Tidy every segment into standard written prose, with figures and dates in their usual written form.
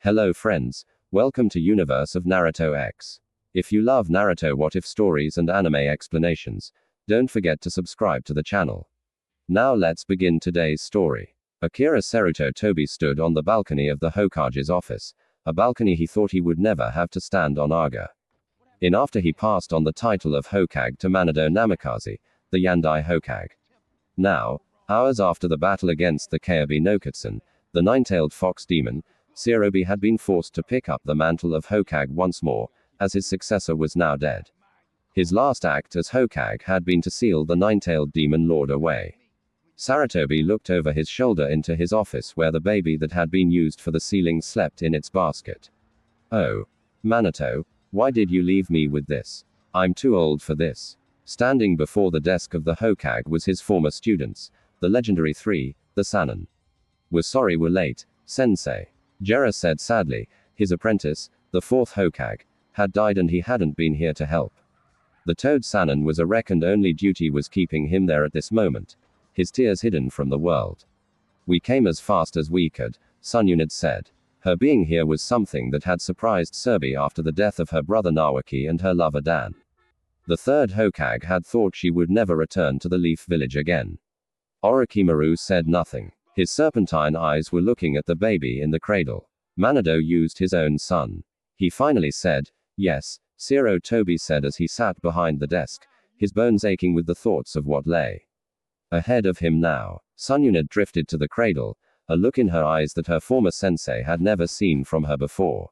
Hello friends, welcome to Universe of Naruto X. If you love Naruto what if stories and anime explanations, don't forget to subscribe to the channel. Now let's begin today's story. Akira Sarutobi stood on the balcony of the Hokage's office, a balcony he thought he would never have to stand on after he passed on the title of Hokage to Manado Namikaze, the Yandai Hokage. Now, hours after the battle against the Kyuubi no Kutsun, the nine-tailed fox demon, Sarutobi had been forced to pick up the mantle of Hokage once more, as his successor was now dead. His last act as Hokage had been to seal the nine-tailed demon lord away. Sarutobi looked over his shoulder into his office where the baby that had been used for the sealing slept in its basket. Oh, Minato, why did you leave me with this? I'm too old for this. Standing before the desk of the Hokage was his former students, the legendary three, the Sannin. We're sorry we're late, sensei. Jiraiya said sadly. His apprentice, the fourth Hokage, had died and he hadn't been here to help. The Toad Sannin was a wreck and only duty was keeping him there at this moment, his tears hidden from the world. We came as fast as we could, Sunyunid said. Her being here was something that had surprised Sarutobi after the death of her brother Nawaki and her lover Dan. The third Hokage had thought she would never return to the Leaf Village again. Orochimaru said nothing. His serpentine eyes were looking at the baby in the cradle. Manado used his own son. He finally said, yes, Sarutobi said as he sat behind the desk, his bones aching with the thoughts of what lay ahead of him now. Sunyunid drifted to the cradle, a look in her eyes that her former sensei had never seen from her before.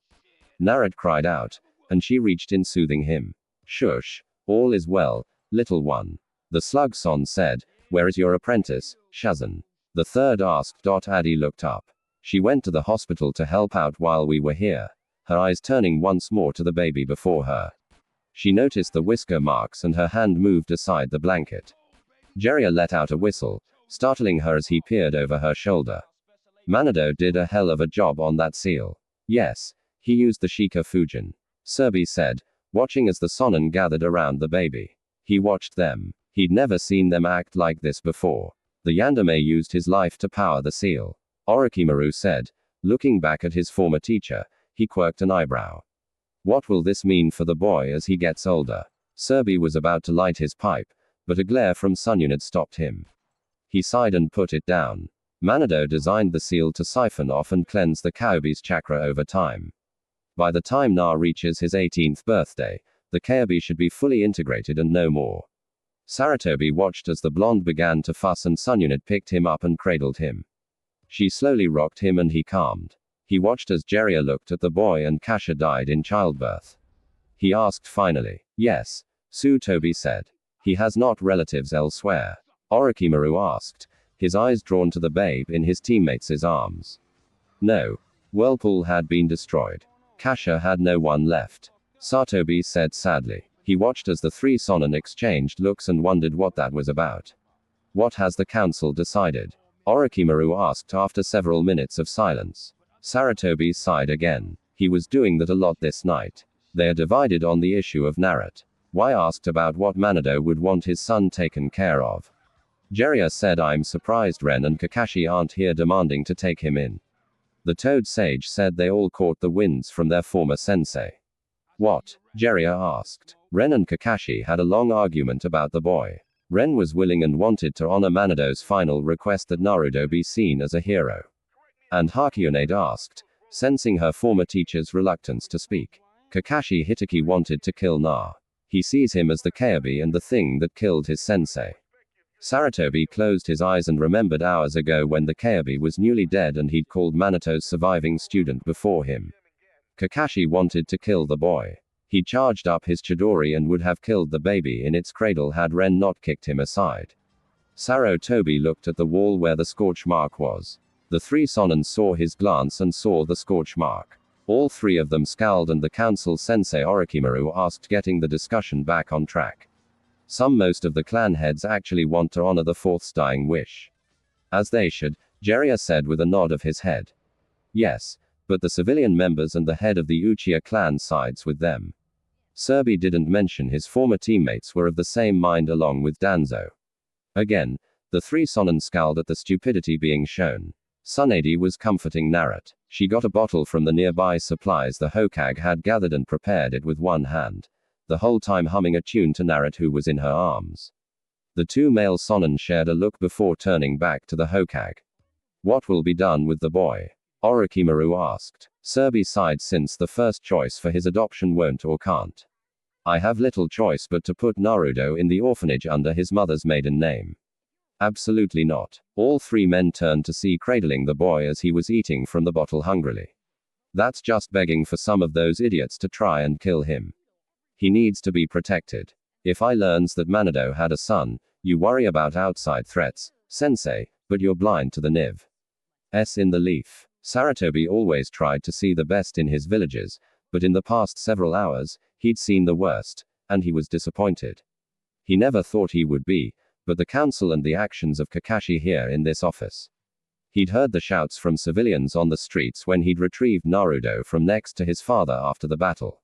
Naruto cried out, and she reached in soothing him. Shush, all is well, little one. The slug son said, where is your apprentice, Shazan? The third asked. Adi looked up. She went to the hospital to help out while we were here, her eyes turning once more to the baby before her. She noticed the whisker marks and her hand moved aside the blanket. Jiraiya let out a whistle, startling her as he peered over her shoulder. Manado did a hell of a job on that seal. Yes, he used the Shika Fujin. Sarutobi said, watching as the Sannin gathered around the baby. He watched them. He'd never seen them act like this before. The Yandame used his life to power the seal. Orochimaru said, looking back at his former teacher, he quirked an eyebrow. What will this mean for the boy as he gets older? Sarutobi was about to light his pipe, but a glare from Sunyunid stopped him. He sighed and put it down. Manado designed the seal to siphon off and cleanse the Kyuubi's chakra over time. By the time Na reaches his 18th birthday, the Kyuubi should be fully integrated and no more. Sarutobi watched as the blonde began to fuss and Sunyunid picked him up and cradled him. She slowly rocked him and he calmed. He watched as Jiraiya looked at the boy and Kasha died in childbirth. He asked finally. Yes, Sarutobi said. He has not relatives elsewhere. Orochimaru asked, his eyes drawn to the babe in his teammates' arms. No. Whirlpool had been destroyed. Kasha had no one left. Sarutobi said sadly. He watched as the three Sannin exchanged looks and wondered what that was about. What has the council decided? Orochimaru asked after several minutes of silence. Sarutobi sighed again. He was doing that a lot this night. They are divided on the issue of Naruto. Why asked about what Manado would want his son taken care of. Jiraiya said I'm surprised Ren and Kakashi aren't here demanding to take him in. The Toad Sage said they all caught the winds from their former sensei. What? Jiraiya asked. Ren and Kakashi had a long argument about the boy. Ren was willing and wanted to honor Manado's final request that Naruto be seen as a hero. And Hakuyonaid asked, sensing her former teacher's reluctance to speak. Kakashi Hitaki wanted to kill Na. He sees him as the Kyuubi and the thing that killed his sensei. Sarutobi closed his eyes and remembered hours ago when the Kyuubi was newly dead and he'd called Manato's surviving student before him. Kakashi wanted to kill the boy. He charged up his Chidori and would have killed the baby in its cradle had Ren not kicked him aside. Sarutobi looked at the wall where the scorch mark was. The three Sannin saw his glance and saw the scorch mark. All three of them scowled and the council sensei Orochimaru asked, getting the discussion back on track. Most of the clan heads actually want to honor the fourth's dying wish. As they should, Jiraiya said with a nod of his head. Yes, but the civilian members and the head of the Uchiha clan sides with them. Sarutobi didn't mention his former teammates were of the same mind along with Danzo. Again, the three Sannin scowled at the stupidity being shown. Tsunade was comforting Narut. She got a bottle from the nearby supplies the Hokage had gathered and prepared it with one hand, the whole time humming a tune to Narut, who was in her arms. The two male Sonin shared a look before turning back to the Hokage. What will be done with the boy? Orochimaru asked. Serbi sighed, since the first choice for his adoption won't or can't. I have little choice but to put Naruto in the orphanage under his mother's maiden name. Absolutely not. All three men turned to see cradling the boy as he was eating from the bottle hungrily. That's just begging for some of those idiots to try and kill him. He needs to be protected. If I learns that Minato had a son, you worry about outside threats, sensei, but you're blind to the Niv's in the leaf. Sarutobi always tried to see the best in his villagers, but in the past several hours, he'd seen the worst, and he was disappointed. He never thought he would be, but the council and the actions of Kakashi here in this office. He'd heard the shouts from civilians on the streets when he'd retrieved Naruto from next to his father after the battle.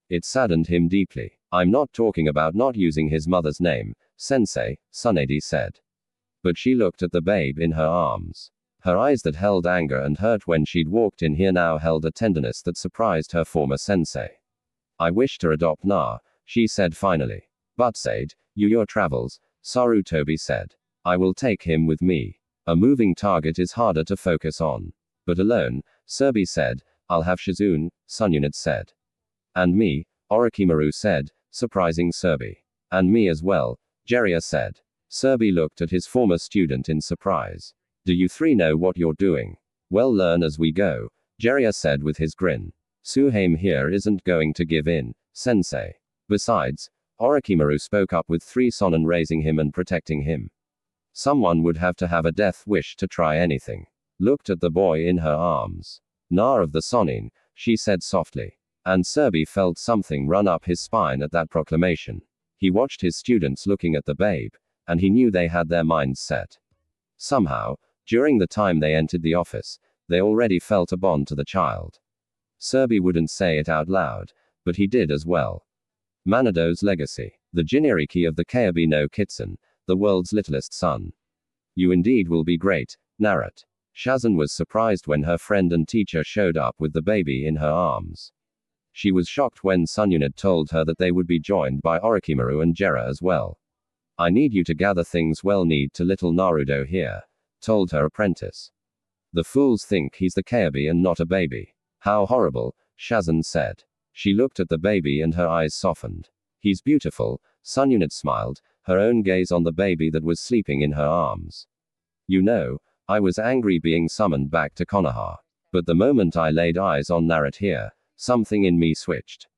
It saddened him deeply. I'm not talking about not using his mother's name, sensei, Tsunade said. But she looked at the babe in her arms. Her eyes that held anger and hurt when she'd walked in here now held a tenderness that surprised her former sensei. I wish to adopt Na, she said finally. But Sade, your travels, Sarutobi said. I will take him with me. A moving target is harder to focus on. But alone, Serbi said, I'll have Shizune, Sunyunat said. And me, Orochimaru said, surprising Serbi. And me as well, Jiraiya said. Serbi looked at his former student in surprise. Do you three know what you're doing? Well, learn as we go, Jiraiya said with his grin. Suhame here isn't going to give in, sensei. Besides, Orochimaru spoke up with three Sonin raising him and protecting him. Someone would have to have a death wish to try anything. Looked at the boy in her arms. Na of the Sonin, she said softly. And Serbi felt something run up his spine at that proclamation. He watched his students looking at the babe, and he knew they had their minds set. Somehow, during the time they entered the office, they already felt a bond to the child. Serbi wouldn't say it out loud, but he did as well. Manado's legacy. The Jiniriki of the Kaiba no Kitsun, the world's littlest son. You indeed will be great, Narut. Shazan was surprised when her friend and teacher showed up with the baby in her arms. She was shocked when Sunyunat told her that they would be joined by Orochimaru and Jiraiya as well. I need you to gather things well, need to little Naruto here, told her apprentice. The fools think he's the Kaiba and not a baby. How horrible, Shazan said. She looked at the baby and her eyes softened. He's beautiful, Sunyunat smiled, her own gaze on the baby that was sleeping in her arms. You know, I was angry being summoned back to Konoha. But the moment I laid eyes on Narut here, something in me switched.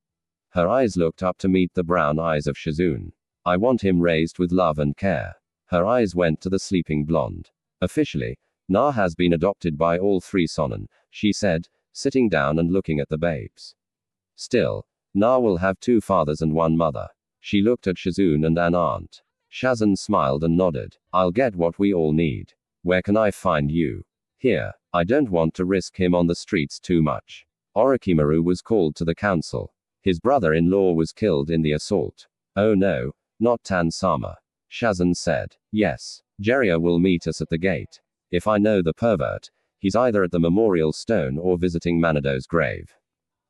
Her eyes looked up to meet the brown eyes of Shizune. I want him raised with love and care. Her eyes went to the sleeping blonde. Officially, Na has been adopted by all three Sonin, she said, sitting down and looking at the babes. Still, Na will have two fathers and one mother. She looked at Shizune and an aunt. Shazan smiled and nodded. I'll get what we all need. Where can I find you? Here. I don't want to risk him on the streets too much. Orochimaru was called to the council. His brother-in-law was killed in the assault. Oh no, not Tan-sama. Shazan said. Yes. Jiraiya will meet us at the gate. If I know the pervert, he's either at the memorial stone or visiting Manado's grave.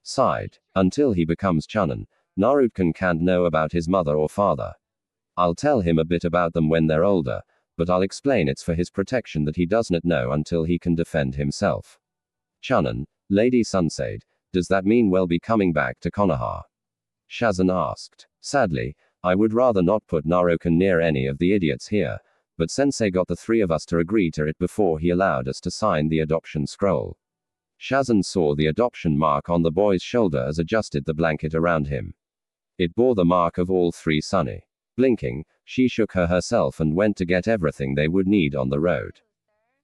Sighed. Until he becomes Chunin, Naruto can't know about his mother or father. I'll tell him a bit about them when they're older, but I'll explain it's for his protection that he doesn't know until he can defend himself. Chunin, Lady Sunsade, does that mean we'll be coming back to Konoha? Shazan asked. Sadly, I would rather not put Naruto near any of the idiots here, but Sensei got the three of us to agree to it before he allowed us to sign the adoption scroll. Shazan saw the adoption mark on the boy's shoulder as adjusted the blanket around him. It bore the mark of all three Sunny. Blinking, she shook herself and went to get everything they would need on the road.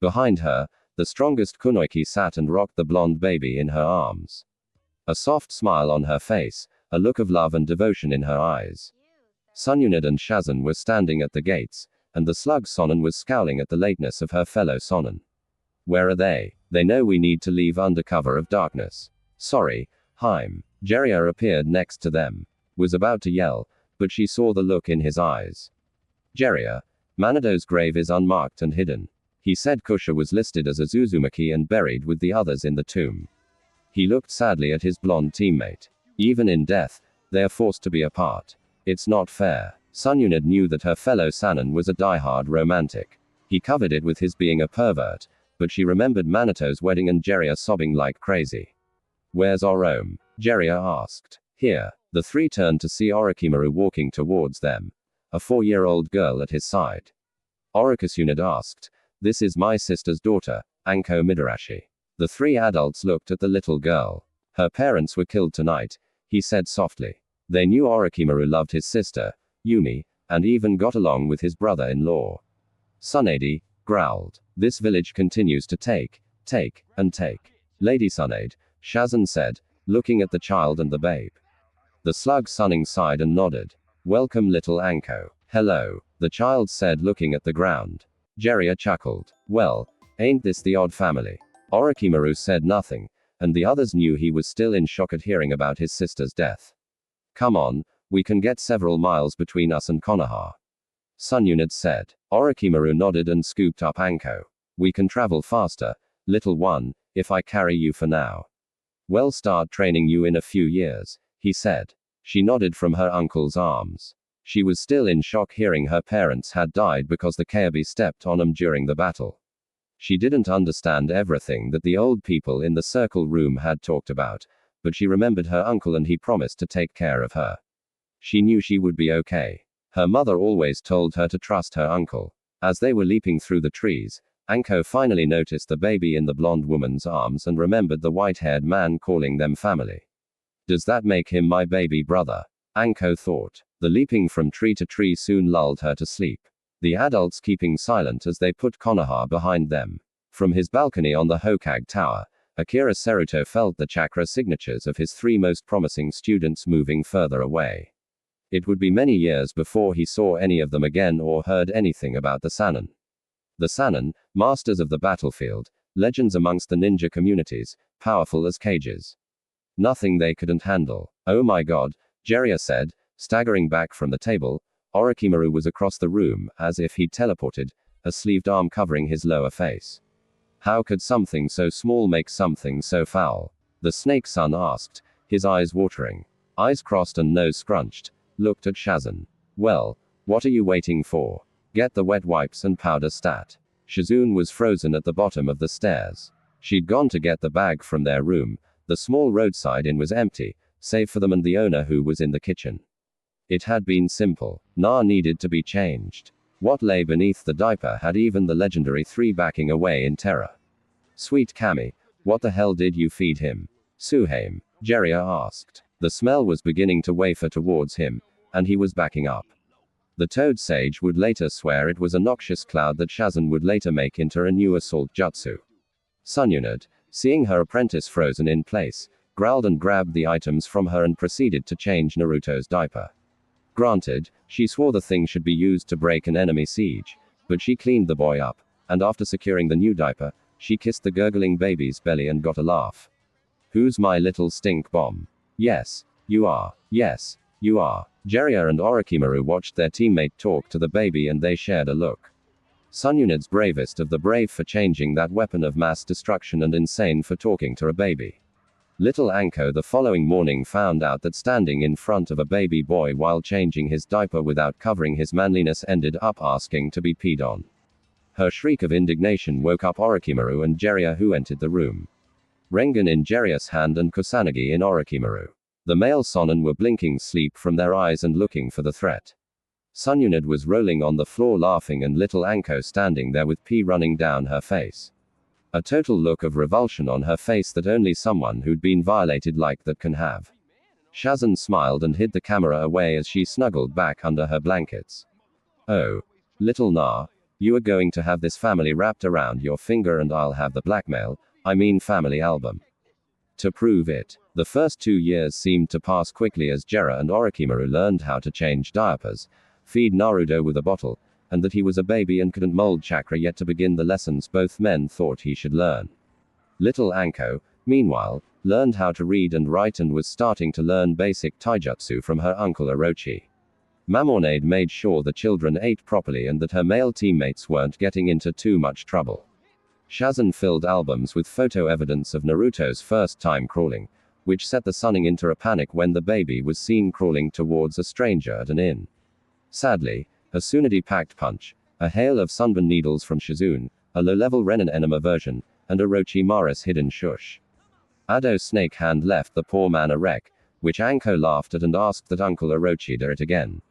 Behind her, the strongest Kunoichi sat and rocked the blonde baby in her arms. A soft smile on her face, a look of love and devotion in her eyes. Sunyunat and Shazan were standing at the gates, and the slug Sonin was scowling at the lateness of her fellow Sonin. Where are they? They know we need to leave under cover of darkness. Sorry, Haim. Jiraiya appeared next to them. Was about to yell, but she saw the look in his eyes. Jiraiya, Manado's grave is unmarked and hidden. He said Kusha was listed as a Uzumaki and buried with the others in the tomb. He looked sadly at his blonde teammate. Even in death, they are forced to be apart. It's not fair. Sunyunad knew that her fellow Sanin was a die-hard romantic. He covered it with his being a pervert, but she remembered Manito's wedding and Jeria sobbing like crazy. Where's Orome? Jeria asked. Here. The three turned to see Orochimaru walking towards them. A 4-year-old girl at his side. Orochisunad asked, "This is my sister's daughter, Anko Midarashi." The three adults looked at the little girl. Her parents were killed tonight, he said softly. They knew Orochimaru loved his sister, Yumi, and even got along with his brother-in-law. Tsunade growled. This village continues to take, and take. Lady Tsunade, Shazan said, looking at the child and the babe. The slug Sunning sighed and nodded. Welcome little Anko. Hello, the child said looking at the ground. Jeria chuckled. Well, ain't this the odd family? Orochimaru said nothing, and the others knew he was still in shock at hearing about his sister's death. Come on, we can get several miles between us and Konoha. Sunyunad said. Orochimaru nodded and scooped up Anko. We can travel faster, little one, if I carry you for now. We'll start training you in a few years, he said. She nodded from her uncle's arms. She was still in shock hearing her parents had died because the Kyuubi stepped on them during the battle. She didn't understand everything that the old people in the circle room had talked about, but she remembered her uncle and he promised to take care of her. She knew she would be okay. Her mother always told her to trust her uncle. As they were leaping through the trees, Anko finally noticed the baby in the blonde woman's arms and remembered the white-haired man calling them family. Does that make him my baby brother? Anko thought. The leaping from tree to tree soon lulled her to sleep. The adults keeping silent as they put Konoha behind them. From his balcony on the Hokage Tower, Akira Seruto felt the chakra signatures of his 3 most promising students moving further away. It would be many years before he saw any of them again or heard anything about the Sannin. The Sannin, masters of the battlefield, legends amongst the ninja communities, powerful as cages. Nothing they couldn't handle. Oh my god, Jeria said, staggering back from the table. Orochimaru was across the room, as if he'd teleported, a sleeved arm covering his lower face. How could something so small make something so foul? The snake son asked, his eyes watering. Eyes crossed and nose scrunched, looked at Shazan. Well, what are you waiting for? Get the wet wipes and powder stat. Shazun was frozen at the bottom of the stairs. She'd gone to get the bag from their room. The small roadside inn was empty, save for them and the owner who was in the kitchen. It had been simple. Na needed to be changed. What lay beneath the diaper had even the legendary 3 backing away in terror. Sweet Kami, what the hell did you feed him? Suhaim, Jeria asked. The smell was beginning to wafer towards him, and he was backing up. The Toad Sage would later swear it was a noxious cloud that Shazan would later make into a new assault jutsu. Sunyunad, seeing her apprentice frozen in place, growled and grabbed the items from her and proceeded to change Naruto's diaper. Granted, she swore the thing should be used to break an enemy siege, but she cleaned the boy up, and after securing the new diaper, she kissed the gurgling baby's belly and got a laugh. Who's my little stink bomb? Yes, you are. Yes, you are. Jeria and Orochimaru watched their teammate talk to the baby and they shared a look. Sunyunad's bravest of the brave for changing that weapon of mass destruction and insane for talking to a baby. Little Anko the following morning found out that standing in front of a baby boy while changing his diaper without covering his manliness ended up asking to be peed on. Her shriek of indignation woke up Orochimaru and Jeria who entered the room. Rengan in Jeria's hand and Kusanagi in Orochimaru. The male Sonin were blinking sleep from their eyes and looking for the threat. Sunyunad was rolling on the floor laughing and little Anko standing there with pee running down her face. A total look of revulsion on her face that only someone who'd been violated like that can have. Shazan smiled and hid the camera away as she snuggled back under her blankets. Oh. Little Na, you are going to have this family wrapped around your finger and I'll have the blackmail, family album. To prove it. The first 2 years seemed to pass quickly as Jeria and Orochimaru learned how to change diapers, feed Naruto with a bottle, and that he was a baby and couldn't mold chakra yet to begin the lessons both men thought he should learn. Little Anko, meanwhile, learned how to read and write and was starting to learn basic taijutsu from her uncle Orochi. Mamornade made sure the children ate properly and that her male teammates weren't getting into too much trouble. Shazan filled albums with photo evidence of Naruto's first time crawling, which set the Suning into a panic when the baby was seen crawling towards a stranger at an inn. Sadly, a Tsunade packed punch, a hail of sunburn needles from Shizune, a low-level Renin enema version, and Orochimaru's hidden shush. Ado's snake hand left the poor man a wreck, which Anko laughed at and asked that Uncle Orochi do it again.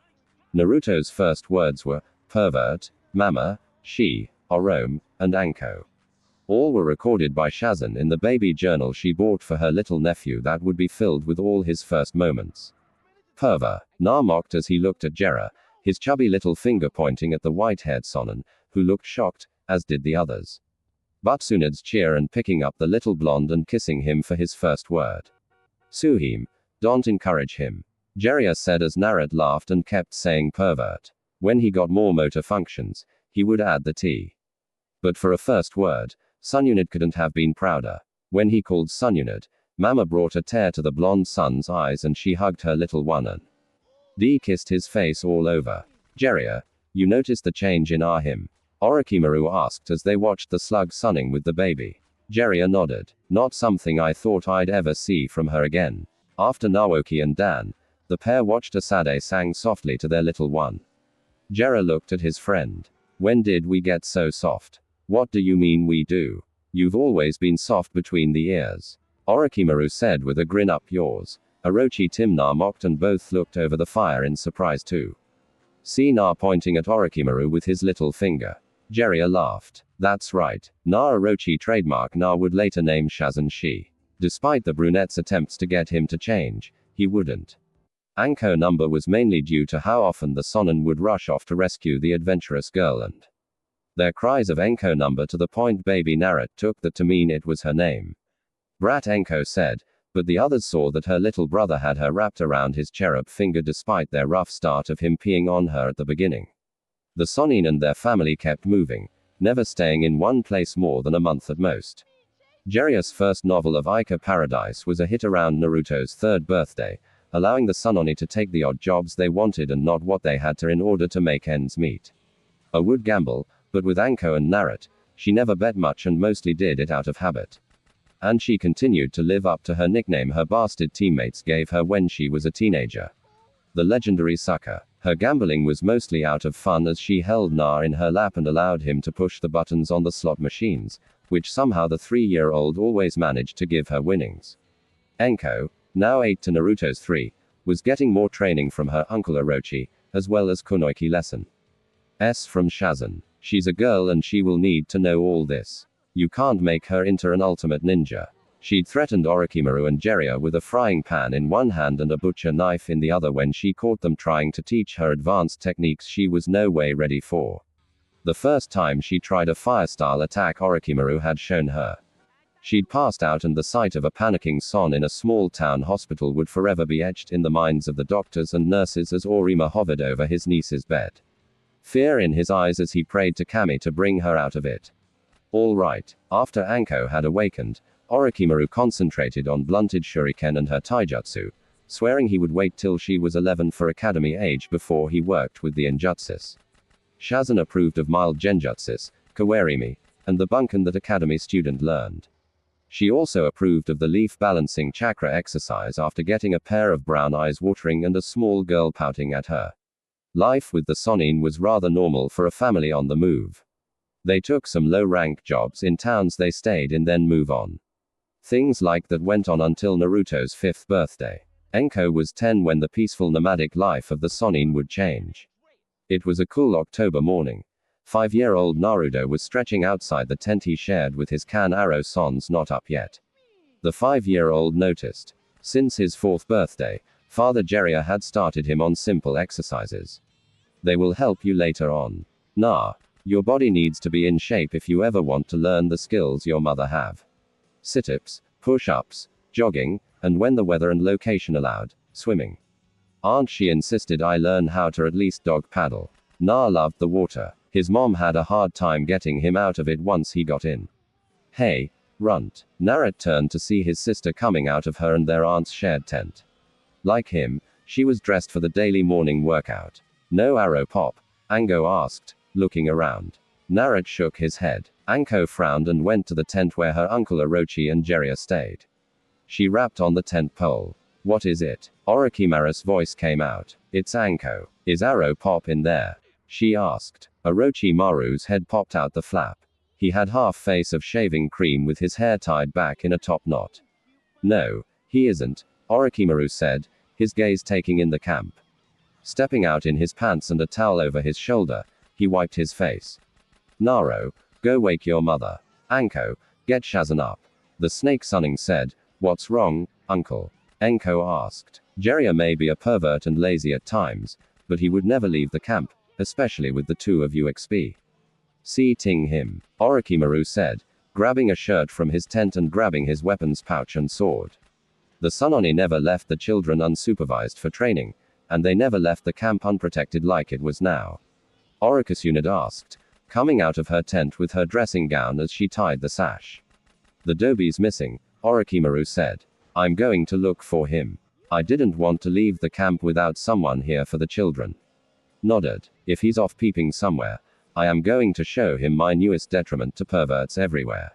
Naruto's first words were, pervert, mama, she, Orome, and Anko. All were recorded by Shazan in the baby journal she bought for her little nephew that would be filled with all his first moments. Perver, Na mocked as he looked at Jiraiya, his chubby little finger pointing at the white-haired Sonin, who looked shocked, as did the others. But Tsunade's cheer and picking up the little blonde and kissing him for his first word. Suhime, don't encourage him. Jiraiya said as Narut laughed and kept saying pervert. When he got more motor functions, he would add the T. But for a first word, Sununade couldn't have been prouder. When he called Sununade, Mama brought a tear to the blonde son's eyes and she hugged her little one and D kissed his face all over. Jiraiya, you noticed the change in our him? Orochimaru asked as they watched the slug sunning with the baby. Jiraiya nodded. Not something I thought I'd ever see from her again. After Naoki and Dan, the pair watched Asade sang softly to their little one. Jiraiya looked at his friend. When did we get so soft? What do you mean we do? You've always been soft between the ears. Orochimaru said with a grin up yours. Orochi Timna mocked and both looked over the fire in surprise too. See Na pointing at Orochimaru with his little finger. Jiraiya laughed. That's right. Na Orochi trademark Na would later name Shazan she. Despite the brunette's attempts to get him to change, he wouldn't. Anko number was mainly due to how often the Sonin would rush off to rescue the adventurous girl and their cries of Enko number to the point baby Narut took that to mean it was her name. Brat Enko said, but the others saw that her little brother had her wrapped around his cherub finger despite their rough start of him peeing on her at the beginning. The Sonin and their family kept moving, never staying in one place more than a month at most. Jiraiya's first novel of Ica Paradise was a hit around Naruto's 3rd birthday, allowing the Sunoni to take the odd jobs they wanted and not what they had to in order to make ends meet. A would gamble, but with Anko and Narut, she never bet much and mostly did it out of habit. And she continued to live up to her nickname her bastard teammates gave her when she was a teenager. The legendary sucker. Her gambling was mostly out of fun as she held Na in her lap and allowed him to push the buttons on the slot machines, which somehow the 3-year-old always managed to give her winnings. Enko, now 8 to Naruto's 3, was getting more training from her uncle Orochi, as well as Kunoichi lesson. From Shazan. She's a girl and she will need to know all this. You can't make her into an ultimate ninja. She'd threatened Orochimaru and Jiraiya with a frying pan in one hand and a butcher knife in the other when she caught them trying to teach her advanced techniques she was no way ready for. The first time she tried a fire-style attack Orochimaru had shown her. She'd passed out and the sight of a panicking Son in a small town hospital would forever be etched in the minds of the doctors and nurses as Orima hovered over his niece's bed. Fear in his eyes as he prayed to Kami to bring her out of it. All right. After Anko had awakened, Orochimaru concentrated on blunted shuriken and her taijutsu, swearing he would wait till she was 11 for academy age before he worked with the Injutsus. Shazan approved of mild genjutsus, kawerimi, and the bunkan that academy student learned. She also approved of the leaf balancing chakra exercise after getting a pair of brown eyes watering and a small girl pouting at her. Life with the Sonin was rather normal for a family on the move. They took some low-rank jobs in towns they stayed in then move on. Things like that went on until Naruto's 5th birthday. Enko was 10 when the peaceful nomadic life of the Sonin would change. It was a cool October morning. 5-year-old Naruto was stretching outside the tent he shared with his Kan Arrow Sons not up yet. The 5-year-old noticed. Since his 4th birthday, Father Jiraiya had started him on simple exercises. They will help you later on. Nah. Your body needs to be in shape if you ever want to learn the skills your mother have. Sit-ups, push-ups, jogging, and when the weather and location allowed, swimming. Aunt she insisted I learn how to at least dog paddle. Na loved the water. His mom had a hard time getting him out of it once he got in. Hey, runt. Narut turned to see his sister coming out of her and their aunt's shared tent. Like him, She was dressed for the daily morning workout. No arrow pop? Anko asked, looking around. Narut shook his head. Anko frowned and went to the tent where her uncle Orochi and Jiraiya stayed. She rapped on the tent pole. What is it? Orochimaru's voice came out. It's Anko. Is Arrow Pop in there? She asked. Orochimaru's head popped out the flap. He had half face of shaving cream with his hair tied back in a top knot. No, he isn't, Orochimaru said, his gaze taking in the camp. Stepping out in his pants and a towel over his shoulder, he wiped his face. Naro, go wake your mother. Anko, get Shazan up. The snake sunning said, what's wrong, uncle? Anko asked. Jiraiya may be a pervert and lazy at times, but he would never leave the camp, especially with the two of you XP. See-ting him, Orochimaru said, grabbing a shirt from his tent and grabbing his weapons pouch and sword. The Sunoni never left the children unsupervised for training, and they never left the camp unprotected like it was now. Orochisunid asked, coming out of her tent with her dressing gown as she tied the sash. The Dobi's missing, Orochimaru said. I'm going to look for him. I didn't want to leave the camp without someone here for the children. Nodded. If he's off peeping somewhere, I am going to show him my newest detriment to perverts everywhere.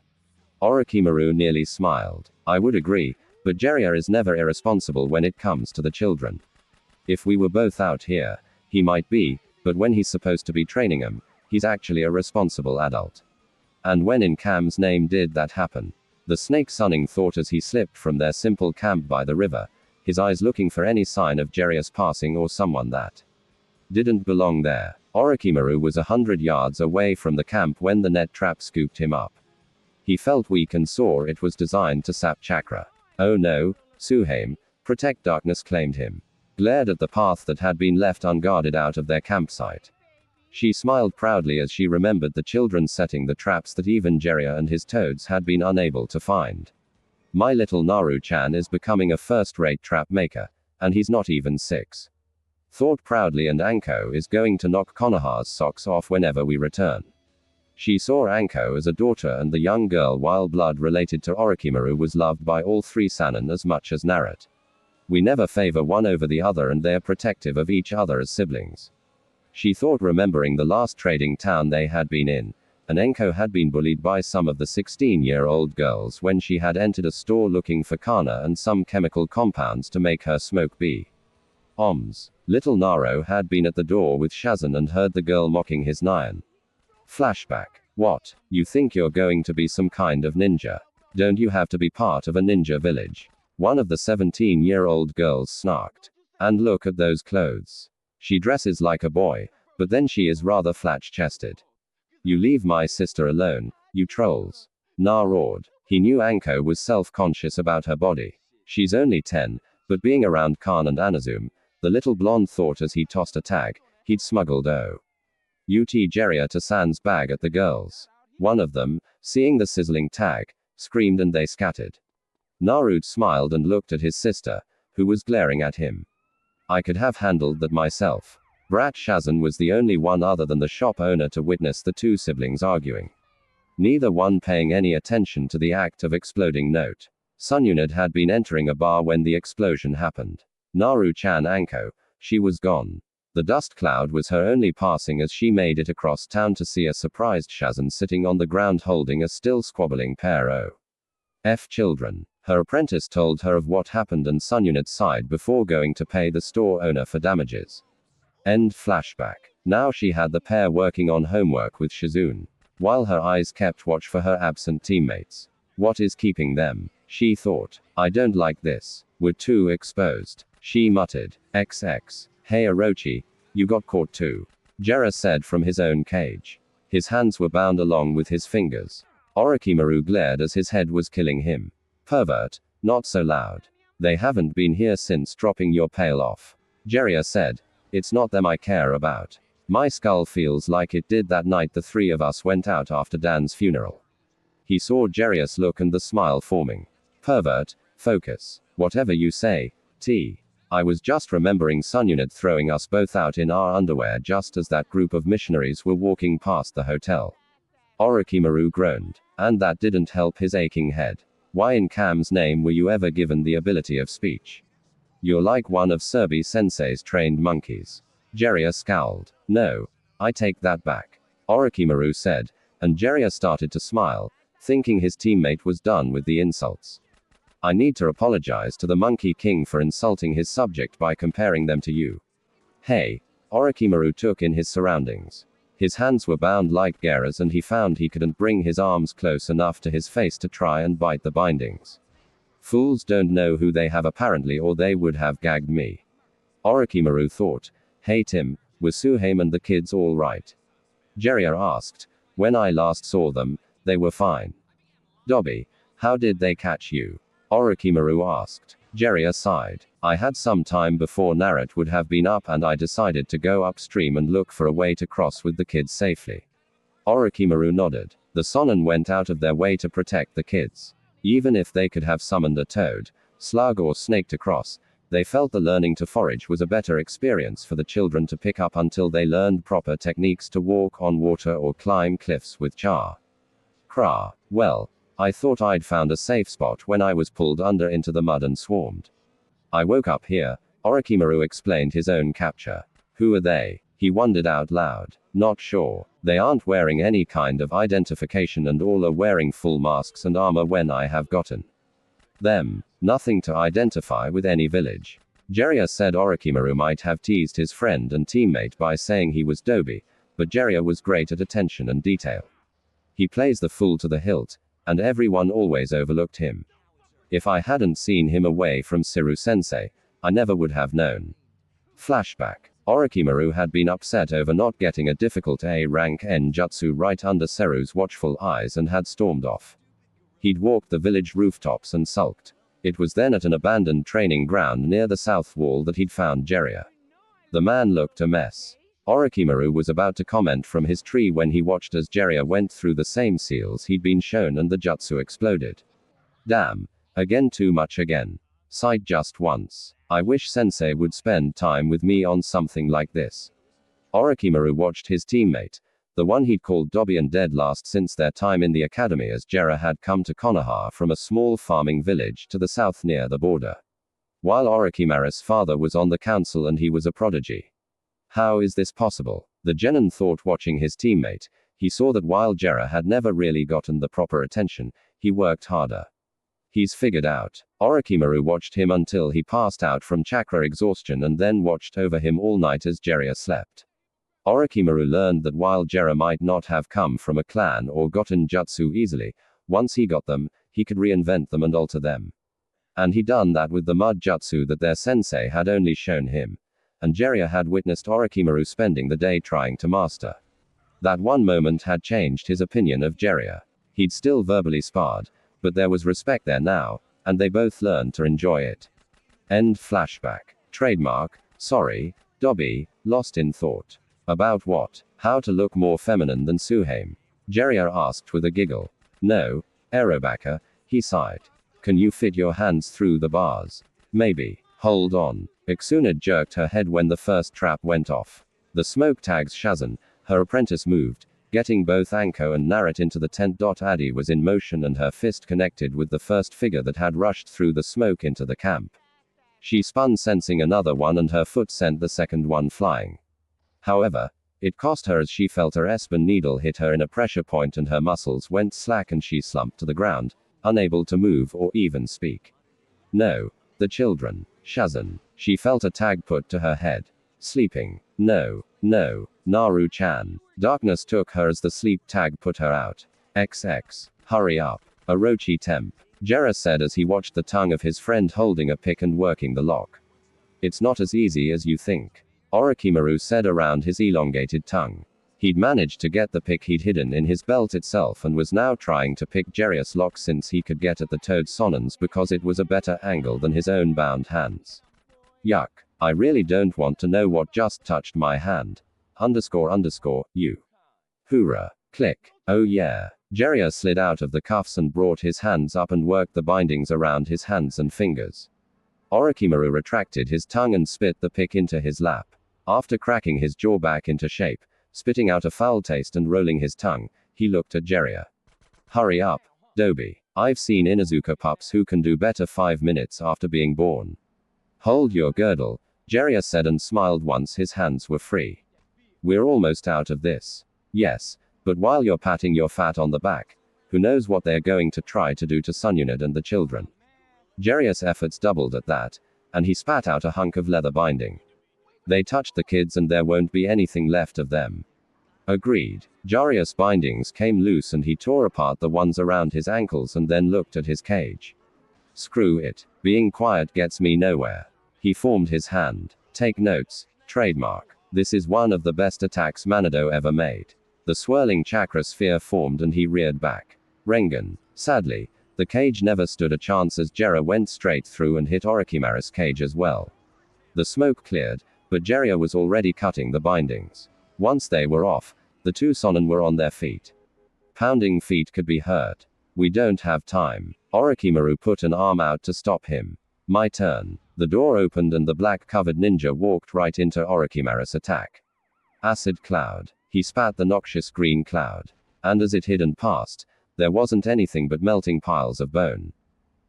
Orochimaru nearly smiled. I would agree, but Jiraiya is never irresponsible when it comes to the children. If we were both out here, he might be, but when he's supposed to be training them, he's actually a responsible adult. And when in Cam's name did that happen? The snake sunning thought as he slipped from their simple camp by the river, his eyes looking for any sign of Jiraiya's passing or someone that didn't belong there. Orochimaru was 100 yards away from the camp when the net trap scooped him up. He felt weak and saw it was designed to sap chakra. Oh no, Suhame, Protect Darkness claimed him. Glared at the path that had been left unguarded out of their campsite. She smiled proudly as she remembered the children setting the traps that even Jiraiya and his toads had been unable to find. My little Naru-chan is becoming a first-rate trap maker, and he's not even 6. Thought proudly, and Anko is going to knock Konoha's socks off whenever we return. She saw Anko as a daughter, and the young girl, while blood related to Orochimaru, was loved by all 3 Sannin as much as Narut. We never favor one over the other, and they are protective of each other as siblings. She thought, remembering the last trading town they had been in, and Anko had been bullied by some of the 16-year-old girls when she had entered a store looking for Kana and some chemical compounds to make her smoke bee. Oms. Little Naro had been at the door with Shazan and heard the girl mocking his Nyan. Flashback. What? You think you're going to be some kind of ninja? Don't you have to be part of a ninja village? One of the 17-year-old girls snarked. And look at those clothes. She dresses like a boy, but then she is rather flat-chested. You leave my sister alone, you trolls. Na roared. He knew Anko was self-conscious about her body. She's only 10, but being around Khan and Anazum, the little blonde thought as he tossed a tag, he'd smuggled Ut Jiraiya to San's bag at the girls. One of them, seeing the sizzling tag, screamed and they scattered. Narut smiled and looked at his sister, who was glaring at him. I could have handled that myself. Brat Shazan was the only one other than the shop owner to witness the 2 siblings arguing. Neither one paying any attention to the act of exploding. Note. Sunyunid had been entering a bar when the explosion happened. Naru-chan Anko, she was gone. The dust cloud was her only passing as she made it across town to see a surprised Shazan sitting on the ground holding a still squabbling pair of children. Her apprentice told her of what happened and Sunyunid sighed before going to pay the store owner for damages. End flashback. Now she had the pair working on homework with Shizune, while her eyes kept watch for her absent teammates. What is keeping them? She thought. I don't like this. We're too exposed. She muttered. XX. Hey Orochi, you got caught too. Jiraiya said from his own cage. His hands were bound along with his fingers. Orochimaru glared as his head was killing him. Pervert, not so loud. They haven't been here since dropping your pail off. Jiraiya said. It's not them I care about. My skull feels like it did that night the 3 of us went out after Dan's funeral. He saw Jiraiya's look and the smile forming. Pervert, focus. Whatever you say, T. I was just remembering Sunyunid throwing us both out in our underwear just as that group of missionaries were walking past the hotel. Orochimaru groaned. And that didn't help his aching head. Why in Cam's name were you ever given the ability of speech? You're like one of Serbi Sensei's trained monkeys. Jiraiya scowled. No. I take that back. Orochimaru said, and Jiraiya started to smile, thinking his teammate was done with the insults. I need to apologize to the Monkey King for insulting his subject by comparing them to you. Hey. Orochimaru took in his surroundings. His hands were bound like Gaara's and he found he couldn't bring his arms close enough to his face to try and bite the bindings. Fools don't know who they have apparently, or they would have gagged me. Orochimaru thought. Hey Tim, were Suhame and the kids all right? Jiraiya asked. When I last saw them, they were fine. Dobby, how did they catch you? Orochimaru asked. Jiraiya sighed. I had some time before Naruto would have been up and I decided to go upstream and look for a way to cross with the kids safely. Orochimaru nodded. The Sonin went out of their way to protect the kids. Even if they could have summoned a toad, slug or snake to cross, they felt the learning to forage was a better experience for the children to pick up until they learned proper techniques to walk on water or climb cliffs with Char. Kra. Well, I thought I'd found a safe spot when I was pulled under into the mud and swarmed. I woke up here. Orochimaru explained his own capture. Who are they? He wondered out loud. Not sure. They aren't wearing any kind of identification and all are wearing full masks and armor when I have gotten them. Nothing to identify with any village. Jiraiya said Orochimaru might have teased his friend and teammate by saying he was Dobby, but Jiraiya was great at attention and detail. He plays the fool to the hilt, and everyone always overlooked him. If I hadn't seen him away from Tsuru-sensei, I never would have known. Flashback. Orochimaru had been upset over not getting a difficult A-rank Genjutsu right under Seru's watchful eyes and had stormed off. He'd walked the village rooftops and sulked. It was then at an abandoned training ground near the south wall that he'd found Jiraiya. The man looked a mess. Orochimaru was about to comment from his tree when he watched as Jiraiya went through the same seals he'd been shown and the jutsu exploded. Damn. Again, too much again. Sighed just once. I wish Sensei would spend time with me on something like this. Orochimaru watched his teammate, the one he'd called Dobby and dead last since their time in the academy, as Jiraiya had come to Konoha from a small farming village to the south near the border. While Orochimaru's father was on the council and he was a prodigy. How is this possible? The genin thought watching his teammate. He saw that while Jiraiya had never really gotten the proper attention, he worked harder. He's figured out. Orochimaru watched him until he passed out from chakra exhaustion and then watched over him all night as Jiraiya slept. Orochimaru learned that while Jiraiya might not have come from a clan or gotten jutsu easily, once he got them, he could reinvent them and alter them. And he'd done that with the mud jutsu that their sensei had only shown him. And Jiraiya had witnessed Orochimaru spending the day trying to master. That one moment had changed his opinion of Jiraiya. He'd still verbally sparred, but there was respect there now, and they both learned to enjoy it. End flashback. Trademark. Sorry, Dobby, lost in thought. About what? How to look more feminine than Suhame? Jiraiya asked with a giggle. No, Erobaka, he sighed. Can you fit your hands through the bars? Maybe. Hold on. Iktsuna jerked her head when the first trap went off. The smoke tags Shazan, her apprentice, moved, getting both Anko and Naruto into the tent. Adi was in motion and her fist connected with the first figure that had rushed through the smoke into the camp. She spun, sensing another one, and her foot sent the second one flying. However, it cost her as she felt her Espen needle hit her in a pressure point and her muscles went slack and she slumped to the ground, unable to move or even speak. No. The children. Shazan. She felt a tag put to her head. Sleeping. No. No. Naru-chan. Darkness took her as the sleep tag put her out. XX. Hurry up. Orochi temp. Jiraiya said as he watched the tongue of his friend holding a pick and working the lock. It's not as easy as you think. Orochimaru said around his elongated tongue. He'd managed to get the pick he'd hidden in his belt itself and was now trying to pick Jiraiya's lock since he could get at the toad Sonins because it was a better angle than his own bound hands. Yuck. I really don't want to know what just touched my hand. You. Hoorah. Click. Oh yeah. Jiraiya slid out of the cuffs and brought his hands up and worked the bindings around his hands and fingers. Orochimaru retracted his tongue and spit the pick into his lap. After cracking his jaw back into shape, spitting out a foul taste and rolling his tongue, he looked at Jiraiya. Hurry up, Dobby. I've seen Inuzuka pups who can do better 5 minutes after being born. Hold your girdle, Jiraiya said and smiled once his hands were free. We're almost out of this. Yes, but while you're patting your fat on the back, who knows what they're going to try to do to Sun Yunit and the children. Jiraiya's efforts doubled at that, and he spat out a hunk of leather binding. They touched the kids and there won't be anything left of them. Agreed. Jiraiya's bindings came loose and he tore apart the ones around his ankles and then looked at his cage. Screw it. Being quiet gets me nowhere. He formed his hand. Take notes. Trademark. This is one of the best attacks Manado ever made. The swirling chakra sphere formed and he reared back. Rengan. Sadly, the cage never stood a chance as Jiraiya went straight through and hit Orochimaru's cage as well. The smoke cleared, but Jiraiya was already cutting the bindings. Once they were off, the two Sonin were on their feet. Pounding feet could be heard. We don't have time. Orochimaru put an arm out to stop him. My turn. The door opened and the black-covered ninja walked right into Orochimaru's attack. Acid cloud. He spat the noxious green cloud. And as it hid and passed, there wasn't anything but melting piles of bone.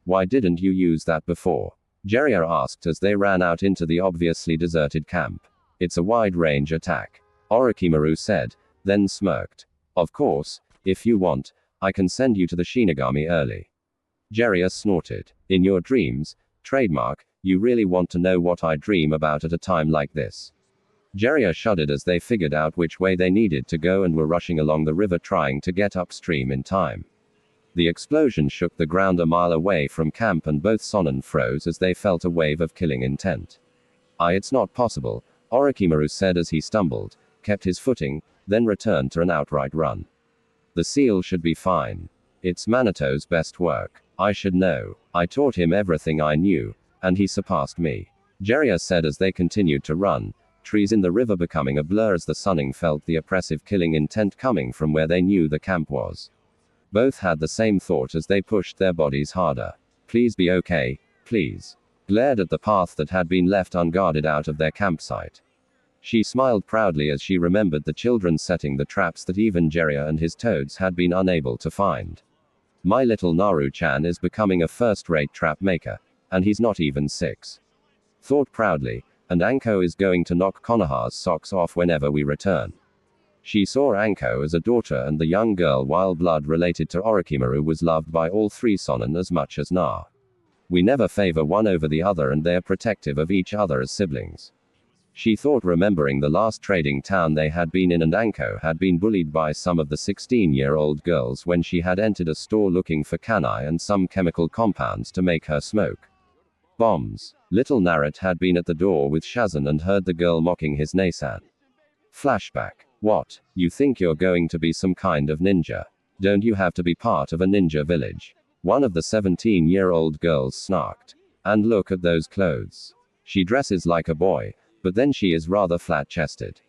Why didn't you use that before? Jiraiya asked as they ran out into the obviously deserted camp. It's a wide-range attack, Orochimaru said, then smirked. Of course, if you want, I can send you to the Shinigami early. Jiraiya snorted. In your dreams, trademark, you really want to know what I dream about at a time like this? Jiraiya shuddered as they figured out which way they needed to go and were rushing along the river trying to get upstream in time. The explosion shook the ground a mile away from camp and both Sonin froze as they felt a wave of killing intent. It's not possible, Orochimaru said as he stumbled, kept his footing, then returned to an outright run. The seal should be fine. It's Manato's best work. I should know. I taught him everything I knew, and he surpassed me. Jiraiya said as they continued to run, trees in the river becoming a blur as the Sunning felt the oppressive killing intent coming from where they knew the camp was. Both had the same thought as they pushed their bodies harder. Please be okay, please. Glared at the path that had been left unguarded out of their campsite. She smiled proudly as she remembered the children setting the traps that even Jiraiya and his toads had been unable to find. My little Naru-chan is becoming a first-rate trap maker, and he's not even 6. Thought proudly, and Anko is going to knock Konoha's socks off whenever we return. She saw Anko as a daughter and the young girl while blood related to Orochimaru was loved by all three Sonin as much as Na. We never favor one over the other and they're protective of each other as siblings. She thought remembering the last trading town they had been in and Anko had been bullied by some of the 16-year-old girls when she had entered a store looking for kanai and some chemical compounds to make her smoke bombs. Little Naruto had been at the door with Shazan and heard the girl mocking his Neisan. Flashback. What? You think you're going to be some kind of ninja? Don't you have to be part of a ninja village? One of the 17-year-old girls snarked. And look at those clothes. She dresses like a boy, but then she is rather flat-chested.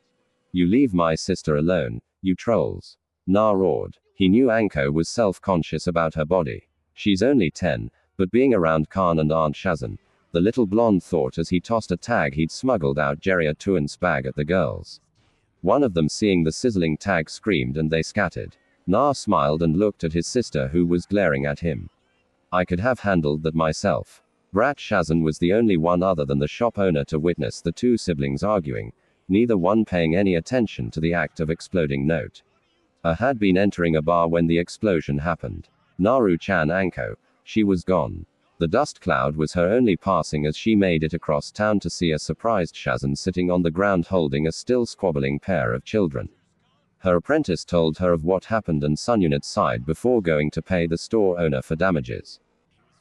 You leave my sister alone, you trolls. Na roared. He knew Anko was self-conscious about her body. She's only 10, but being around Khan and Aunt Shazan, the little blonde thought as he tossed a tag he'd smuggled out Jiraiya Tuan's bag at the girls. One of them seeing the sizzling tag screamed and they scattered. Na smiled and looked at his sister who was glaring at him. I could have handled that myself. Brat Shazan was the only one other than the shop owner to witness the two siblings arguing, neither one paying any attention to the act of exploding note. Had been entering a bar when the explosion happened. Naru-chan Anko, she was gone. The dust cloud was her only passing as she made it across town to see a surprised Shazan sitting on the ground holding a still squabbling pair of children. Her apprentice told her of what happened and Sun Yunit sighed before going to pay the store owner for damages.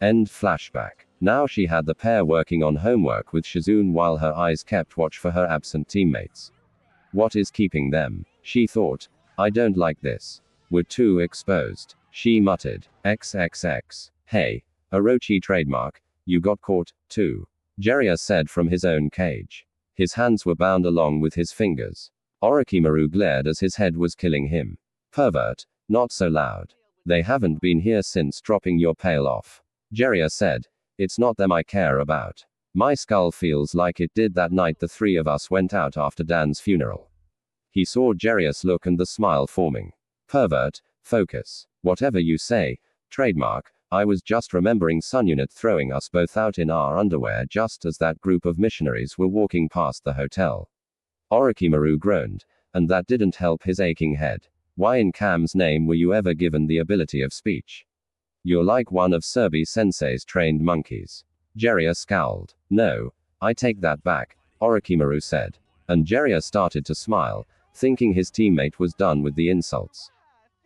End flashback. Now she had the pair working on homework with Shizune while her eyes kept watch for her absent teammates. What is keeping them? She thought. I don't like this. We're too exposed. She muttered. XXX. Hey. Orochi trademark. You got caught, too. Jiraiya said from his own cage. His hands were bound along with his fingers. Orochimaru glared as his head was killing him. Pervert. Not so loud. They haven't been here since dropping your pail off. Jiraiya said. It's not them I care about. My skull feels like it did that night the three of us went out after Dan's funeral. He saw Jiraiya's look and the smile forming. Pervert, focus. Whatever you say, trademark, I was just remembering Sununit throwing us both out in our underwear just as that group of missionaries were walking past the hotel. Orochimaru groaned, and that didn't help his aching head. Why in Cam's name were you ever given the ability of speech? You're like one of Serbi Sensei's trained monkeys. Jiraiya scowled. No, I take that back, Orochimaru said. And Jiraiya started to smile, thinking his teammate was done with the insults.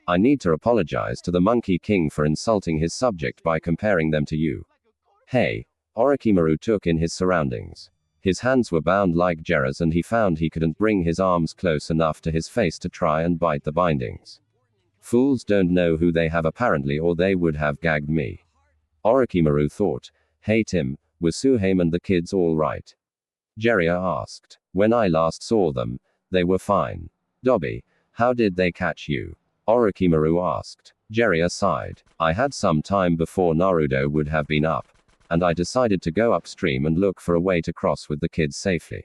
I need to apologize to the Monkey King for insulting his subject by comparing them to you. Hey, Orochimaru took in his surroundings. His hands were bound like Jiraiya's and he found he couldn't bring his arms close enough to his face to try and bite the bindings. Fools don't know who they have apparently, or they would have gagged me. Orochimaru thought. Hey Tim, were Suhame and the kids all right? Jiraiya asked. When I last saw them, they were fine. Dobby, how did they catch you? Orochimaru asked. Jiraiya sighed. I had some time before Naruto would have been up, and I decided to go upstream and look for a way to cross with the kids safely.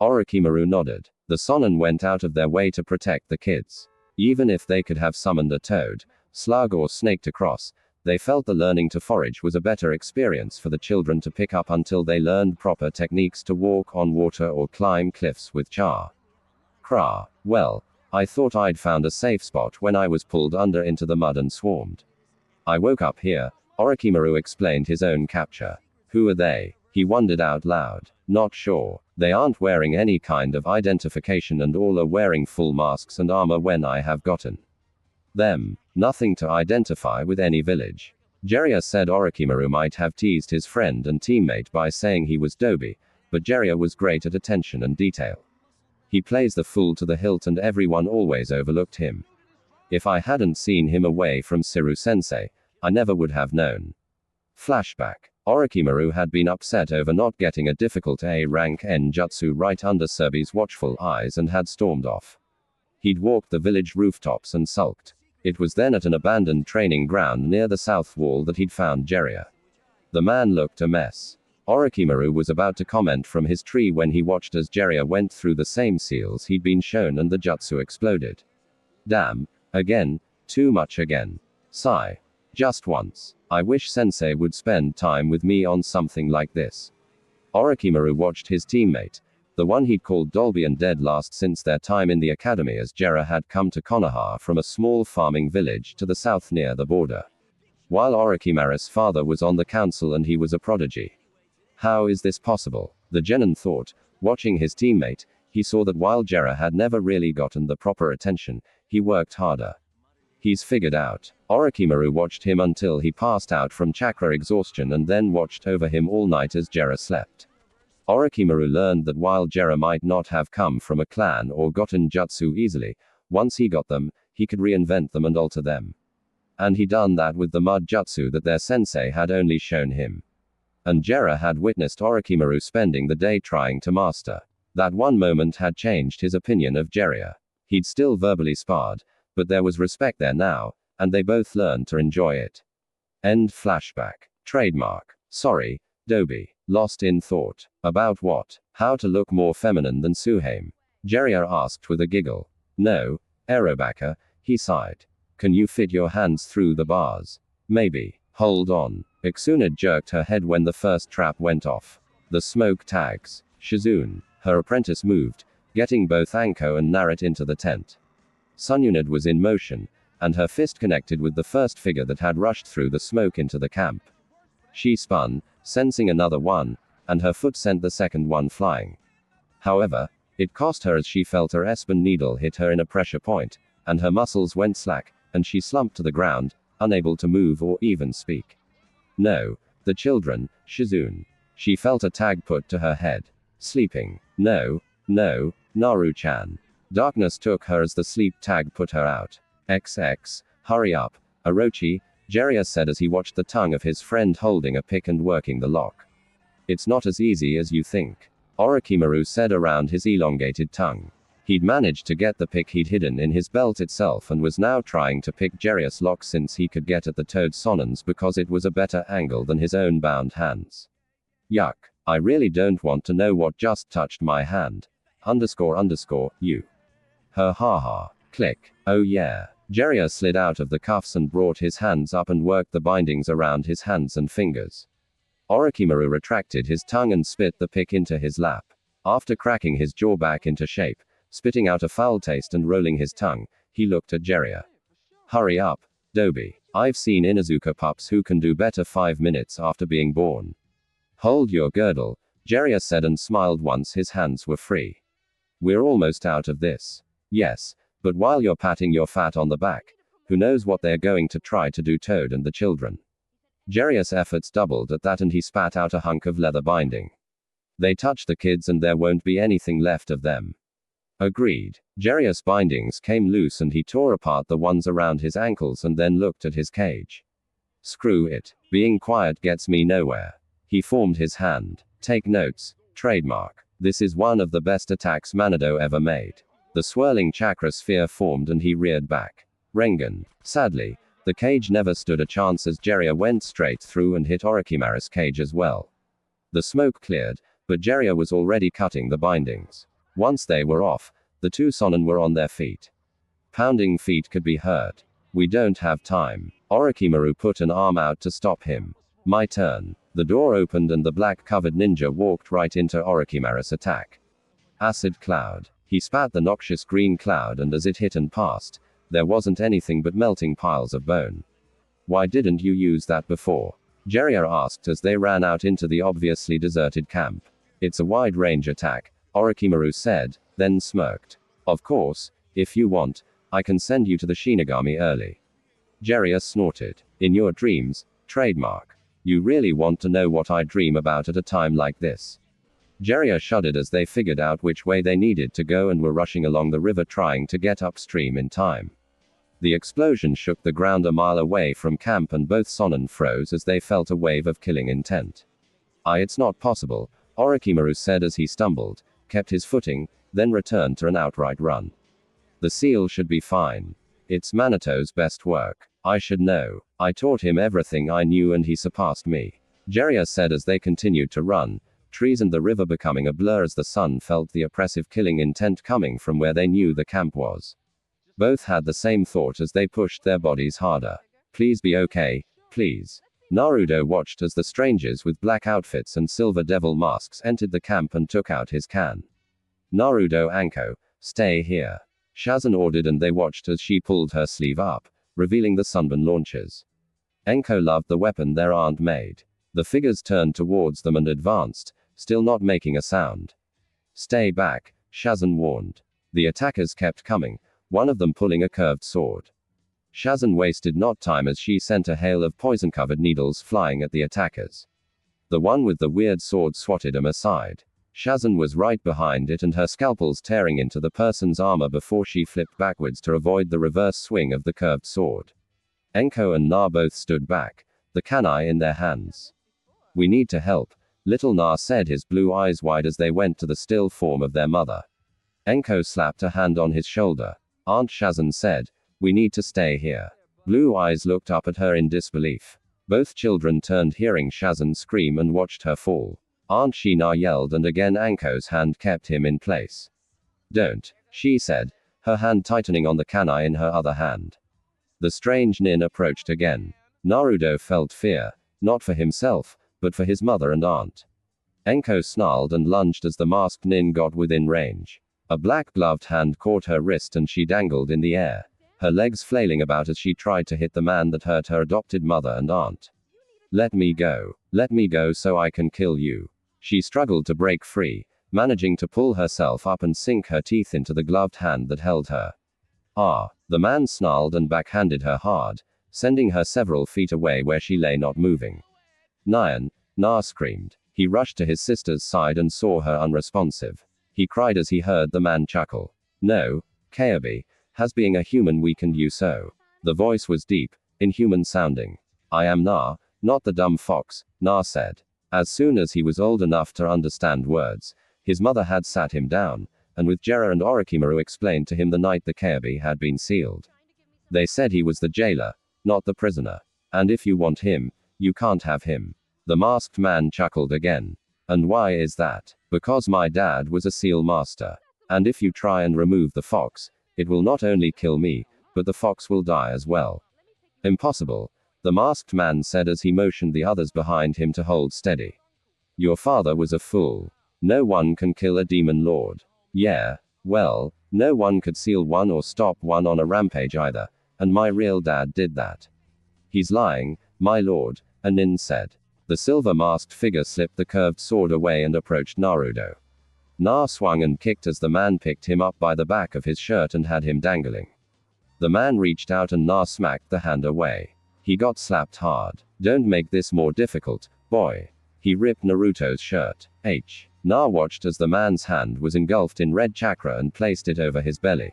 Orochimaru nodded. The Sonin went out of their way to protect the kids. Even if they could have summoned a toad, slug or snake to cross, they felt the learning to forage was a better experience for the children to pick up until they learned proper techniques to walk on water or climb cliffs with Char. Kra. Well, I thought I'd found a safe spot when I was pulled under into the mud and swarmed. I woke up here, Orochimaru explained his own capture. Who are they? He wondered out loud. Not sure. They aren't wearing any kind of identification and all are wearing full masks and armor when I have gotten them. Nothing to identify with any village. Jiraiya said Orochimaru might have teased his friend and teammate by saying he was Dobby, but Jiraiya was great at attention and detail. He plays the fool to the hilt and everyone always overlooked him. If I hadn't seen him away from Siru Sensei, I never would have known. Flashback. Orochimaru had been upset over not getting a difficult A-rank N-jutsu right under Serbi's watchful eyes and had stormed off. He'd walked the village rooftops and sulked. It was then at an abandoned training ground near the south wall that he'd found Jiraiya. The man looked a mess. Orochimaru was about to comment from his tree when he watched as Jiraiya went through the same seals he'd been shown and the jutsu exploded. Damn. Again. Too much again. Sigh. Just once. I wish Sensei would spend time with me on something like this. Orochimaru watched his teammate, the one he'd called Dolby and dead last since their time in the academy, as Jiraiya had come to Konoha from a small farming village to the south near the border. While Orochimaru's father was on the council and he was a prodigy. How is this possible? The genin thought. Watching his teammate, he saw that while Jiraiya had never really gotten the proper attention, he worked harder. He's figured out. Orochimaru watched him until he passed out from chakra exhaustion and then watched over him all night as Jiraiya slept. Orochimaru learned that while Jiraiya might not have come from a clan or gotten jutsu easily, once he got them, he could reinvent them and alter them. And he done that with the mud jutsu that their sensei had only shown him. And Jiraiya had witnessed Orochimaru spending the day trying to master. That one moment had changed his opinion of Jiraiya. He'd still verbally sparred, but there was respect there now, and they both learned to enjoy it. End flashback. Trademark. Sorry, Dobby. Lost in thought. About what? How to look more feminine than Suhame? Jiraiya asked with a giggle. No, Erobaka, he sighed. Can you fit your hands through the bars? Maybe. Hold on. Iksunid jerked her head when the first trap went off. The smoke tags. Shizune, her apprentice, moved, getting both Anko and Naruto into the tent. Sununid was in motion, and her fist connected with the first figure that had rushed through the smoke into the camp. She spun, sensing another one, and her foot sent the second one flying. However, it cost her as she felt her Espen needle hit her in a pressure point, and her muscles went slack, and she slumped to the ground, unable to move or even speak. No, the children, Shizune. She felt a tag put to her head. Sleeping. No, Naru-chan. Darkness took her as the sleep tag put her out. XX, hurry up, Orochi, Jiraiya said as he watched the tongue of his friend holding a pick and working the lock. It's not as easy as you think, Orochimaru said around his elongated tongue. He'd managed to get the pick he'd hidden in his belt itself and was now trying to pick Jiraiya's lock since he could get at the toad Sonins because it was a better angle than his own bound hands. Yuck. I really don't want to know what just touched my hand. __, you. Haha. Click. Oh yeah. Jiraiya slid out of the cuffs and brought his hands up and worked the bindings around his hands and fingers. Orochimaru retracted his tongue and spit the pick into his lap. After cracking his jaw back into shape, spitting out a foul taste and rolling his tongue, he looked at Jiraiya. Hurry up, Doby. I've seen Inuzuka pups who can do better 5 minutes after being born. Hold your girdle, Jiraiya said and smiled once his hands were free. We're almost out of this. Yes, but while you're patting your fat on the back, who knows what they're going to try to do Toad and the children. Jiraiya's efforts doubled at that and he spat out a hunk of leather binding. They touch the kids and there won't be anything left of them. Agreed. Jiraiya's bindings came loose and he tore apart the ones around his ankles and then looked at his cage. Screw it. Being quiet gets me nowhere. He formed his hand. Take notes. Trademark. This is one of the best attacks Manado ever made. The swirling chakra sphere formed and he reared back. Rengan. Sadly, the cage never stood a chance as Jiraiya went straight through and hit Orochimaru's cage as well. The smoke cleared, but Jiraiya was already cutting the bindings. Once they were off, the two Sonin were on their feet. Pounding feet could be heard. We don't have time. Orochimaru put an arm out to stop him. My turn. The door opened and the black-covered ninja walked right into Orochimaru's attack. Acid cloud. He spat the noxious green cloud and as it hit and passed, there wasn't anything but melting piles of bone. Why didn't you use that before? Jiraiya asked as they ran out into the obviously deserted camp. It's a wide-range attack, Orochimaru said, then smirked. Of course, if you want, I can send you to the Shinigami early. Jiraiya snorted. In your dreams, trademark. You really want to know what I dream about at a time like this? Jiraiya shuddered as they figured out which way they needed to go and were rushing along the river trying to get upstream in time. The explosion shook the ground a mile away from camp and both Sonin froze as they felt a wave of killing intent. It's not possible, Orochimaru said as he stumbled, kept his footing, then returned to an outright run. The seal should be fine. It's Manato's best work. I should know. I taught him everything I knew and he surpassed me. Jiraiya said as they continued to run, trees and the river becoming a blur as the sun felt the oppressive killing intent coming from where they knew the camp was. Both had the same thought as they pushed their bodies harder. Please be okay, please. Naruto watched as the strangers with black outfits and silver devil masks entered the camp and took out his can. Naruto Anko, stay here. Shazan ordered and they watched as she pulled her sleeve up, revealing the sunburn launchers. Enko loved the weapon their aunt made. The figures turned towards them and advanced, still not making a sound. Stay back, Shazan warned. The attackers kept coming, one of them pulling a curved sword. Shazan wasted not time as she sent a hail of poison-covered needles flying at the attackers. The one with the weird sword swatted them aside. Shazan was right behind it and her scalpels tearing into the person's armor before she flipped backwards to avoid the reverse swing of the curved sword. Enko and Na both stood back, the kunai in their hands. We need to help, little Na said, his blue eyes wide as they went to the still form of their mother. Enko slapped a hand on his shoulder. Aunt Shazan said, we need to stay here. Blue eyes looked up at her in disbelief. Both children turned hearing Shazan scream and watched her fall. Aunt Shina yelled and again Anko's hand kept him in place. Don't, she said, her hand tightening on the kunai in her other hand. The strange nin approached again. Naruto felt fear, not for himself, but for his mother and aunt. Enko snarled and lunged as the masked nin got within range. A black-gloved hand caught her wrist and she dangled in the air, her legs flailing about as she tried to hit the man that hurt her adopted mother and aunt. Let me go so I can kill you. She struggled to break free, managing to pull herself up and sink her teeth into the gloved hand that held her. The man snarled and backhanded her hard, sending her several feet away where she lay not moving. Nyan, Na screamed. He rushed to his sister's side and saw her unresponsive. He cried as he heard the man chuckle. No, Kaobi, has being a human weakened you so? The voice was deep, inhuman sounding. I am Na, not the dumb fox, Na said. As soon as he was old enough to understand words, his mother had sat him down, and with Jiraiya and Orochimaru explained to him the night the Kaobi had been sealed. They said he was the jailer, not the prisoner. And if you want him, you can't have him. The masked man chuckled again. And why is that? Because my dad was a seal master. And if you try and remove the fox, it will not only kill me, but the fox will die as well. Impossible, the masked man said as he motioned the others behind him to hold steady. Your father was a fool. No one can kill a demon lord. Yeah, well, no one could seal one or stop one on a rampage either, and my real dad did that. He's lying, my lord, a nin said. The silver masked figure slipped the curved sword away and approached Naruto. Na swung and kicked as the man picked him up by the back of his shirt and had him dangling. The man reached out and Na smacked the hand away. He got slapped hard. Don't make this more difficult, boy. He ripped Naruto's shirt. Na watched as the man's hand was engulfed in red chakra and placed it over his belly.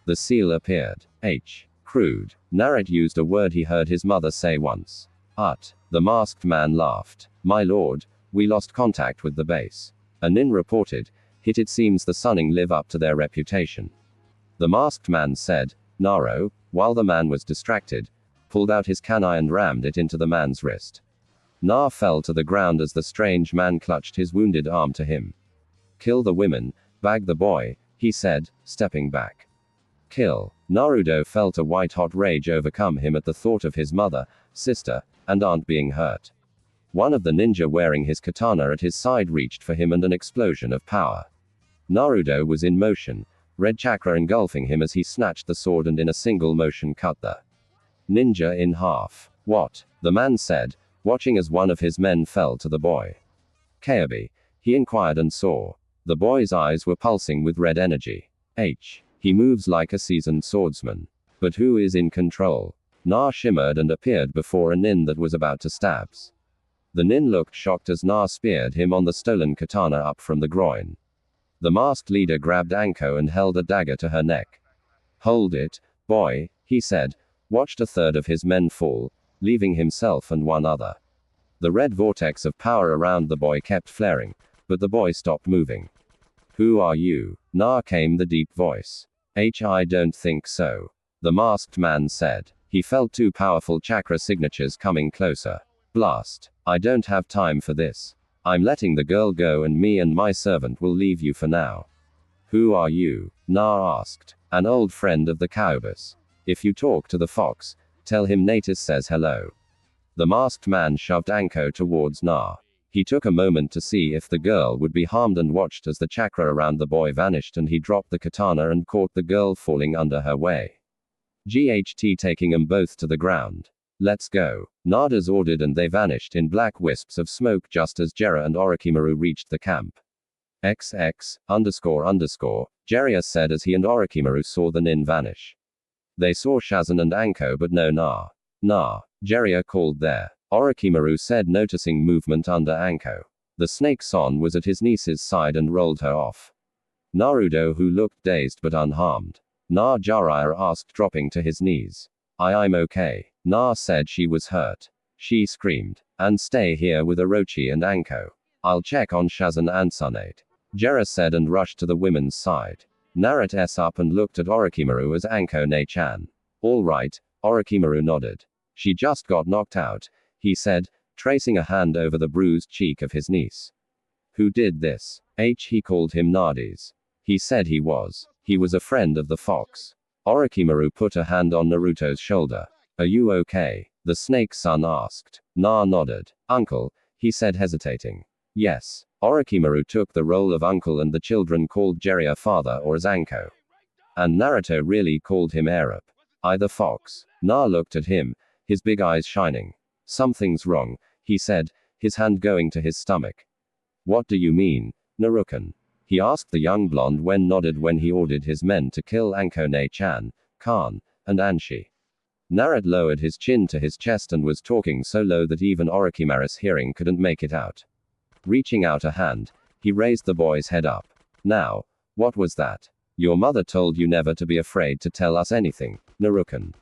The seal appeared. Crude. Naruto used a word he heard his mother say once. The masked man laughed. My lord, we lost contact with the base. A nin reported, it seems the Sunning live up to their reputation. The masked man said, Naro, while the man was distracted, pulled out his kunai and rammed it into the man's wrist. Na fell to the ground as the strange man clutched his wounded arm to him. Kill the women, bag the boy, he said, stepping back. Kill. Naruto felt a white-hot rage overcome him at the thought of his mother, sister, and aunt being hurt. One of the ninja wearing his katana at his side reached for him and an explosion of power. Naruto was in motion, red chakra engulfing him as he snatched the sword and in a single motion cut the ninja in half. What? The man said, watching as one of his men fell to the boy. Kaobi, he inquired and saw. The boy's eyes were pulsing with red energy. He moves like a seasoned swordsman. But who is in control? Na shimmered and appeared before a nin that was about to stabs. The nin looked shocked as Na speared him on the stolen katana up from the groin. The masked leader grabbed Anko and held a dagger to her neck. Hold it, boy, he said, watched a third of his men fall, leaving himself and one other. The red vortex of power around the boy kept flaring, but the boy stopped moving. Who are you? Na came the deep voice. I don't think so. The masked man said. He felt two powerful chakra signatures coming closer. Blast. I don't have time for this. I'm letting the girl go and me and my servant will leave you for now. Who are you? Na asked. An old friend of the Kaobus. If you talk to the fox, tell him Natus says hello. The masked man shoved Anko towards Na. He took a moment to see if the girl would be harmed and watched as the chakra around the boy vanished and he dropped the katana and caught the girl falling under her way. GHT taking them both to the ground. Let's go. Nadas ordered and they vanished in black wisps of smoke just as Jiraiya and Orochimaru reached the camp. XX__, Jiraiya said as he and Orochimaru saw the nin vanish. They saw Shazen and Anko but no Na. Jiraiya called there. Orochimaru said noticing movement under Anko. The snake Son was at his niece's side and rolled her off. Naruto who looked dazed but unharmed. Na Jiraiya asked dropping to his knees. I'm okay. Na said she was hurt. She screamed. And stay here with Orochi and Anko. I'll check on Shazen and Tsunade. Jiraiya said and rushed to the women's side. Naruto up and looked at Orochimaru as Anko Ne-chan. All right, Orochimaru nodded. She just got knocked out, he said, tracing a hand over the bruised cheek of his niece. Who did this? He called him Nades. He said he was a friend of the fox. Orochimaru put a hand on Naruto's shoulder. Are you okay? The snake son asked. Na nodded. Uncle, he said hesitating. Yes. Orochimaru took the role of uncle and the children called Jiraiya father or as Anko. And Naruto really called him Arab. The fox. Na looked at him, his big eyes shining. Something's wrong, he said, his hand going to his stomach. What do you mean, Narukan? He asked the young blonde when nodded when he ordered his men to kill Anko Ne-chan, Khan, and Anshi. Naruto lowered his chin to his chest and was talking so low that even Orochimaru's hearing couldn't make it out. Reaching out a hand, he raised the boy's head up. Now, what was that? Your mother told you never to be afraid to tell us anything, Narukan.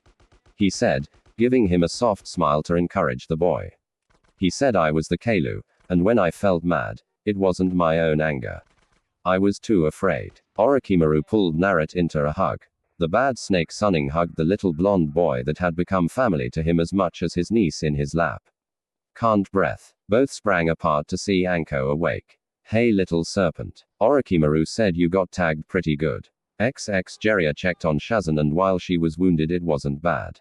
He said, giving him a soft smile to encourage the boy. He said I was the Kailu, and when I felt mad, it wasn't my own anger. I was too afraid. Orochimaru pulled Naruto into a hug. The bad snake Sunning hugged the little blonde boy that had become family to him as much as his niece in his lap. Can't breath. Both sprang apart to see Anko awake. Hey little serpent. Orochimaru said you got tagged pretty good. XX Jiraiya checked on Shazan, and while she was wounded, it wasn't bad.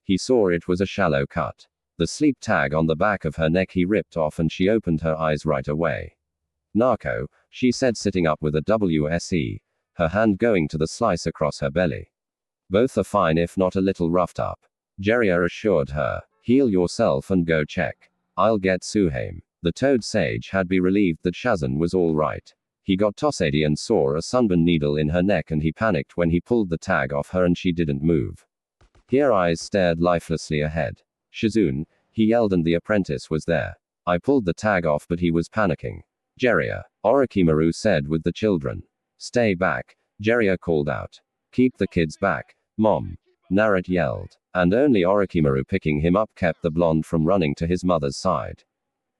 He saw it was a shallow cut. The sleep tag on the back of her neck he ripped off, and she opened her eyes right away. Narco, she said, sitting up with a WSE, her hand going to the slice across her belly. Both are fine, if not a little roughed up. Jiraiya assured her. Heal yourself and go check. I'll get Suhaim. The Toad Sage had been relieved that Shazan was all right. He got Tosadi and saw a sunburn needle in her neck, and he panicked when he pulled the tag off her and she didn't move. Her eyes stared lifelessly ahead. Shizune, he yelled, and the apprentice was there. I pulled the tag off, but he was panicking. Jiraiya, Orochimaru said with the children. Stay back, Jiraiya called out. Keep the kids back, Mom. Naruto yelled. And only Orochimaru, picking him up, kept the blonde from running to his mother's side.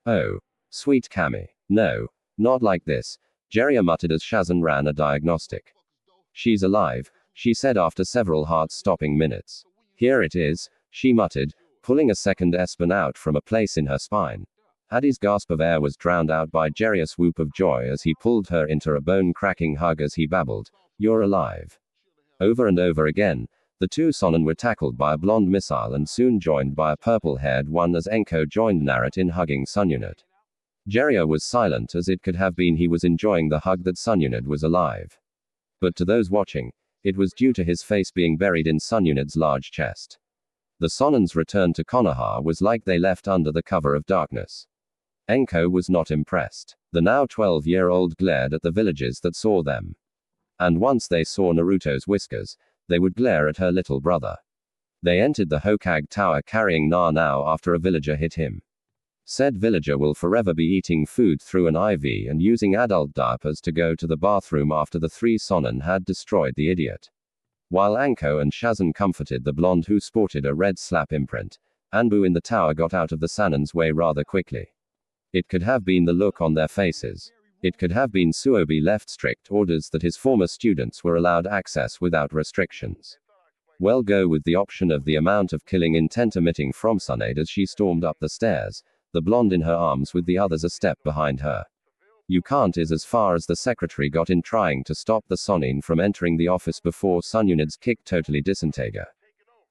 Oh. Sweet Kami. No. Not like this, Jiraiya muttered as Shazan ran a diagnostic. She's alive, she said after several heart-stopping minutes. Here it is, she muttered, pulling a second Espen out from a place in her spine. Hattie's gasp of air was drowned out by Jiraiya's whoop of joy as he pulled her into a bone-cracking hug as he babbled, "You're alive." Over and over again, the two Sonnen were tackled by a blonde missile and soon joined by a purple-haired one as Enko joined Naruto in hugging Sunyunit. Jiraiya was silent, as it could have been he was enjoying the hug that Sunyunit was alive. But to those watching, it was due to his face being buried in Sunyunit's large chest. The Sonnen's return to Konoha was like they left under the cover of darkness. Enko was not impressed. The now 12-year-old glared at the villagers that saw them. And once they saw Naruto's whiskers, they would glare at her little brother. They entered the Hokage Tower carrying now after a villager hit him. Said villager will forever be eating food through an IV and using adult diapers to go to the bathroom after the three Sonnen had destroyed the idiot. While Anko and Shazan comforted the blonde who sported a red slap imprint, Anbu in the tower got out of the Sannen's way rather quickly. It could have been the look on their faces. It could have been Suobi left strict orders that his former students were allowed access without restrictions. Well, go with the option of the amount of killing intent emitting from Tsunade as she stormed up the stairs, the blonde in her arms with the others a step behind her. You can't is as far as the secretary got in trying to stop the Sonin from entering the office before Sunyunid's kick totally disintegra.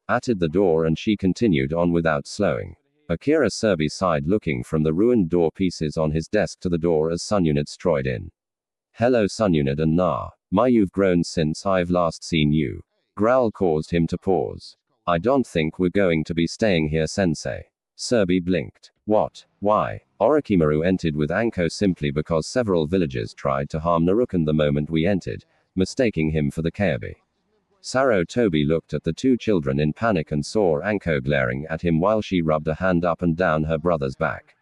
Atted the door and she continued on without slowing. Akira Serbi sighed looking from the ruined door pieces on his desk to the door as Sunyunid strode in. Hello Sunyunid and Na. My you've grown since I've last seen you. Growl caused him to pause. I don't think we're going to be staying here sensei. Serbi blinked. What? Why? Orochimaru entered with Anko simply because several villagers tried to harm Narukan the moment we entered, mistaking him for the Kayabi. Sarutobi looked at the two children in panic and saw Anko glaring at him while she rubbed a hand up and down her brother's back.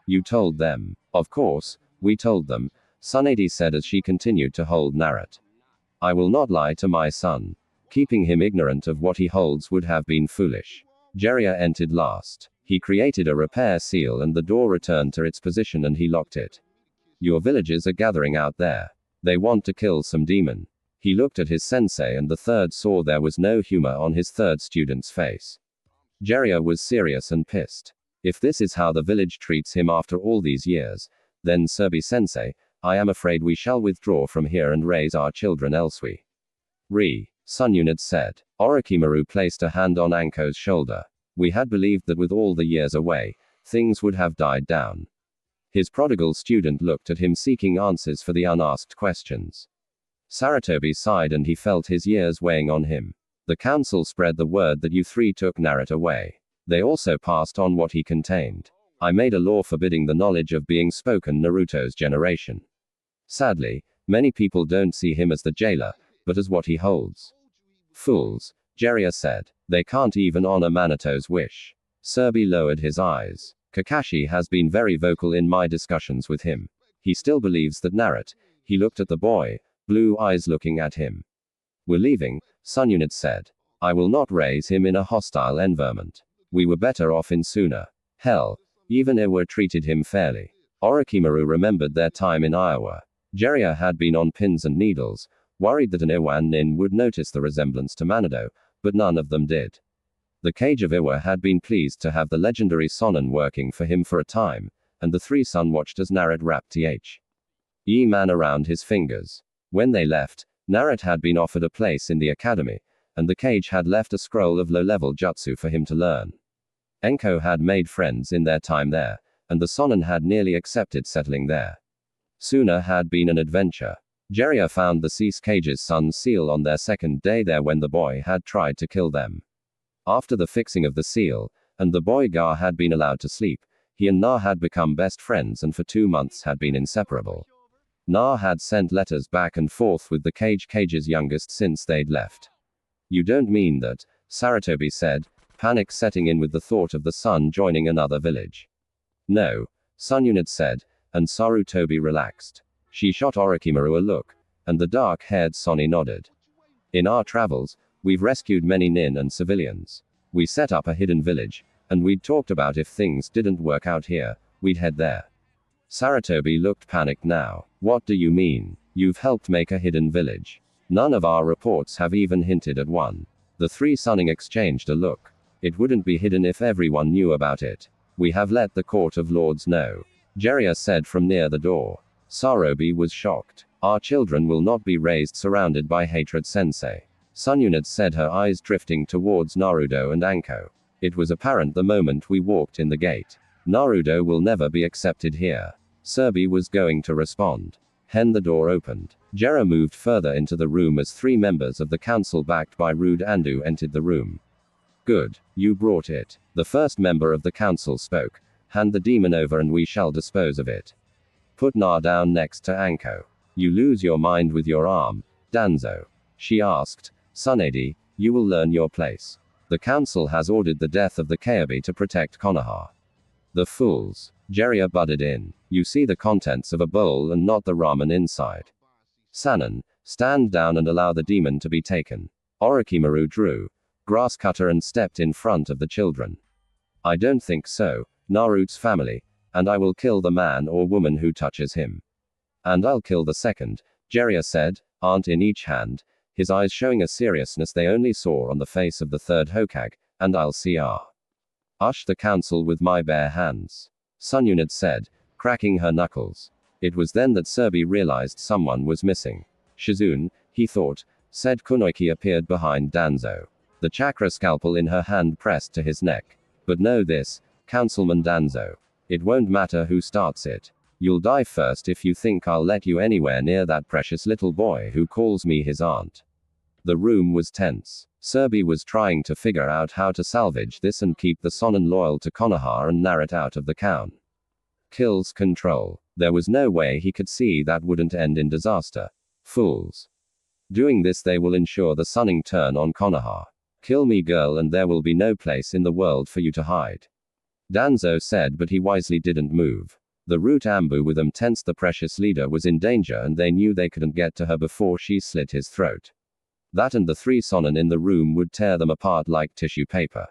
You told them. Of course, we told them, Tsunade said as she continued to hold Naruto. I will not lie to my son. Keeping him ignorant of what he holds would have been foolish. Jiraiya entered last. He created a repair seal and the door returned to its position and he locked it. Your villagers are gathering out there. They want to kill some demon. He looked at his sensei and the third saw there was no humor on his third student's face. Jiraiya was serious and pissed. If this is how the village treats him after all these years, then Serbi sensei, I am afraid we shall withdraw from here and raise our children elsewhere. Sunyunid said. Orochimaru placed a hand on Anko's shoulder. We had believed that with all the years away, things would have died down. His prodigal student looked at him seeking answers for the unasked questions. Sarutobi sighed and he felt his years weighing on him. The council spread the word that you three took Naruto away. They also passed on what he contained. I made a law forbidding the knowledge of being spoken Naruto's generation. Sadly, many people don't see him as the jailer, but as what he holds. Fools, Jiraiya said. They can't even honor Manito's wish. Serbi lowered his eyes. Kakashi has been very vocal in my discussions with him. He still believes that Naruto. He looked at the boy, blue eyes looking at him. We're leaving, Sunyunid said. I will not raise him in a hostile environment. We were better off in Suna. Hell, even Iwa treated him fairly. Orochimaru remembered their time in Iowa. Jiraiya had been on pins and needles, worried that an Iwan nin would notice the resemblance to Manado, but none of them did. The Cage of Iwa had been pleased to have the legendary Sonnen working for him for a time, and the three Sun watched as Naruto wrapped Ye Man around his fingers. When they left, Narat had been offered a place in the academy, and the cage had left a scroll of low-level jutsu for him to learn. Enko had made friends in their time there, and the Sonin had nearly accepted settling there. Suna had been an adventure. Jiraiya found the Cease Cage's sun's seal on their second day there when the boy had tried to kill them. After the fixing of the seal, and the boy Gar had been allowed to sleep, he and Na had become best friends and for 2 months had been inseparable. Na had sent letters back and forth with the Cage's youngest since they'd left. You don't mean that, Sarutobi said, panic setting in with the thought of the sun joining another village. No, Sunyunit said, and Sarutobi relaxed. She shot Orochimaru a look, and the dark-haired Sonny nodded. In our travels, we've rescued many nin and civilians. We set up a hidden village, and we'd talked about if things didn't work out here, we'd head there. Sarutobi looked panicked now. What do you mean? You've helped make a hidden village. None of our reports have even hinted at one. The three Sunning exchanged a look. It wouldn't be hidden if everyone knew about it. We have let the Court of Lords know. Jiraiya said from near the door. Sarutobi was shocked. Our children will not be raised surrounded by hatred, sensei. Sunyunit said, her eyes drifting towards Naruto and Anko. It was apparent the moment we walked in the gate. Naruto will never be accepted here. Serbi was going to respond. The door opened. Jiraiya moved further into the room as 3 members of the council backed by Rude Andu entered the room. Good, you brought it. The first member of the council spoke. Hand the demon over and we shall dispose of it. Put Na down next to Anko. You lose your mind with your arm, Danzo. She asked. Tsunade, you will learn your place. The council has ordered the death of the Kyuubi to protect Konoha. The fools. Jiraiya butted in. You see the contents of a bowl and not the ramen inside. Sannin, stand down and allow the demon to be taken. Orochimaru drew grass cutter and stepped in front of the children. I don't think so, Naruto's family, and I will kill the man or woman who touches him. And I'll kill the second, Jiraiya said, aunt in each hand, his eyes showing a seriousness they only saw on the face of the third Hokage, and I'll Ush the council with my bare hands. Sunyunit said, cracking her knuckles. It was then that Serbi realized someone was missing. Shizune, he thought, said Kunoichi appeared behind Danzo. The chakra scalpel in her hand pressed to his neck. But know this, Councilman Danzo. It won't matter who starts it. You'll die first if you think I'll let you anywhere near that precious little boy who calls me his aunt. The room was tense. Serbi was trying to figure out how to salvage this and keep the Sonin loyal to Konoha and Naruto out of the town. Kills control. There was no way he could see that wouldn't end in disaster. Fools. Doing this they will ensure the Sunning turn on Konoha. Kill me girl and there will be no place in the world for you to hide. Danzo said, but he wisely didn't move. The root Ambu with them tensed. The precious leader was in danger and they knew they couldn't get to her before she slit his throat. That and the 3 Sonin in the room would tear them apart like tissue paper.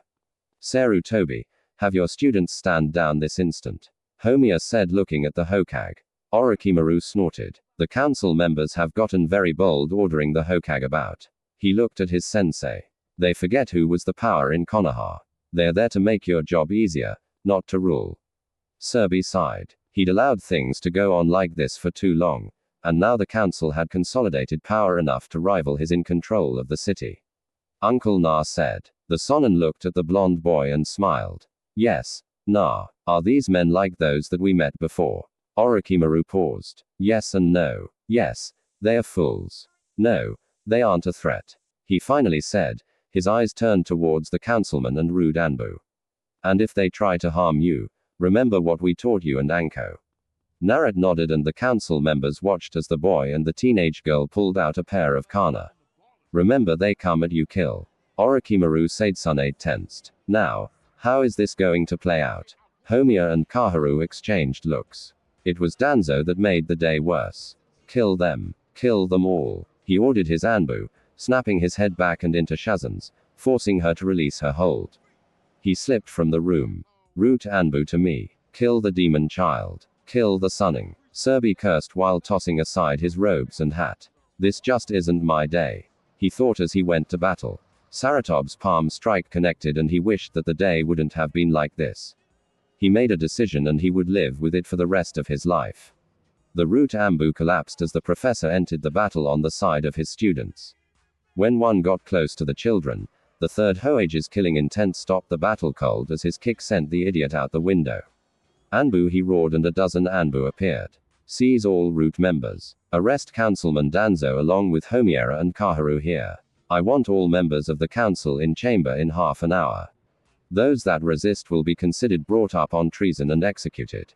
Sarutobi, have your students stand down this instant. Homiya said looking at the Hokage. Orochimaru snorted. The council members have gotten very bold ordering the Hokage about. He looked at his sensei. They forget who was the power in Konoha. They're there to make your job easier, not to rule. Serbi sighed. He'd allowed things to go on like this for too long, and now the council had consolidated power enough to rival his in control of the city. Uncle Na said. The Sonin looked at the blonde boy and smiled. Yes, Na. Are these men like those that we met before? Orochimaru paused. Yes and no. Yes, they are fools. No, they aren't a threat. He finally said, his eyes turned towards the councilman and Rude Anbu. And if they try to harm you, remember what we taught you and Anko. Naruto nodded and the council members watched as the boy and the teenage girl pulled out a pair of kana. Remember they come at you kill. Orochimaru said. Tsunade tensed. Now, how is this going to play out? Homiya and Kaharu exchanged looks. It was Danzo that made the day worse. Kill them. Kill them all. He ordered his Anbu, snapping his head back and into Shazan's, forcing her to release her hold. He slipped from the room. Root Anbu to me. Kill the demon child. Kill the Sunning. Serbi cursed while tossing aside his robes and hat. This just isn't my day. He thought as he went to battle. Sarutob's palm strike connected and he wished that the day wouldn't have been like this. He made a decision and he would live with it for the rest of his life. The route Anbu collapsed as the professor entered the battle on the side of his students. When one got close to the children, the third Hoage's killing intent stopped the battle cold as his kick sent the idiot out the window. Anbu, he roared, and a dozen Anbu appeared. Seize all route members. Arrest Councilman Danzo along with Homiera and Kaharu here. I want all members of the council in chamber in half an hour. Those that resist will be considered brought up on treason and executed.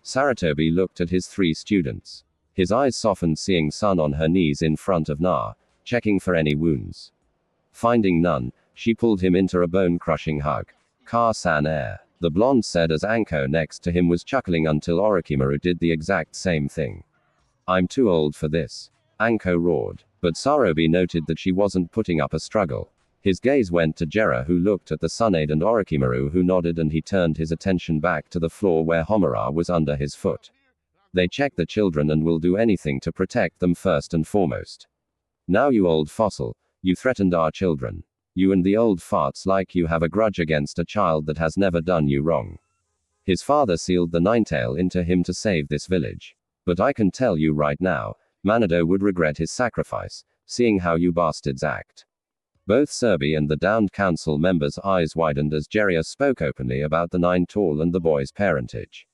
Saratobi looked at his 3 students. His eyes softened seeing Sun on her knees in front of Na, checking for any wounds. Finding none, she pulled him into a bone-crushing hug. Ka-san air, the blonde said as Anko next to him was chuckling until Orochimaru did the exact same thing. I'm too old for this. Anko roared, but Sarobi noted that she wasn't putting up a struggle. His gaze went to Jera, who looked at the Tsunade, and Orochimaru, who nodded, and he turned his attention back to the floor where Homura was under his foot. They check the children and will do anything to protect them first and foremost. Now you old fossil, you threatened our children. You and the old farts like you have a grudge against a child that has never done you wrong. His father sealed the Ninetail into him to save this village. But I can tell you right now, Manado would regret his sacrifice, seeing how you bastards act. Both Serbi and the downed council members' eyes widened as Jeria spoke openly about the 9 tall and the boy's parentage.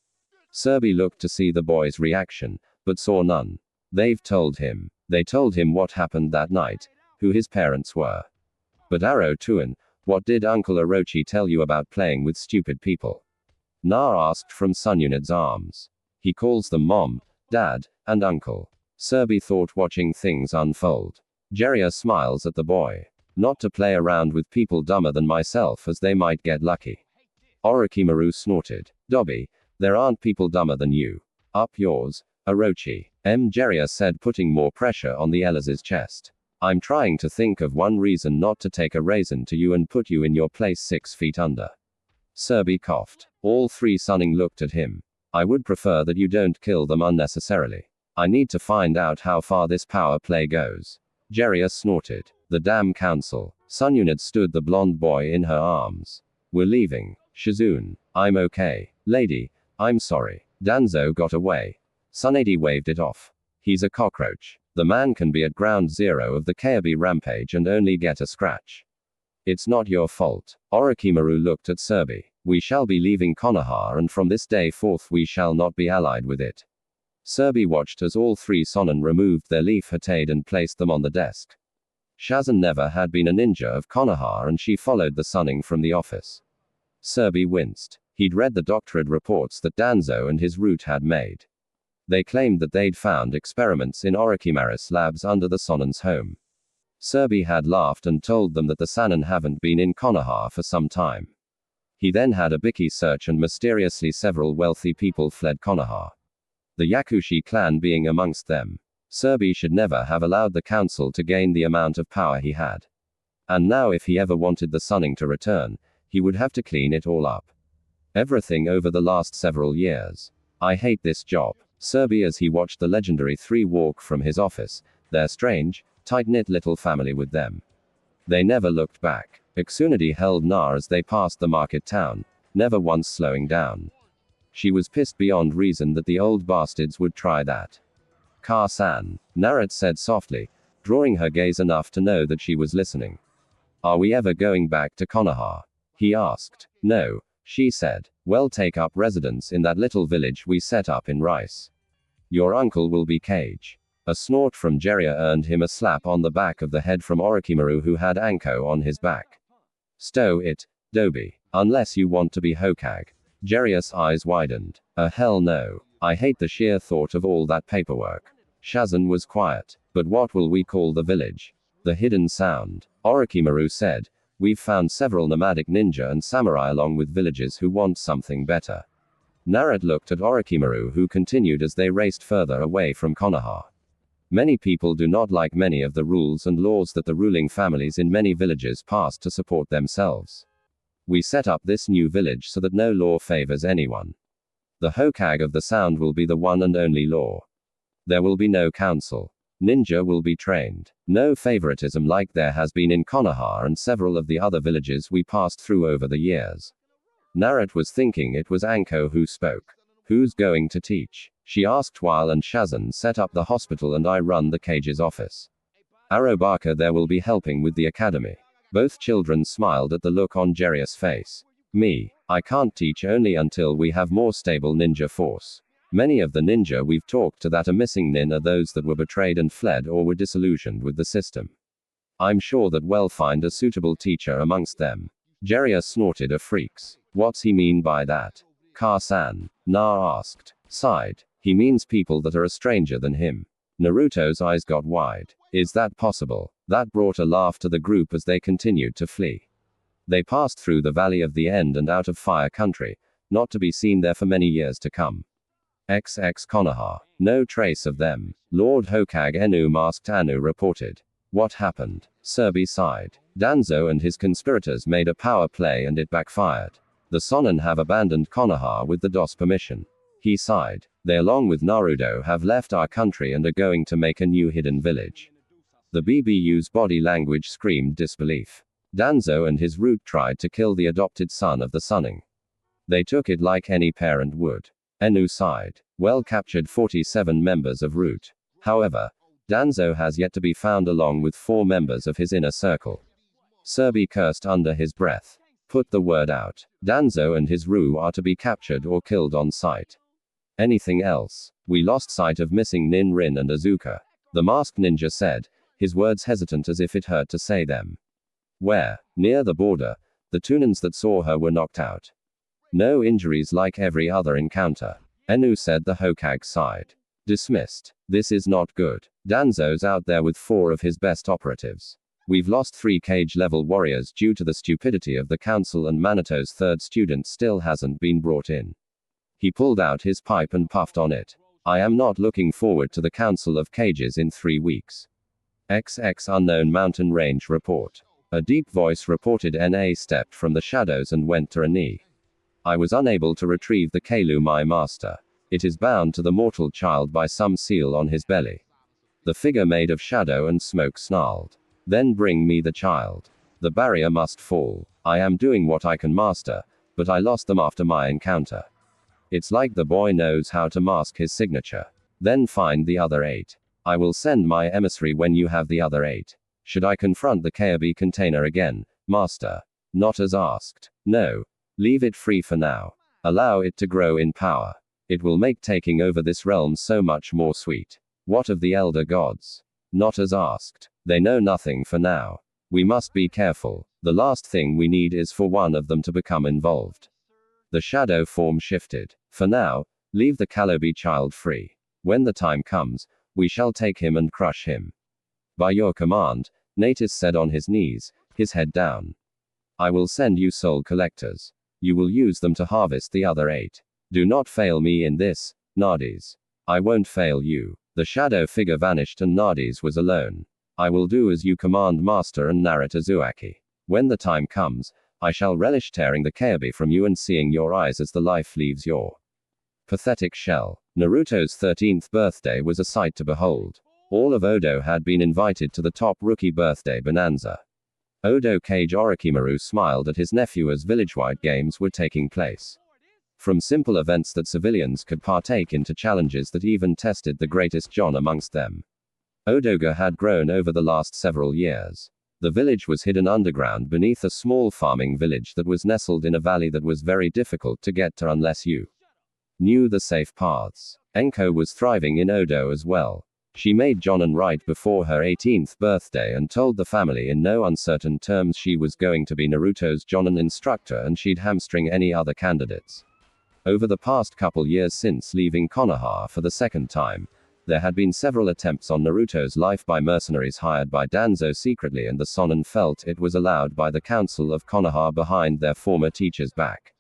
Serbi looked to see the boy's reaction, but saw none. They've told him. They told him what happened that night, who his parents were. But Aro Tuan, what did Uncle Orochi tell you about playing with stupid people? Na asked from Sunyunad's arms. He calls them Mom, Dad, and Uncle. Serbi thought, watching things unfold. Jeria smiles at the boy. Not to play around with people dumber than myself, as they might get lucky. Orochimaru snorted. Dobby, there aren't people dumber than you. Up yours, Orochi. Jeria said, putting more pressure on the Elaz's chest. I'm trying to think of one reason not to take a raisin to you and put you in your place 6 feet under. Serbi coughed. All 3 Sunning looked at him. I would prefer that you don't kill them unnecessarily. I need to find out how far this power play goes. Jeria snorted. The damn council. Sunyunad stood the blonde boy in her arms. We're leaving. Shizune. I'm okay. Lady, I'm sorry. Danzo got away. Tsunade waved it off. He's a cockroach. The man can be at ground zero of the Kyuubi rampage and only get a scratch. It's not your fault. Orochimaru looked at Serbi. We shall be leaving Konoha, and from this day forth we shall not be allied with it. Serbi watched as all 3 Sonin removed their leaf hatade and placed them on the desk. Shazan never had been a ninja of Konoha, and she followed the Sunning from the office. Serbi winced. He'd read the doctorate reports that Danzo and his route had made. They claimed that they'd found experiments in Orochimaru's labs under the Sonin's home. Serbi had laughed and told them that the Sannin haven't been in Konoha for some time. He then had a Biki search, and mysteriously several wealthy people fled Konoha. The Yakushi clan being amongst them. Serbi should never have allowed the council to gain the amount of power he had. And now, if he ever wanted the Sunning to return, he would have to clean it all up. Everything over the last several years. I hate this job. Serbi, as he watched the legendary 3 walk from his office, their strange, tight-knit little family with them. They never looked back. Iksunadi held Na as they passed the market town, never once slowing down. She was pissed beyond reason that the old bastards would try that. Ka-san, Narat said softly, drawing her gaze enough to know that she was listening. Are we ever going back to Konoha? He asked. No, she said. Well, take up residence in that little village we set up in Rice. Your uncle will be Cage. A snort from Jeria earned him a slap on the back of the head from Orochimaru, who had Anko on his back. Stow it, Dobi. Unless you want to be Hokage. Jeria's eyes widened. Hell no. I hate the sheer thought of all that paperwork. Shazan was quiet. But what will we call the village? The Hidden Sound. Orochimaru said. We've found several nomadic ninja and samurai along with villagers who want something better. Narat looked at Orochimaru, who continued as they raced further away from Konoha. Many people do not like many of the rules and laws that the ruling families in many villages passed to support themselves. We set up this new village so that no law favors anyone. The Hokage of the Sound will be the one and only law. There will be no council. Ninja will be trained. No favoritism like there has been in Konoha and several of the other villages we passed through over the years. Narat was thinking it was Anko who spoke. Who's going to teach? She asked while and Shazan set up the hospital and I run the cage's office. Arobaka there will be helping with the academy. Both children smiled at the look on Jeria's face. Me. I can't teach only until we have more stable ninja force. Many of the ninja we've talked to that are missing nin are those that were betrayed and fled or were disillusioned with the system. I'm sure that we'll find a suitable teacher amongst them. Jeria snorted a freaks. What's he mean by that? Ka-san. Na asked. Sighed. He means people that are a stranger than him. Naruto's eyes got wide. Is that possible? That brought a laugh to the group as they continued to flee. They passed through the Valley of the End and out of Fire Country, not to be seen there for many years to come. XX Konoha. No trace of them. Lord Hokage Enu masked Anu reported. What happened? Serbi sighed. Danzo and his conspirators made a power play and it backfired. The Sonin have abandoned Konoha with the DOS permission. He sighed. They along with Naruto have left our country and are going to make a new hidden village. The BBU's body language screamed disbelief. Danzo and his root tried to kill the adopted son of the Sunning. They took it like any parent would. Enu sighed. Well captured 47 members of Root. However, Danzo has yet to be found along with 4 members of his inner circle. Serbi cursed under his breath. Put the word out. Danzo and his Ru are to be captured or killed on sight. Anything else? We lost sight of missing Nin Rin and Azuka. The masked ninja said, his words hesitant as if it hurt to say them. Where? Near the border. The Tunins that saw her were knocked out. No injuries like every other encounter. Enu said. The Hokage sighed. Dismissed. This is not good. Danzo's out there with 4 of his best operatives. We've lost 3 cage-level warriors due to the stupidity of the council and Manito's 3rd student still hasn't been brought in. He pulled out his pipe and puffed on it. I am not looking forward to the Council of Cages in 3 weeks. XX Unknown Mountain Range report. A deep voice reported. Na stepped from the shadows and went to a knee. I was unable to retrieve the Keilu my master. It is bound to the mortal child by some seal on his belly. The figure made of shadow and smoke snarled. Then bring me the child. The barrier must fall. I am doing what I can master, but I lost them after my encounter. It's like the boy knows how to mask his signature. Then find the other 8. I will send my emissary when you have the other 8. Should I confront the Kayabi container again, master? Not as asked. No. Leave it free for now. Allow it to grow in power. It will make taking over this realm so much more sweet. What of the elder gods? Not as asked. They know nothing for now. We must be careful. The last thing we need is for one of them to become involved. The shadow form shifted. For now, leave the Kalobi child free. When the time comes, we shall take him and crush him. By your command, Natus said on his knees, his head down. I will send you soul collectors. You will use them to harvest the other 8. Do not fail me in this, Nades. I won't fail you. The shadow figure vanished and Nades was alone. I will do as you command, master, and narrate Azuaki. When the time comes, I shall relish tearing the Kayabi from you and seeing your eyes as the life leaves your pathetic shell. Naruto's 13th birthday was a sight to behold. All of Odo had been invited to the top rookie birthday bonanza. Odo Kage Orochimaru smiled at his nephew as village-wide games were taking place. From simple events that civilians could partake in to challenges that even tested the greatest John amongst them. Odoga had grown over the last several years. The village was hidden underground beneath a small farming village that was nestled in a valley that was very difficult to get to unless you knew the safe paths. Enko was thriving in Odo as well. She made Jonan right before her 18th birthday and told the family in no uncertain terms she was going to be Naruto's Jonan instructor and she'd hamstring any other candidates. Over the past couple years since leaving Konoha for the 2nd time, there had been several attempts on Naruto's life by mercenaries hired by Danzo secretly, and the Sonin felt it was allowed by the Council of Konoha behind their former teacher's back.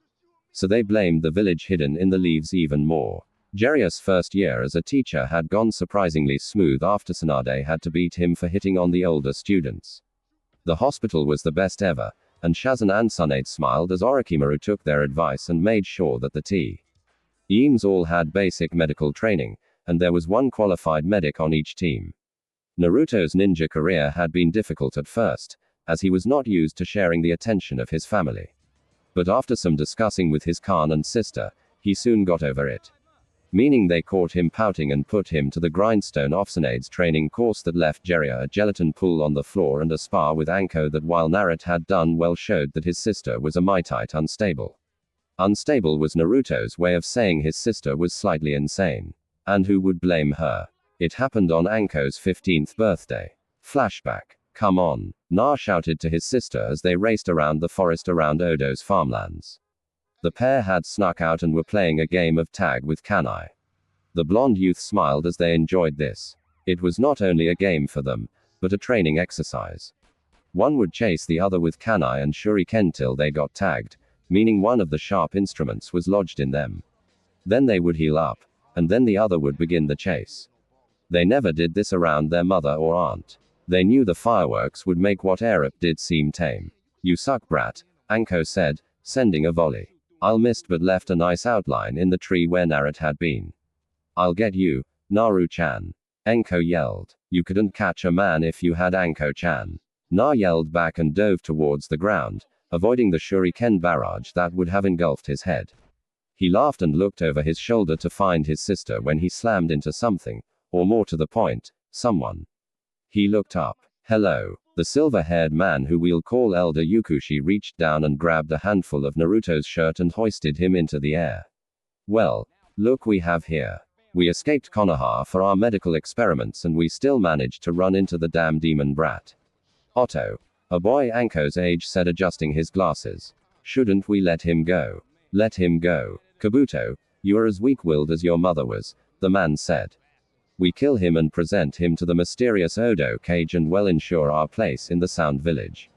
So they blamed the village hidden in the leaves even more. Jeria's first year as a teacher had gone surprisingly smooth after Tsunade had to beat him for hitting on the older students. The hospital was the best ever, and Shazan and Tsunade smiled as Orochimaru took their advice and made sure that the teams all had basic medical training, and there was one qualified medic on each team. Naruto's ninja career had been difficult at first, as he was not used to sharing the attention of his family. But after some discussing with his Khan and sister, he soon got over it. meaning they caught him pouting and put him to the grindstone Offsenade's training course that left Jiraiya a gelatin pool on the floor and a spar with Anko that while Naruto had done well showed that his sister was a mitite unstable. Unstable was Naruto's way of saying his sister was slightly insane. And who would blame her? It happened on Anko's 15th birthday. Flashback. Come on, Na shouted to his sister as they raced around the forest around Odo's farmlands. The pair had snuck out and were playing a game of tag with Kanai. The blonde youth smiled as they enjoyed this. It was not only a game for them, but a training exercise. One would chase the other with Kanai and Shuriken till they got tagged, meaning one of the sharp instruments was lodged in them. Then they would heal up, and then the other would begin the chase. They never did this around their mother or aunt. They knew the fireworks would make what Arup did seem tame. You suck, brat, Anko said, sending a volley. I'll missed but left a nice outline in the tree where Naruto had been. I'll get you, Naru-chan. Anko yelled. You couldn't catch a man if you had Anko-chan. Na yelled back and dove towards the ground, avoiding the shuriken barrage that would have engulfed his head. He laughed and looked over his shoulder to find his sister when he slammed into something, or more to the point, someone. He looked up. Hello. The silver-haired man who we'll call Elder Yukushi reached down and grabbed a handful of Naruto's shirt and hoisted him into the air. Well, look we have here. We escaped Konoha for our medical experiments and we still managed to run into the damn demon brat. Otto, a boy Anko's age, said, adjusting his glasses. Shouldn't we let him go? Let him go. Kabuto, you are as weak-willed as your mother was, the man said. We kill him and present him to the mysterious Odo cage and well ensure our place in the Sound Village.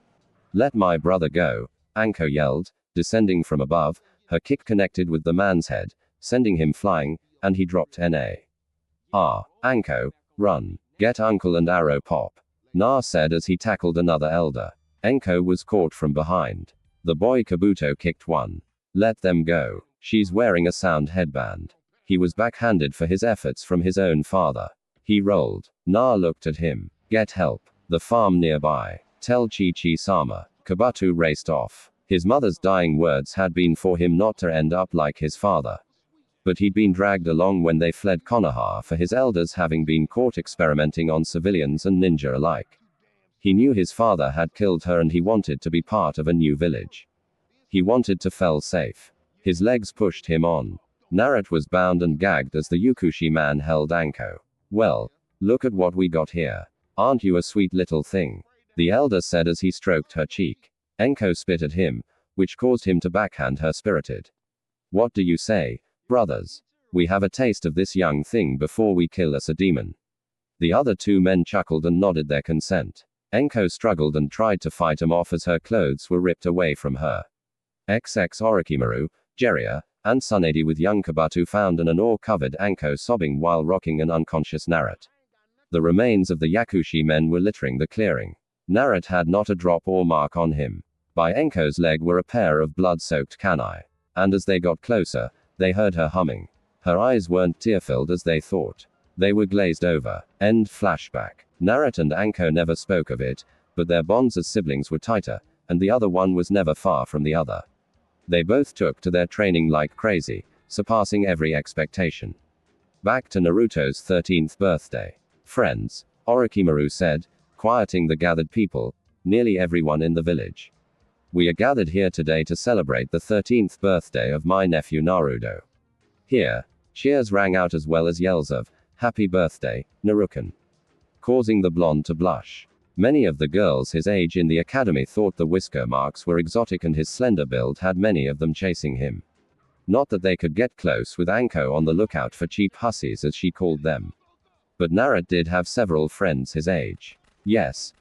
Let my brother go, Anko yelled, descending from above. Her kick connected with the man's head, sending him flying, and he dropped Na. Anko, run. Get Uncle and Arrow Pop. Na said as he tackled another elder. Anko was caught from behind. The boy Kabuto kicked one. Let them go. She's wearing a sound headband. He was backhanded for his efforts from his own father. He rolled. Na looked at him. Get help. The farm nearby. Tell Chi-Chi-sama. Kabuto raced off. His mother's dying words had been for him not to end up like his father. But he'd been dragged along when they fled Konoha for his elders having been caught experimenting on civilians and ninja alike. He knew his father had killed her and he wanted to be part of a new village. He wanted to feel safe. His legs pushed him on. Naruto was bound and gagged as the Yukushi man held Anko. Well, look at what we got here. Aren't you a sweet little thing? The elder said as he stroked her cheek. Anko spit at him, which caused him to backhand her spirited. What do you say, brothers? We have a taste of this young thing before we kill us a demon. The other two men chuckled and nodded their consent. Anko struggled and tried to fight him off as her clothes were ripped away from her. XX Orochimaru, Jiraiya, and Tsunade with young Kabuto found an ore-covered Anko sobbing while rocking an unconscious Naruto. The remains of the Yakushi men were littering the clearing. Naruto had not a drop or mark on him. By Anko's leg were a pair of blood-soaked kanai. And as they got closer, they heard her humming. Her eyes weren't tear-filled as they thought. They were glazed over. End flashback. Naruto and Anko never spoke of it, but their bonds as siblings were tighter, and the other one was never far from the other. They both took to their training like crazy, surpassing every expectation. Back to Naruto's 13th birthday. Friends, Orochimaru said, quieting the gathered people, nearly everyone in the village. We are gathered here today to celebrate the 13th birthday of my nephew Naruto. Here, cheers rang out as well as yells of, "Happy birthday, Naruken," causing the blonde to blush. Many of the girls his age in the academy thought the whisker marks were exotic and his slender build had many of them chasing him. Not that they could get close with Anko on the lookout for cheap hussies as she called them. But Naruto did have several friends his age. Yes,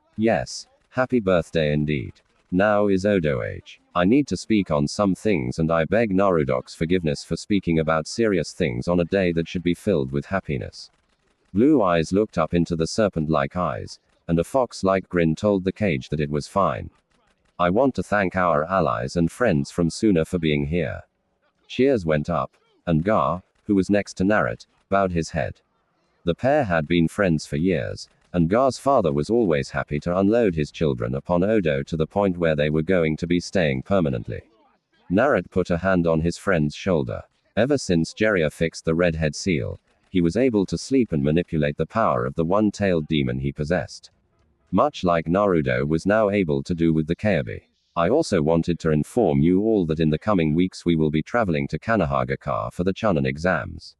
happy birthday indeed. Now is Odo age. I need to speak on some things and I beg Naruto's forgiveness for speaking about serious things on a day that should be filled with happiness. Blue eyes looked up into the serpent-like eyes, and a fox-like grin told the cage that it was fine. I want to thank our allies and friends from Suna for being here. Cheers went up, and Gar, who was next to Naruto, bowed his head. The pair had been friends for years, and Gar's father was always happy to unload his children upon Odo to the point where they were going to be staying permanently. Naruto put a hand on his friend's shoulder. Ever since Jiraiya fixed the redhead seal, he was able to sleep and manipulate the power of the one-tailed demon he possessed. Much like Naruto was now able to do with the Kyuubi. I also wanted to inform you all that in the coming weeks we will be traveling to Konohagakure for the Chunin exams.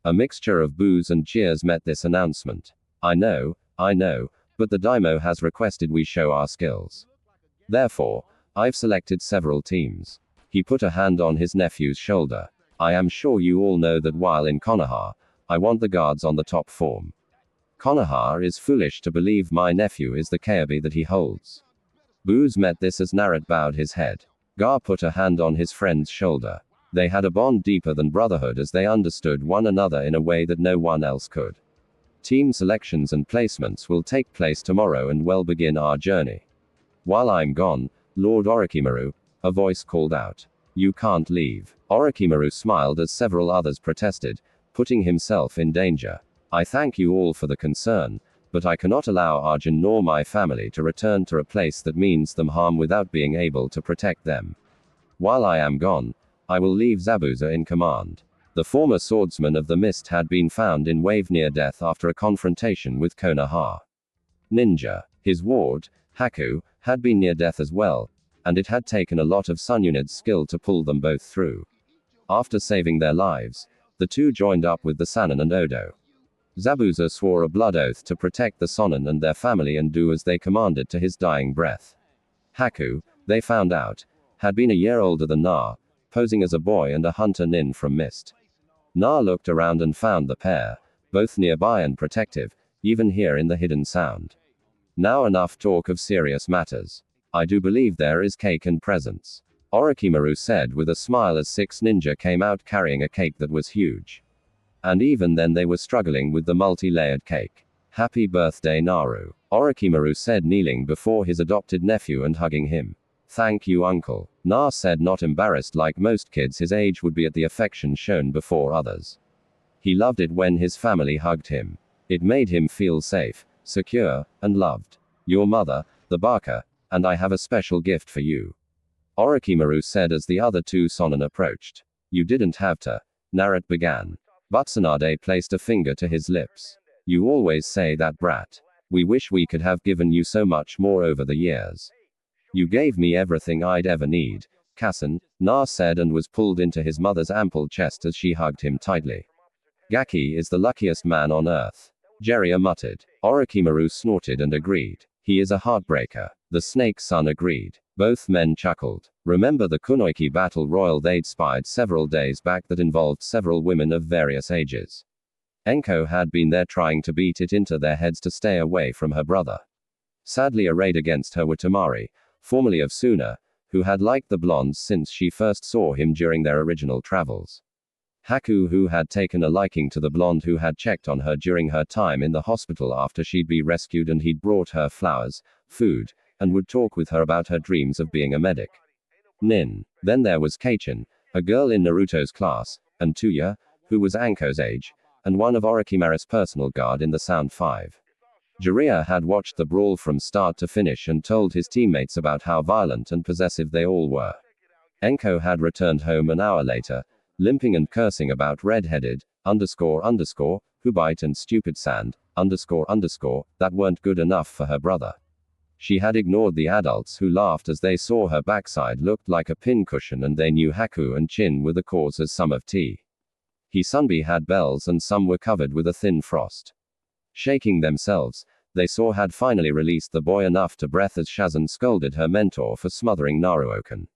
A mixture of boos and cheers met this announcement. I know, but the Daimyo has requested we show our skills. Therefore, I've selected several teams. He put a hand on his nephew's shoulder. I am sure you all know that while in Konoha, I want the guards on the top form. Konoha is foolish to believe my nephew is the Kyuubi that he holds. Boos met this as Naruto bowed his head. Gar put a hand on his friend's shoulder. They had a bond deeper than brotherhood as they understood one another in a way that no one else could. Team selections and placements will take place tomorrow and we'll begin our journey. While I'm gone, Lord Orochimaru, a voice called out. You can't leave. Orochimaru smiled as several others protested, putting himself in danger. I thank you all for the concern, but I cannot allow Arjun nor my family to return to a place that means them harm without being able to protect them. While I am gone, I will leave Zabuza in command. The former swordsman of the mist had been found in wave near death after a confrontation with Konoha Ninja. His ward, Haku, had been near death as well, and it had taken a lot of Sun Unit's skill to pull them both through. After saving their lives, the two joined up with the Sannin and Odo. Zabuza swore a blood oath to protect the Sannin and their family and do as they commanded to his dying breath. Haku, they found out, had been a year older than Na, posing as a boy and a hunter nin from Mist. Na looked around and found the pair, both nearby and protective, even here in the hidden sound. Now enough talk of serious matters. I do believe there is cake and presents. Orochimaru said with a smile as 6 ninja came out carrying a cake that was huge. And even then they were struggling with the multi-layered cake. Happy birthday Naru. Orochimaru said kneeling before his adopted nephew and hugging him. Thank you uncle. Na said not embarrassed like most kids his age would be at the affection shown before others. He loved it when his family hugged him. It made him feel safe, secure, and loved. Your mother, the Baka, and I have a special gift for you. Orochimaru said as the other two Sannin approached. You didn't have to. Naruto began. But Tsunade placed a finger to his lips. You always say that brat. We wish we could have given you so much more over the years. You gave me everything I'd ever need, Kassen, Na said and was pulled into his mother's ample chest as she hugged him tightly. Gaki is the luckiest man on earth. Jiraiya muttered. Orochimaru snorted and agreed. He is a heartbreaker. The snake's son agreed. Both men chuckled. Remember the Kunoichi battle royal they'd spied several days back that involved several women of various ages? Enko had been there trying to beat it into their heads to stay away from her brother. Sadly arrayed against her were Tamari, formerly of Suna, who had liked the blondes since she first saw him during their original travels. Haku, who had taken a liking to the blonde who had checked on her during her time in the hospital after she'd been rescued and he'd brought her flowers, food, and would talk with her about her dreams of being a medic. Nin. Then there was Kaichin, a girl in Naruto's class, and Tuya, who was Anko's age, and one of Orochimaru's personal guard in the Sound 5. Jiraiya had watched the brawl from start to finish and told his teammates about how violent and possessive they all were. Enko had returned home an hour later, limping and cursing about red-headed, who bite and stupid sand, that weren't good enough for her brother. She had ignored the adults who laughed as they saw her backside looked like a pincushion and they knew Haku and Chin were the cause as some of tea. Hisunbi had bells and some were covered with a thin frost. Shaking themselves, they saw had finally released the boy enough to breath as Shazan scolded her mentor for smothering Naruokan.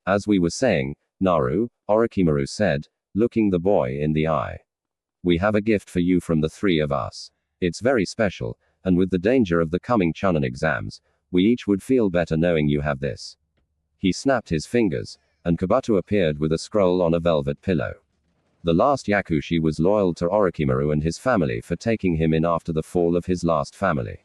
As we were saying, Naru, Orochimaru said, looking the boy in the eye. We have a gift for you from the three of us. It's very special, and with the danger of the coming Chunin exams, we each would feel better knowing you have this. He snapped his fingers, and Kabuto appeared with a scroll on a velvet pillow. The last Yakushi was loyal to Orochimaru and his family for taking him in after the fall of his last family.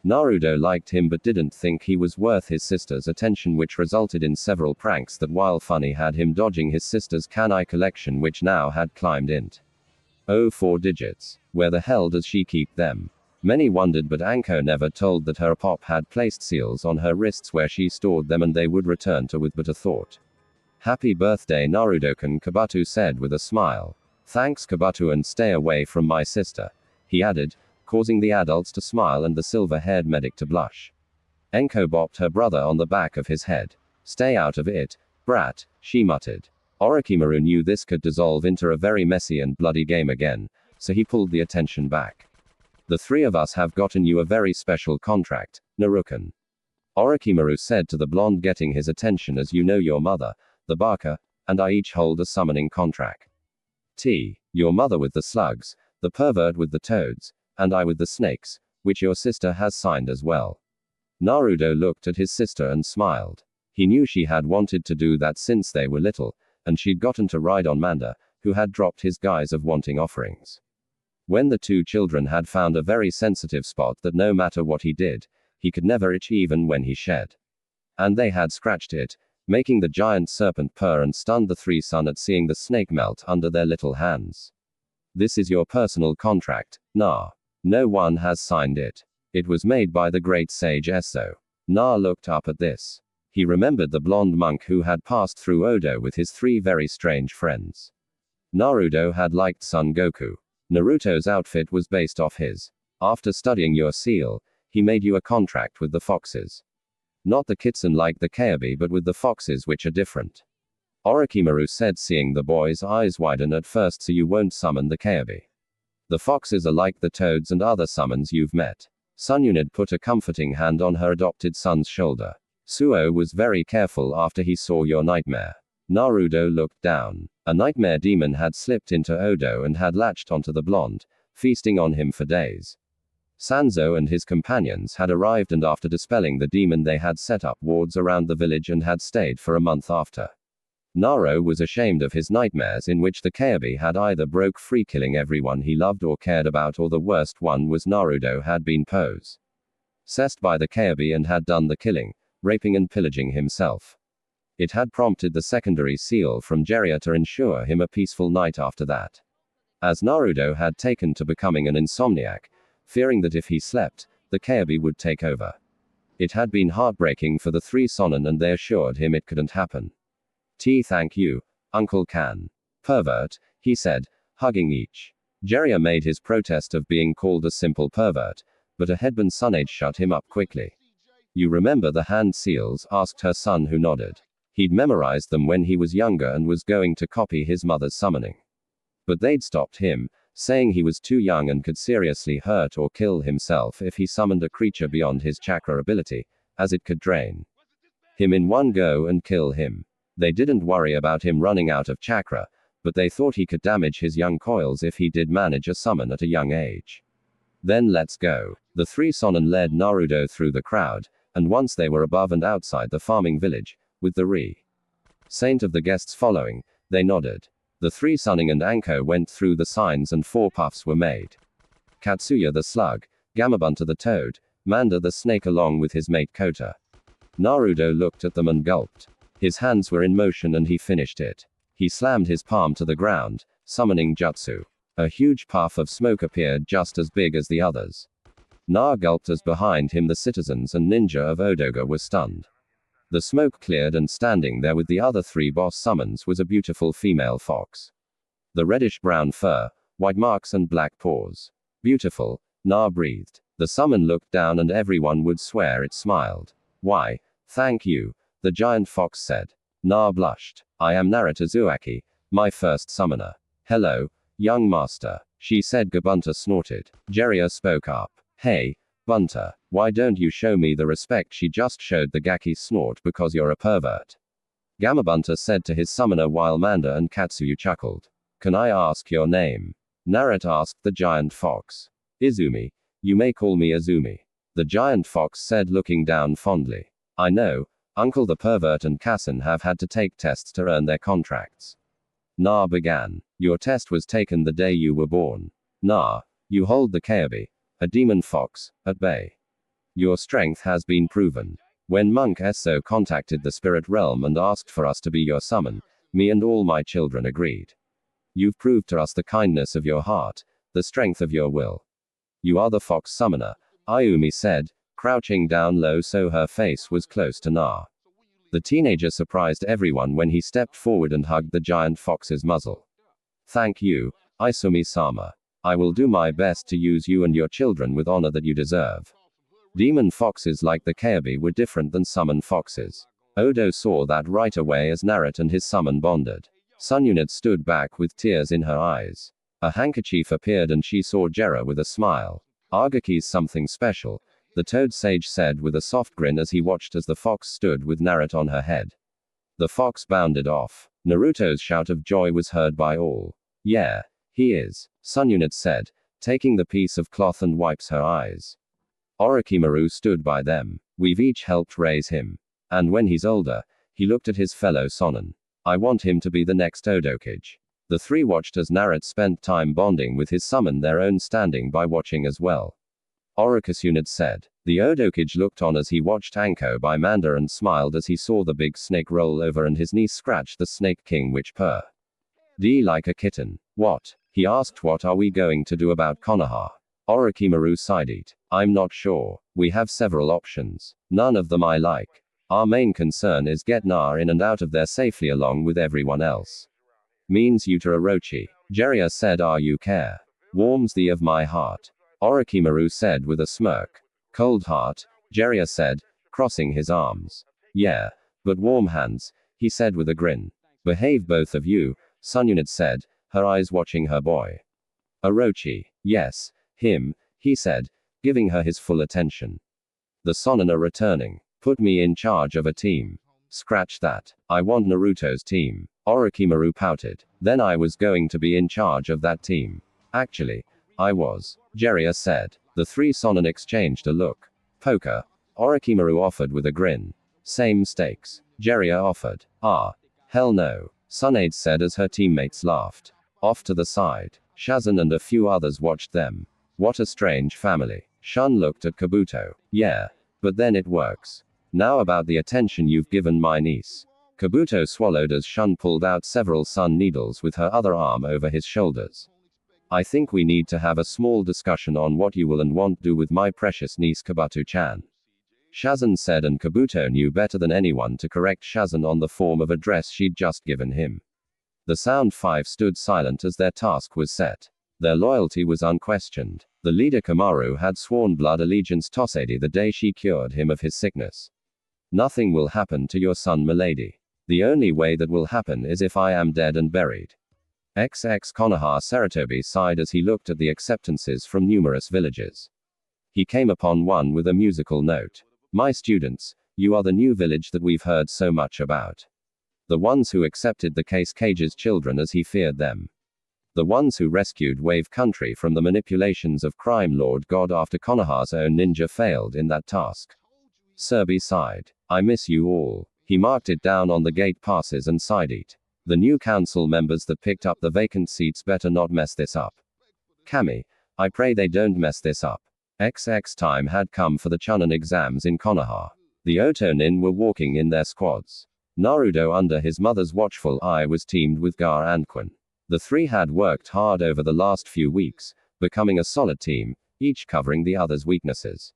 Naruto liked him but didn't think he was worth his sister's attention, which resulted in several pranks that while funny had him dodging his sister's kanai collection, which now had climbed int. Oh, 4 digits. Where the hell does she keep them? Many wondered, but Anko never told that her pop had placed seals on her wrists where she stored them and they would return to with but a thought. Happy birthday Naruto-kun, Kabuto said with a smile. Thanks Kabuto, and stay away from my sister, he added, causing the adults to smile and the silver-haired medic to blush. Enko bopped her brother on the back of his head. Stay out of it, brat, she muttered. Orochimaru knew this could dissolve into a very messy and bloody game again, so he pulled the attention back. The three of us have gotten you a very special contract, Naruto-kun, Orochimaru said to the blonde, getting his attention. As you know, your mother, the Baka, and I each hold a summoning contract. Your mother with the slugs, the pervert with the toads, and I with the snakes, which your sister has signed as well. Naruto looked at his sister and smiled. He knew she had wanted to do that since they were little, and she'd gotten to ride on Manda, who had dropped his guise of wanting offerings. When the two children had found a very sensitive spot that no matter what he did, he could never itch even when he shed. And they had scratched it, making the giant serpent purr, and stunned the three sun at seeing the snake melt under their little hands. This is your personal contract, Na. No one has signed it. It was made by the great sage Eso. Na looked up at this. He remembered the blonde monk who had passed through Odo with his three very strange friends. Naruto had liked Son Goku. Naruto's outfit was based off his. After studying your seal, he made you a contract with the foxes. Not the kitsune like the Kyuubi, but with the foxes, which are different. Orochimaru said, seeing the boy's eyes widen at first. So you won't summon the Kyuubi. The foxes are like the toads and other summons you've met. Sun Yunid put a comforting hand on her adopted son's shoulder. Suo was very careful after he saw your nightmare. Naruto looked down. A nightmare demon had slipped into Odo and had latched onto the blonde, feasting on him for days. Sanzo and his companions had arrived, and after dispelling the demon they had set up wards around the village and had stayed for a month after. Naro was ashamed of his nightmares, in which the Kyuubi had either broke free, killing everyone he loved or cared about, or the worst one was Naruto had been possessed by the Kyuubi and had done the killing, raping and pillaging himself. It had prompted the secondary seal from Jiraiya to ensure him a peaceful night after that. As Naruto had taken to becoming an insomniac, fearing that if he slept, the Kyuubi would take over. It had been heartbreaking for the three Sonin, and they assured him it couldn't happen. Thank you, Uncle Kan. Pervert, he said, hugging each. Jiraiya made his protest of being called a simple pervert, but a headband Sunade shut him up quickly. You remember the hand seals? Asked her son, who nodded. He'd memorized them when he was younger and was going to copy his mother's summoning. But they'd stopped him, saying he was too young and could seriously hurt or kill himself if he summoned a creature beyond his chakra ability, as it could drain him in one go and kill him. They didn't worry about him running out of chakra, but they thought he could damage his young coils if he did manage a summon at a young age. Then let's go. The three Sonin led Naruto through the crowd, and once they were above and outside the farming village, with the saint of the guests following, they nodded. The three Sunning and Anko went through the signs and 4 puffs were made. Katsuya the slug, Gamabunta the toad, Manda the snake along with his mate Kota. Naruto looked at them and gulped. His hands were in motion and he finished it. He slammed his palm to the ground, summoning jutsu. A huge puff of smoke appeared just as big as the others. Na gulped as behind him the citizens and ninja of Odoga were stunned. The smoke cleared, and standing there with the other 3 boss summons was a beautiful female fox. The reddish-brown fur, white marks and black paws. Beautiful, Na breathed. The summon looked down and everyone would swear it smiled. Why, thank you, the giant fox said. Na blushed. I am Narita Uzumaki, my first summoner. Hello, young master, she said. Gabunta snorted. Jiraiya spoke up. Hey, Bunta, why don't you show me the respect she just showed the Gaki snort because you're a pervert? Gamabunta said to his summoner while Manda and Katsuyu chuckled. Can I ask your name? Narita asked the giant fox. Izumi. You may call me Izumi. The giant fox said, looking down fondly. I know, Uncle the pervert and Kassen have had to take tests to earn their contracts. Na began. Your test was taken the day you were born. Na, you hold the Kyuubi, a demon fox, at bay. Your strength has been proven. When Monk Eso contacted the spirit realm and asked for us to be your summon, me and all my children agreed. You've proved to us the kindness of your heart, the strength of your will. You are the fox summoner, Ayumi said, crouching down low so her face was close to Na. The teenager surprised everyone when he stepped forward and hugged the giant fox's muzzle. Thank you, Izumi-sama. I will do my best to use you and your children with honor that you deserve. Demon foxes like the Kyuubi were different than summon foxes. Odo saw that right away as Naruto and his summon bonded. Sununit stood back with tears in her eyes. A handkerchief appeared and she saw Jiraiya with a smile. Argaki's something special, the Toad Sage said with a soft grin as he watched as the fox stood with Naruto on her head. The fox bounded off. Naruto's shout of joy was heard by all. Yeah, he is, Sununit said, taking the piece of cloth and wipes her eyes. Orochimaru stood by them. We've each helped raise him. And when he's older, he looked at his fellow Sonin. I want him to be the next Odokage. The three watched as Naruto spent time bonding with his summon, their own standing by watching as well. Orochisunit said. The Odokage looked on as he watched Anko by Manda and smiled as he saw the big snake roll over and his niece scratch the Snake King which purr. D like a kitten. What? He asked. What are we going to do about Konoha? Orochimaru sighed. I'm not sure. We have several options. None of them I like. Our main concern is get Na in and out of there safely along with everyone else. Means you to Orochi. Jiraiya said. You care. Warms the of my heart. Orochimaru said with a smirk. Cold heart, Jiraiya said, crossing his arms. Yeah, but warm hands, he said with a grin. Behave both of you, Sununit said, her eyes watching her boy. Orochi. Yes, him, he said, giving her his full attention. The Sonin are returning. Put me in charge of a team. Scratch that. I want Naruto's team. Orochimaru pouted. Then I was going to be in charge of that team. Actually, I was, Jiraiya said. The three Sonin exchanged a look. Poker. Orochimaru offered with a grin. Same stakes. Jiraiya offered. Hell no. Tsunade said as her teammates laughed. Off to the side. Shazan and a few others watched them. What a strange family. Shun looked at Kabuto. Yeah. But then it works. Now about the attention you've given my niece. Kabuto swallowed as Shun pulled out several sun needles with her other arm over his shoulders. I think we need to have a small discussion on what you will and won't do with my precious niece Kabuto-chan. Shazan said, and Kabuto knew better than anyone to correct Shazan on the form of address she'd just given him. The Sound Five stood silent as their task was set. Their loyalty was unquestioned. The leader Kamaru had sworn blood allegiance to Tosedi the day she cured him of his sickness. Nothing will happen to your son, milady. The only way that will happen is if I am dead and buried. XX Konoha Sarutobi sighed as he looked at the acceptances from numerous villages. He came upon one with a musical note. My students, you are the new village that we've heard so much about. The ones who accepted the Case Cage's children as he feared them. The ones who rescued Wave Country from the manipulations of Crime Lord God after Konoha's own ninja failed in that task. Serbi sighed. I miss you all. He marked it down on the gate passes and sighed it. The new council members that picked up the vacant seats better not mess this up. Kami, I pray they don't mess this up. XX time had come for the Chunin exams in Konoha. The Otonin were walking in their squads. Naruto under his mother's watchful eye was teamed with Gar and Quinn. The three had worked hard over the last few weeks, becoming a solid team, each covering the other's weaknesses.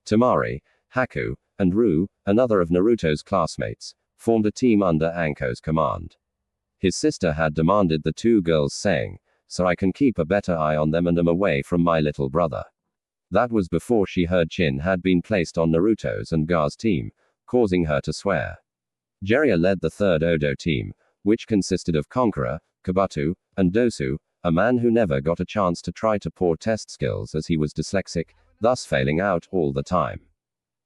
Tamari, Haku, and Ru, another of Naruto's classmates, formed a team under Anko's command. His sister had demanded the two girls, saying, so I can keep a better eye on them and am away from my little brother. That was before she heard Chin had been placed on Naruto's and Gar's team, causing her to swear. Jiraiya led the third Odo team, which consisted of Conqueror, Kabuto, and Dosu, a man who never got a chance to try to pour test skills as he was dyslexic, thus failing out all the time.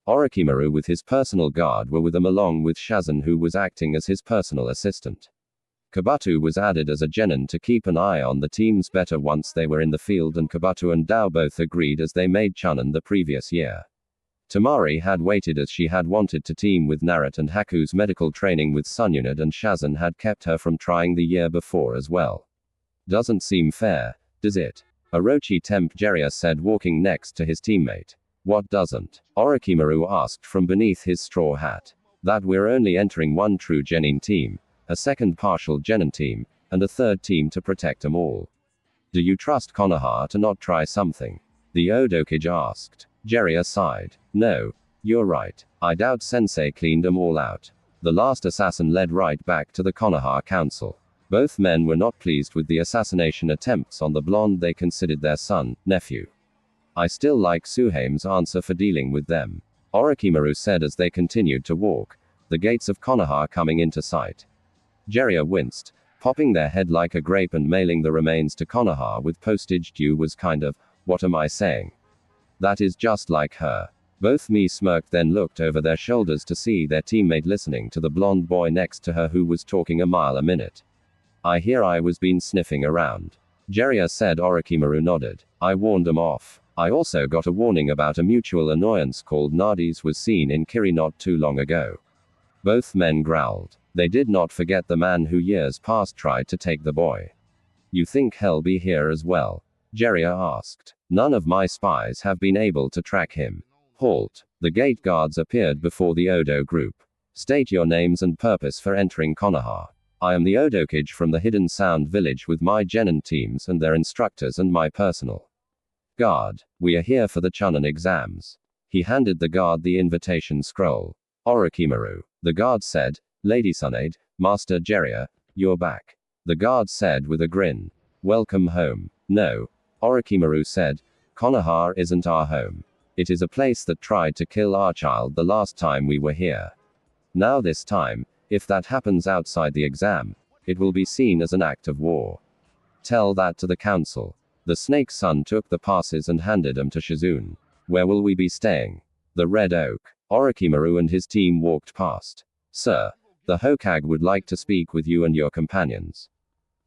Orochimaru with his personal guard were with him along with Shazan, who was acting as his personal assistant. Kabuto was added as a genin to keep an eye on the teams better once they were in the field, and Kabuto and Dao both agreed as they made Chunin the previous year. Tamari had waited as she had wanted to team with Naruto, and Haku's medical training with Sununit and Shazan had kept her from trying the year before as well. Doesn't seem fair, does it? Orochi Temp, Jiraiya said, walking next to his teammate. What doesn't? Orochimaru asked from beneath his straw hat. That we're only entering one true genin team, a second partial genin team, and a third team to protect them all. Do you trust Konoha to not try something? The Odokage asked. Jiraiya sighed. No, you're right. I doubt Sensei cleaned them all out. The last assassin led right back to the Konoha Council. Both men were not pleased with the assassination attempts on the blonde they considered their son, nephew. I still like Suhame's answer for dealing with them, Orochimaru said as they continued to walk, the gates of Konoha coming into sight. Jiraiya winced, popping their head like a grape and mailing the remains to Konoha with postage due was kind of, what am I saying? That is just like her. Both me smirked then looked over their shoulders to see their teammate listening to the blonde boy next to her who was talking a mile a minute. I hear I was been sniffing around. Jiraiya said. Orochimaru nodded. I warned them off. I also got a warning about a mutual annoyance called Nadi's was seen in Kiri not too long ago. Both men growled. They did not forget the man who years past tried to take the boy. You think he'll be here as well? Jiraiya asked. None of my spies have been able to track him. Halt. The gate guards appeared before the Odo group. State your names and purpose for entering Konoha. I am the Odokage from the Hidden Sound Village with my Genin teams and their instructors and my personal guard. We are here for the Chunin exams. He handed the guard the invitation scroll. Orochimaru. The guard said, Lady Tsunade, Master Jiraiya, you're back. The guard said with a grin. Welcome home. No. Orochimaru said, Konoha isn't our home. It is a place that tried to kill our child the last time we were here. Now this time, if that happens outside the exam, it will be seen as an act of war. Tell that to the council. The snake's son took the passes and handed them to Shizune. Where will we be staying? The Red Oak. Orochimaru and his team walked past. Sir, the Hokage would like to speak with you and your companions.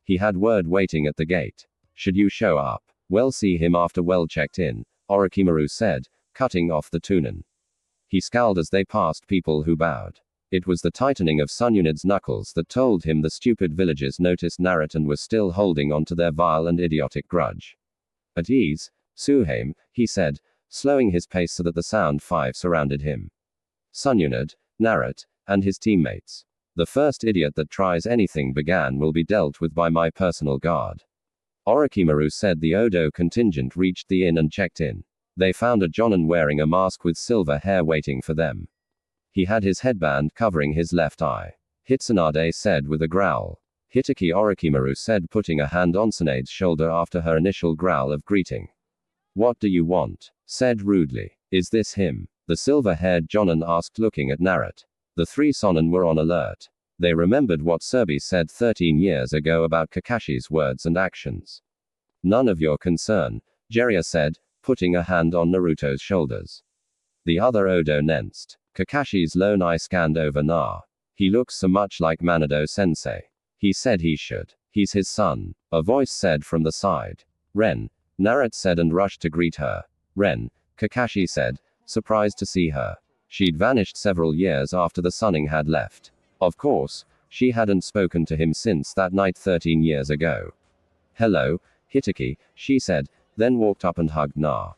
He had word waiting at the gate. Should you show up, we'll see him after well checked in, Orochimaru said, cutting off the Tunin. He scowled as they passed people who bowed. It was the tightening of Sun Unid's knuckles that told him the stupid villagers noticed Naruto and were still holding on to their vile and idiotic grudge. At ease, Suhame, he said, slowing his pace so that the Sound Five surrounded him. Sun Unid, Naruto, and his teammates. The first idiot that tries anything began will be dealt with by my personal guard. Orochimaru said. The Odo contingent reached the inn and checked in. They found a Jonin wearing a mask with silver hair waiting for them. He had his headband covering his left eye. Hitsunade said with a growl. Hitaki. Orochimaru said, putting a hand on Tsunade's shoulder after her initial growl of greeting. What do you want? Said rudely. Is this him? The silver-haired Jonin asked, looking at Naruto. The three Sonin were on alert. They remembered what Surbi said 13 years ago about Kakashi's words and actions. None of your concern, Jiraiya said, putting a hand on Naruto's shoulders. The other Odo nenced. Kakashi's lone eye scanned over Na. He looks so much like Manado-sensei. He said he should. He's his son, a voice said from the side. Ren, Naruto said and rushed to greet her. Ren, Kakashi said, surprised to see her. She'd vanished several years after the Sunning had left. Of course, she hadn't spoken to him since that night 13 years ago. Hello, Hitaki, she said, then walked up and hugged Na.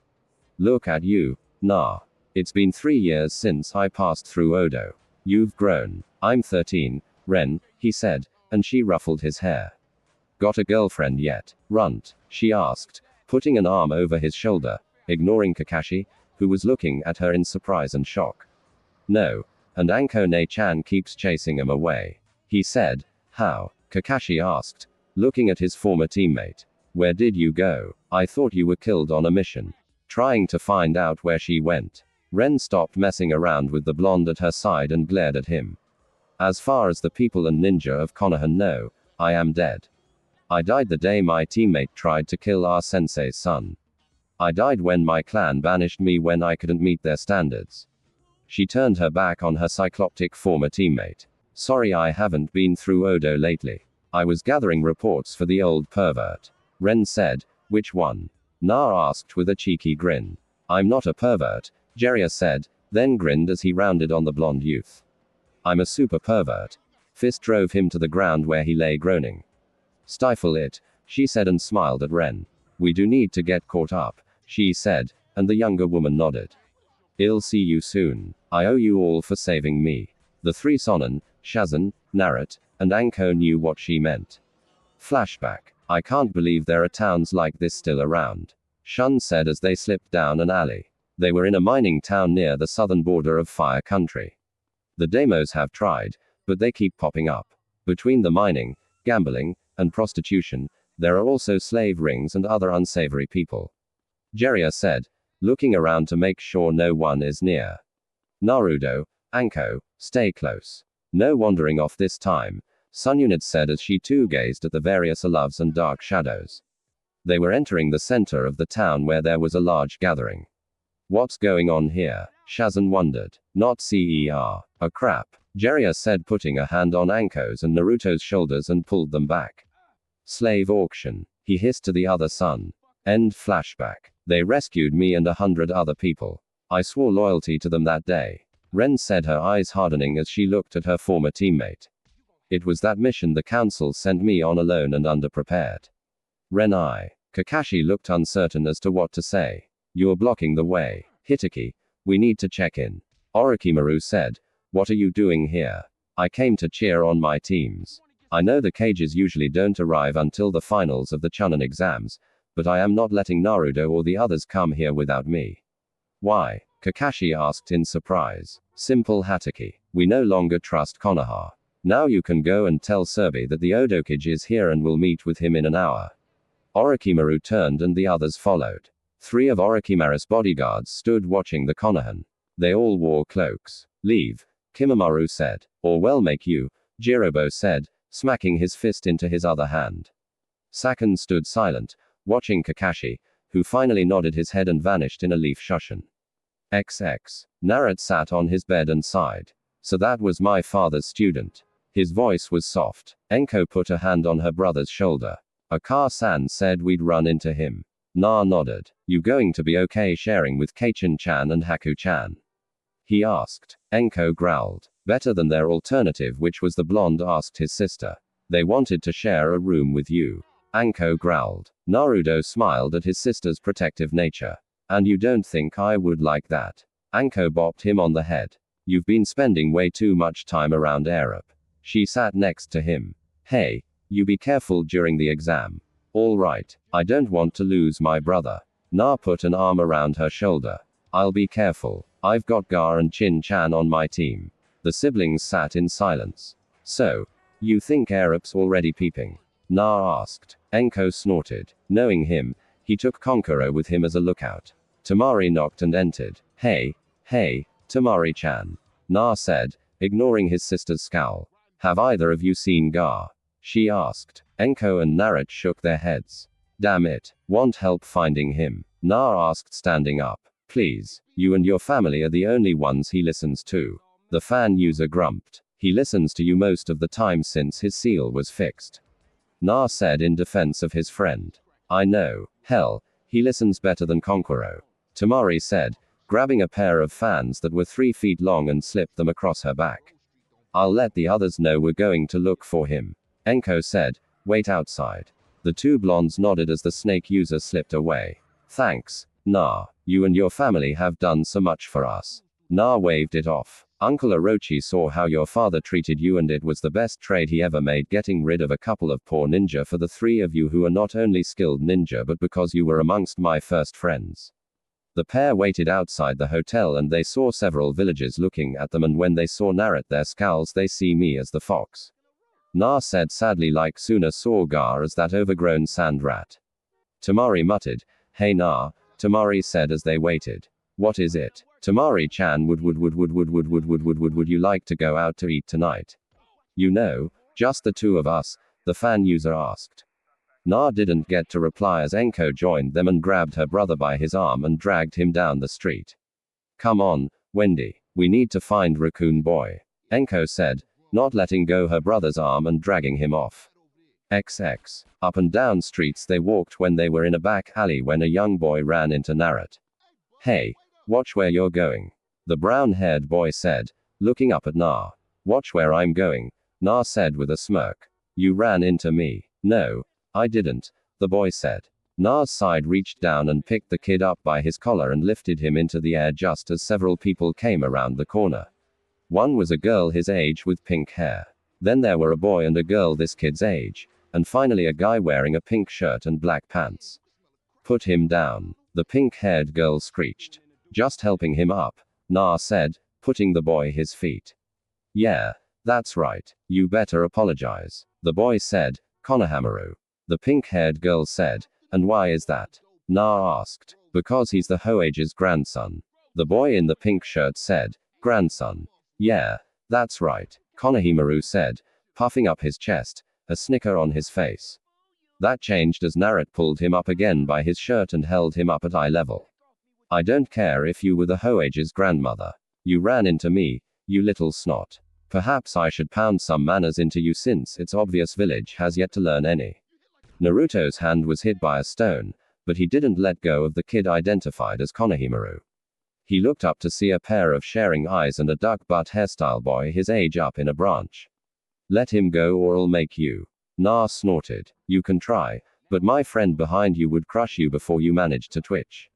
Look at you, Na. It's been 3 years since I passed through Odo. You've grown. I'm 13, Ren, he said, and she ruffled his hair. Got a girlfriend yet? Runt, she asked, putting an arm over his shoulder, ignoring Kakashi, who was looking at her in surprise and shock. No, and Anko Ne-chan keeps chasing him away. He said. How? Kakashi asked, looking at his former teammate. Where did you go? I thought you were killed on a mission. Trying to find out where she went. Ren stopped messing around with the blonde at her side and glared at him. As far as the people and ninja of Konoha know, I am dead. I died the day my teammate tried to kill our sensei's son. I died when my clan banished me when I couldn't meet their standards. She turned her back on her cycloptic former teammate. Sorry I haven't been through Odo lately. I was gathering reports for the old pervert. Ren said. Which one? Na asked with a cheeky grin. I'm not a pervert, Jiraiya said, then grinned as he rounded on the blonde youth. I'm a super pervert. Fist drove him to the ground where he lay groaning. Stifle it, she said and smiled at Ren. We do need to get caught up, she said, and the younger woman nodded. I'll see you soon. I owe you all for saving me. The three Sonin, Shazan, Naruto, and Anko knew what she meant. Flashback. I can't believe there are towns like this still around. Shun said as they slipped down an alley. They were in a mining town near the southern border of Fire Country. The Deimos have tried, But they keep popping up. Between the mining, gambling, and prostitution, there are also slave rings and other unsavory people. Jiraiya said, looking around to make sure no one is near. Naruto, Anko, stay close. No wandering off this time, Sunyunit said as she too gazed at the various Aloves and dark shadows. They were entering the center of the town where there was a large gathering. What's going on here? Shazan wondered. Not CER. A crap. Jiraiya said, putting a hand on Anko's and Naruto's shoulders and pulled them back. Slave auction. He hissed to the other son. End flashback. They rescued me and 100 other people. I swore loyalty to them that day. Ren said, her eyes hardening as she looked at her former teammate. It was that mission the council sent me on alone and underprepared. Ren Kakashi looked uncertain as to what to say. You're blocking the way. Hitaki, we need to check in. Orochimaru said, what are you doing here? I came to cheer on my teams. I know the cages usually don't arrive until the finals of the Chunin exams, but I am not letting Naruto or the others come here without me. Why? Kakashi asked in surprise. Simple, Hatake. We no longer trust Konoha. Now you can go and tell Survey that the Odokage is here and will meet with him in an hour. Orochimaru turned and the others followed. 3 of Orochimaru's bodyguards stood watching the Konohan. They all wore cloaks. Leave, Kimamaru said. Or well make you, Jirobo said, smacking his fist into his other hand. Sakan stood silent, watching Kakashi, who finally nodded his head and vanished in a leaf shushin. XX. Naruto sat on his bed and sighed. So that was my father's student. His voice was soft. Enko put a hand on her brother's shoulder. Akar-san said we'd run into him. Na nodded. You going to be okay sharing with Kaichin-chan and Haku-chan? He asked. Enko growled. Better than their alternative, which was the blonde, asked his sister. They wanted to share a room with you. Anko growled. Naruto smiled at his sister's protective nature. And you don't think I would like that? Anko bopped him on the head. You've been spending way too much time around Arup. She sat next to him. Hey, you be careful during the exam. All right, I don't want to lose my brother. Na put an arm around her shoulder. I'll be careful. I've got Gar and Chin-chan on my team. The siblings sat in silence. So, you think Arup's already peeping? Na asked. Enko snorted. Knowing him, he took Konkuro with him as a lookout. Tamari knocked and entered. Hey, Tamari-chan. Na said, ignoring his sister's scowl. Have either of you seen Gar? She asked. Enko and Naruto shook their heads. Damn it. Want help finding him? Na asked, standing up. Please, you and your family are the only ones he listens to. The fan user grumped. He listens to you most of the time since his seal was fixed. Na said in defense of his friend. I know. Hell, he listens better than Konkuro. Tamari said, grabbing a pair of fans that were 3 feet long and slipped them across her back. I'll let the others know we're going to look for him. Enko said, wait outside. The 2 blondes nodded as the snake user slipped away. Thanks, Na. You and your family have done so much for us. Na waved it off. Uncle Orochi saw how your father treated you and it was the best trade he ever made, getting rid of a couple of poor ninja for the 3 of you who are not only skilled ninja but because you were amongst my first friends. The pair waited outside the hotel and they saw several villagers looking at them, and when they saw Naruto, their scowls, they see me as the fox. Na said sadly, like Suna saw Gar as that overgrown sand rat. Tamari muttered, hey Na, Tamari said as they waited. What is it? Tamari-chan, would you like to go out to eat tonight? You know, just the 2 of us, the fan user asked. Na didn't get to reply as Enko joined them and grabbed her brother by his arm and dragged him down the street. Come on, Wendy. We need to find Raccoon Boy. Enko said, not letting go her brother's arm and dragging him off. XX. Up and down streets they walked when they were in a back alley when a young boy ran into Naruto. Hey, watch where you're going. The brown-haired boy said, looking up at Na. Watch where I'm going, Na said with a smirk. You ran into me. No, I didn't, the boy said. Na's side reached down and picked the kid up by his collar and lifted him into the air just as several people came around the corner. One was a girl his age with pink hair. Then there were a boy and a girl this kid's age. And finally a guy wearing a pink shirt and black pants. Put him down, the pink-haired girl screeched. Just helping him up, Na said, putting the boy his feet. Yeah, That's right. You better apologize. The boy said, Konohamaru. The pink-haired girl said, and why is that? Na asked. Because he's the Hoage's grandson. The boy in the pink shirt said, grandson. Yeah, that's right. Konohamaru said, puffing up his chest, a snicker on his face. That changed as Naruto pulled him up again by his shirt and held him up at eye level. I don't care if you were the Hoage's grandmother. You ran into me, you little snot. Perhaps I should pound some manners into you since it's obvious village has yet to learn any. Naruto's hand was hit by a stone, but he didn't let go of the kid identified as Konohamaru. He looked up to see a pair of sharing eyes and a duck butt hairstyle boy his age up in a branch. Let him go or I'll make you. Na snorted. You can try, but my friend behind you would crush you before you managed to twitch.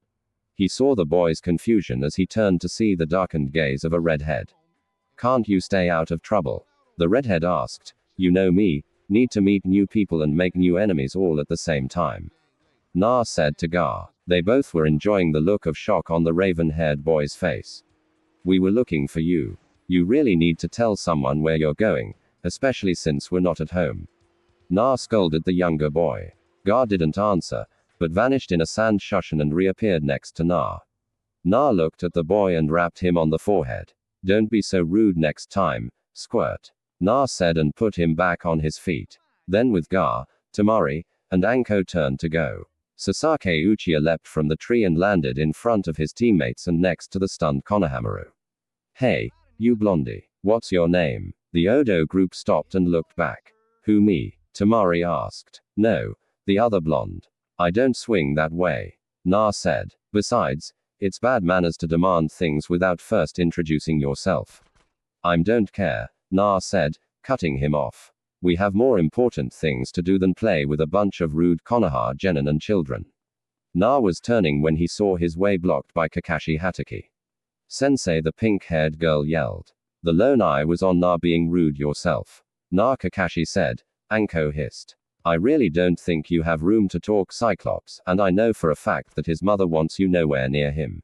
He saw the boy's confusion as he turned to see the darkened gaze of a redhead. Can't you stay out of trouble? The redhead asked. You know me, need to meet new people and make new enemies all at the same time. Na said to Gar. They both were enjoying the look of shock on the raven-haired boy's face. We were looking for you. You really need to tell someone where you're going, especially since we're not at home. Na scolded the younger boy. Gar didn't answer, but vanished in a sand shushan and reappeared next to Na. Na looked at the boy and rapped him on the forehead. Don't be so rude next time, squirt. Na said and put him back on his feet. Then with Gar, Temari, and Anko turned to go. Sasaki Uchiha leapt from the tree and landed in front of his teammates and next to the stunned Konohamaru. Hey, you blondie, what's your name? The Odo group stopped and looked back. Who, me? Temari asked. No, the other blonde. I don't swing that way. Na said. Besides, it's bad manners to demand things without first introducing yourself. I don't care, Na said, cutting him off. We have more important things to do than play with a bunch of rude Konoha genin and children. Na was turning when he saw his way blocked by Kakashi Hatake. Sensei, the pink-haired girl yelled. The lone eye was on Na being rude yourself. Na, Kakashi said. Anko hissed. I really don't think you have room to talk, Cyclops, and I know for a fact that his mother wants you nowhere near him.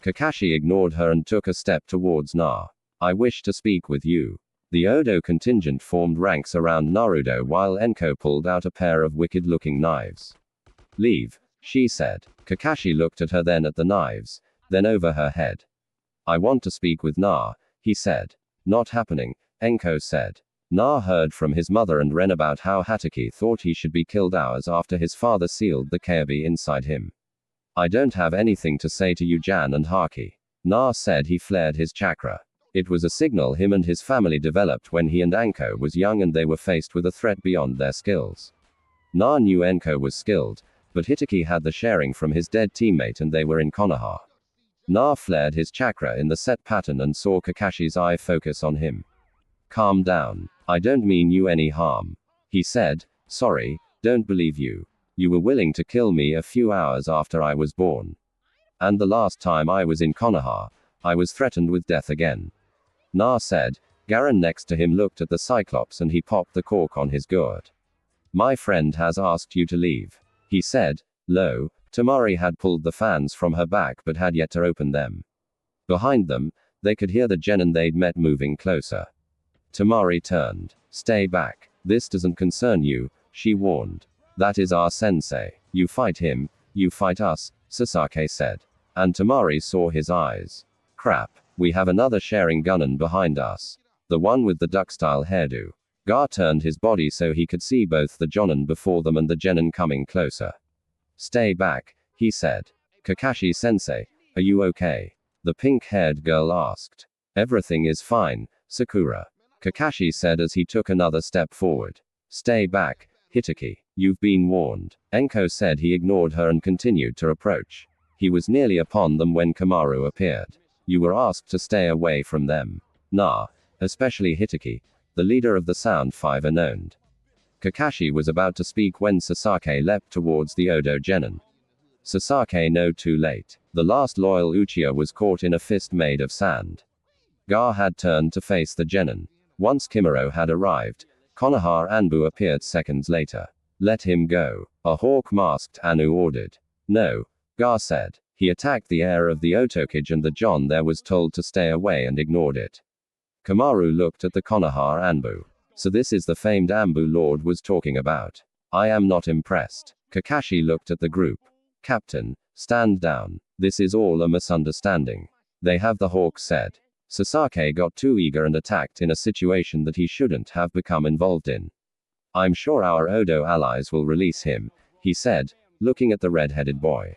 Kakashi ignored her and took a step towards Na. I wish to speak with you. The Odo contingent formed ranks around Naruto while Enko pulled out a pair of wicked-looking knives. Leave, she said. Kakashi looked at her, then at the knives, then over her head. I want to speak with Na, he said. Not happening, Enko said. Na heard from his mother and Ren about how Hatake thought he should be killed hours after his father sealed the Kyuubi inside him. I don't have anything to say to you, Jan and Haki. Na said. He flared his chakra. It was a signal him and his family developed when he and Anko was young and they were faced with a threat beyond their skills. Na knew Enko was skilled, but Hitaki had the sharing from his dead teammate and they were in Konoha. Na flared his chakra in the set pattern and saw Kakashi's eye focus on him. Calm down. I don't mean you any harm. He said. Sorry, don't believe you. You were willing to kill me a few hours after I was born. And the last time I was in Konoha, I was threatened with death again. Na said. Garen next to him looked at the Cyclops and he popped the cork on his gourd. My friend has asked you to leave. He said. Lo, Temari had pulled the fans from her back but had yet to open them. Behind them, they could hear the genin they'd met moving closer. Temari turned. Stay back. This doesn't concern you, she warned. That is our sensei. You fight him, you fight us, Sasaki said. And Temari saw his eyes. Crap. We have another sharing gunnin behind us. The one with the duck-style hairdo. Gar turned his body so he could see both the jonin before them and the genin coming closer. Stay back, he said. Kakashi sensei, are you okay? The pink-haired girl asked. Everything is fine, Sakura. Kakashi said as he took another step forward. Stay back, Hitaki. You've been warned. Enko said. He ignored her and continued to approach. He was nearly upon them when Kamaru appeared. You were asked to stay away from them. Na, especially Hitaki, the leader of the Sound Five, owned. Kakashi was about to speak when Sasaki leapt towards the Odo genin. Sasaki no too late. The last loyal Uchiha was caught in a fist made of sand. Gar had turned to face the genin. Once Kimuro had arrived, Konoha Anbu appeared seconds later. Let him go. A hawk-masked Anu ordered. No, Gar said. He attacked the heir of the Otokage and the John there was told to stay away and ignored it. Kamaru looked at the Konoha Anbu. So this is the famed Anbu Lord was talking about. I am not impressed. Kakashi looked at the group. Captain, stand down. This is all a misunderstanding. They have, the Hawk said. Sasaki got too eager and attacked in a situation that he shouldn't have become involved in. I'm sure our Odo allies will release him, he said, looking at the red-headed boy.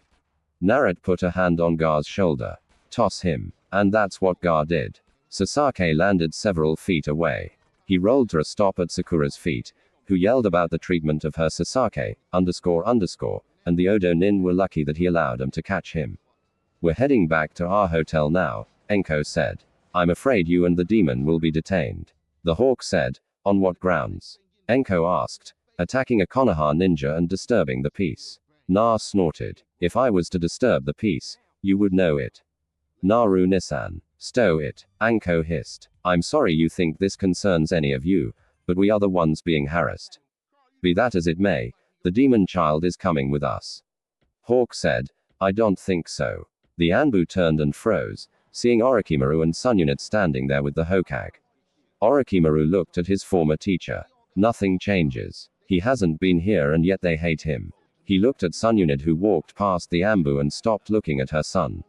Naruto put a hand on Gar's shoulder. Toss him. And that's what Gar did. Sasaki landed several feet away. He rolled to a stop at Sakura's feet, who yelled about the treatment of her Sasaki, and the Odo Nin were lucky that he allowed them to catch him. We're heading back to our hotel now, Enko said. I'm afraid you and the demon will be detained. The Hawk said. On what grounds? Enko asked. Attacking a Konoha ninja and disturbing the peace. Na snorted. If I was to disturb the peace, you would know it. Naru Nissan. Stow it. Anko hissed. I'm sorry you think this concerns any of you, but we are the ones being harassed. Be that as it may, the demon child is coming with us. Hawk said. I don't think so. The Anbu turned and froze, seeing Orochimaru and Sununit standing there with the Hokage. Orochimaru looked at his former teacher. Nothing changes. He hasn't been here and yet they hate him. He looked at Sununit, who walked past the Anbu and stopped looking at her son.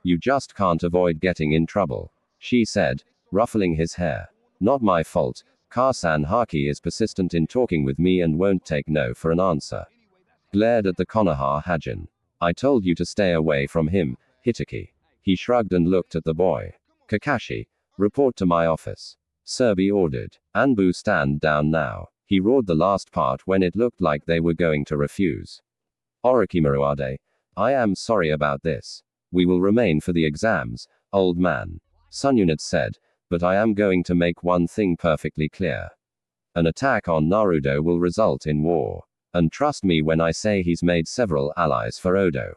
You just can't avoid getting in trouble, she said, ruffling his hair. Not my fault. Karsan Haki is persistent in talking with me and won't take no for an answer. Glared at the Konoha Hajin. I told you to stay away from him, Hitaki. He shrugged and looked at the boy. Kakashi, report to my office. Serbi ordered. Anbu, stand down now. He roared the last part when it looked like they were going to refuse. Orochimaru Ade. I am sorry about this. We will remain for the exams, old man. Sununit said, but I am going to make one thing perfectly clear. An attack on Naruto will result in war. And trust me when I say he's made several allies for Odo.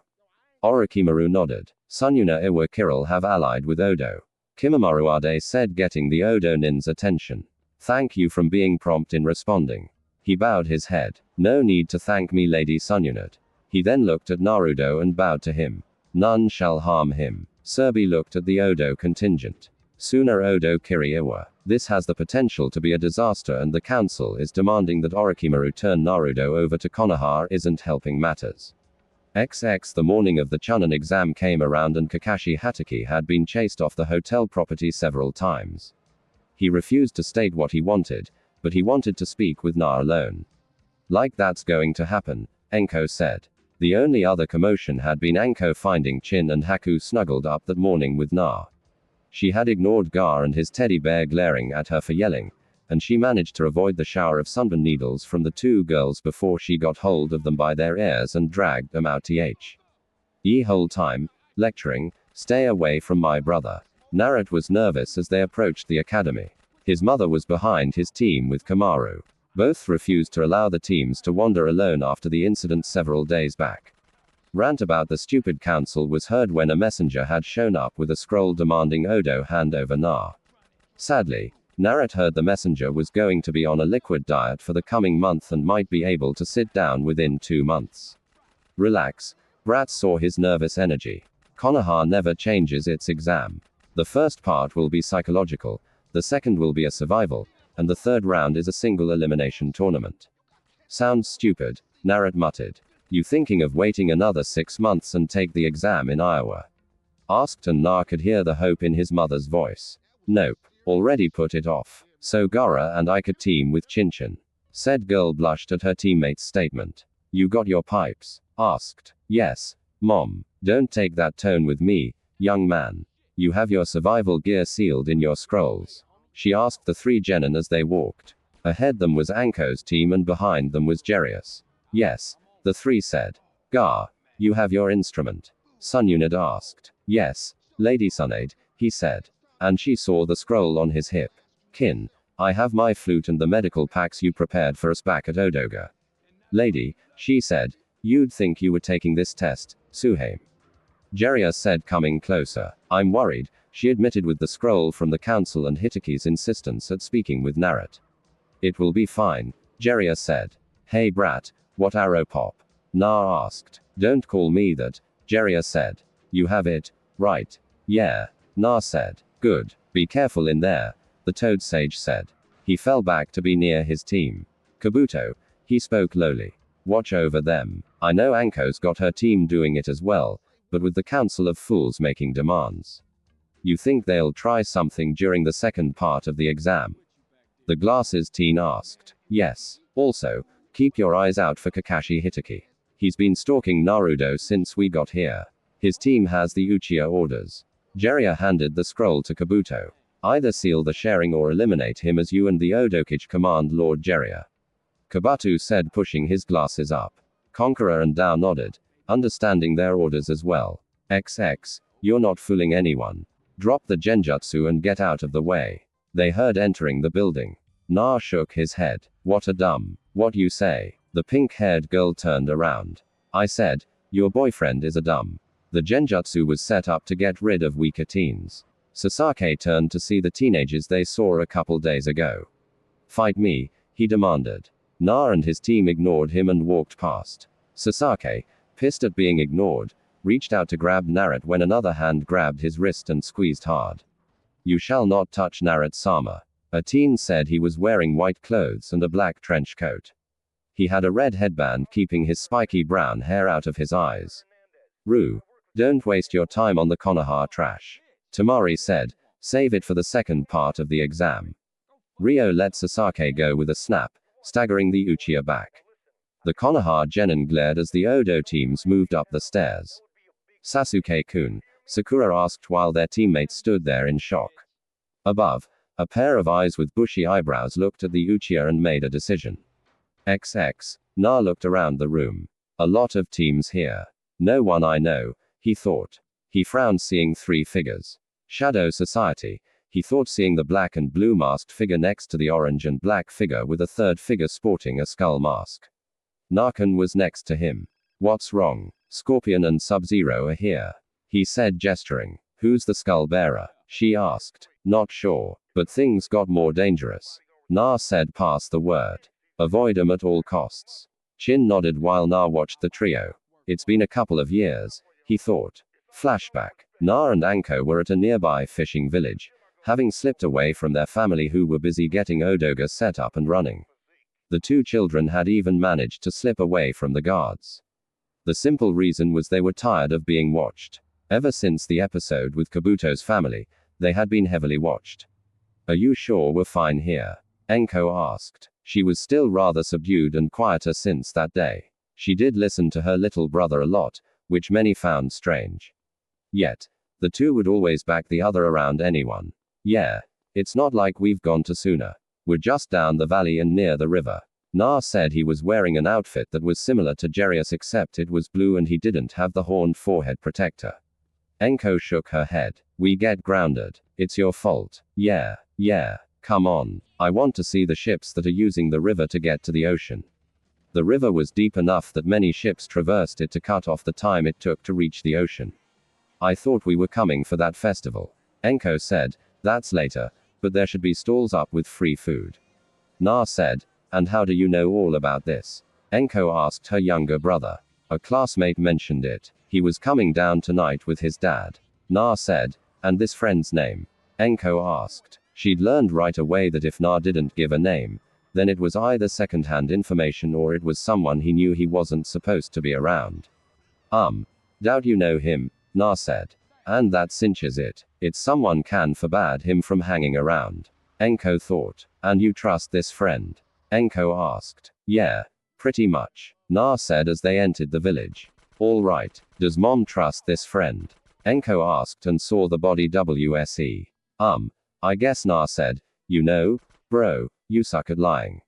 Orochimaru nodded. Sununa Iwa Kiryl have allied with Odo. Kimamaru Ade said, getting the Odo Nin's attention. Thank you from being prompt in responding. He bowed his head. No need to thank me, Lady Sununit. He then looked at Naruto and bowed to him. None shall harm him. Serbi looked at the Odo contingent. Sooner Odo Kiryu. This has the potential to be a disaster and the council is demanding that Orochimaru turn Naruto over to Konoha isn't helping matters. XX The morning of the Chunin exam came around and Kakashi Hatake had been chased off the hotel property several times. He refused to state what he wanted, but he wanted to speak with Na alone. Like that's going to happen, Enko said. The only other commotion had been Anko finding Chin and Haku snuggled up that morning with Na. She had ignored Gar and his teddy bear glaring at her for yelling, and she managed to avoid the shower of sunburn needles from the two girls before she got hold of them by their ears and dragged them out. Ye whole time, lecturing, stay away from my brother. Naruto was nervous as they approached the academy. His mother was behind his team with Kamaru. Both refused to allow the teams to wander alone after the incident several days back. Rant about the stupid council was heard when a messenger had shown up with a scroll demanding Odo hand over Na. Sadly, Naruto heard the messenger was going to be on a liquid diet for the coming month and might be able to sit down within 2 months. Relax. Brat saw his nervous energy. Konoha never changes its exam. The first part will be psychological, the second will be a survival, and the third round is a single elimination tournament. Sounds stupid, Naruto muttered. You thinking of waiting another 6 months and take the exam in Iowa? Asked, and Na could hear the hope in his mother's voice. Nope. Already put it off. So Gara and I could team with Chinchin. Said girl blushed at her teammate's statement. You got your pipes? Asked. Yes, Mom. Don't take that tone with me, young man. You have your survival gear sealed in your scrolls. She asked the 3 genin as they walked. Ahead them was Anko's team and behind them was Jerius. Yes, the 3 said. Gar, you have your instrument? Sununit asked. Yes, Lady Sunade, he said. And she saw the scroll on his hip. Kin, I have my flute and the medical packs you prepared for us back at Odoga. Lady, she said, you'd think you were taking this test, Suhame. Jerius said, coming closer. I'm worried, she admitted, with the scroll from the council and Hitaki's insistence at speaking with Naruto. It will be fine, Jerius said. Hey brat, what arrow pop? Na asked. Don't call me that, Jerius said. You have it, right? Yeah, Na said. Good. Be careful in there. the Toad Sage said. He fell back to be near his team. Kabuto, he spoke lowly. Watch over them. I know Anko's got her team doing it as well, but with the Council of Fools making demands. You think they'll try something during the second part of the exam? The glasses teen asked. Yes. Also, keep your eyes out for Kakashi Hitaki. He's been stalking Naruto since we got here. His team has the Uchiha orders. Jiraiya handed the scroll to Kabuto. Either seal the sharing or eliminate him as you and the Odokichi command, Lord Jiraiya. Kabuto said, pushing his glasses up. Conqueror and Dao nodded, understanding their orders as well. XX, you're not fooling anyone. Drop the genjutsu and get out of the way. They heard entering the building. Na shook his head. What a dumb. What you say? The pink-haired girl turned around. I said, your boyfriend is a dumb. The genjutsu was set up to get rid of weaker teens. Sasaki turned to see the teenagers they saw a couple days ago. Fight me, he demanded. Na and his team ignored him and walked past. Sasaki, pissed at being ignored, reached out to grab Naruto when another hand grabbed his wrist and squeezed hard. You shall not touch Naruto-sama. A teen said. He was wearing white clothes and a black trench coat. He had a red headband keeping his spiky brown hair out of his eyes. Rue, don't waste your time on the Konoha trash. Tamari said, save it for the second part of the exam. Ryo let Sasaki go with a snap, staggering the Uchiha back. The Konoha genin glared as the Odo teams moved up the stairs. Sasuke-kun, Sakura asked while their teammates stood there in shock. Above, a pair of eyes with bushy eyebrows looked at the Uchiha and made a decision. XX, Na looked around the room. A lot of teams here. No one I know, he thought. He frowned seeing three figures. Shadow Society, he thought, seeing the black and blue masked figure next to the orange and black figure with a third figure sporting a skull mask. Nakan was next to him. What's wrong? Scorpion and Sub-Zero are here. He said, gesturing. Who's the skull bearer? She asked. Not sure, but things got more dangerous. Na said, pass the word. Avoid 'em at all costs. Chin nodded while Na watched the trio. It's been a couple of years, he thought. Flashback. Na and Anko were at a nearby fishing village, having slipped away from their family who were busy getting Odoga set up and running. The two children had even managed to slip away from the guards. The simple reason was they were tired of being watched. Ever since the episode with Kabuto's family, they had been heavily watched. Are you sure we're fine here? Enko asked. She was still rather subdued and quieter since that day. She did listen to her little brother a lot, which many found strange. Yet, the two would always back the other around anyone. Yeah. It's not like we've gone to Suna. We're just down the valley and near the river. Na said he was wearing an outfit that was similar to Jerius except it was blue and he didn't have the horned forehead protector. Enko shook her head. We get grounded. It's your fault. Yeah. Come on. I want to see the ships that are using the river to get to the ocean. The river was deep enough that many ships traversed it to cut off the time it took to reach the ocean. I thought we were coming for that festival. Enko said, that's later, but there should be stalls up with free food. Na said, and how do you know all about this? Enko asked her younger brother. A classmate mentioned it. He was coming down tonight with his dad. Na said, and this friend's name? Enko asked. She'd learned right away that if Na didn't give a name, then it was either second-hand information or it was someone he knew he wasn't supposed to be around. Doubt you know him, Na said. And that cinches it. It's someone can forbade him from hanging around. Enko thought. And you trust this friend? Enko asked. Yeah, pretty much. Na said as they entered the village. All right. Does mom trust this friend? Enko asked and saw the body WSE. I guess, Na said. You know, bro, you suck at lying.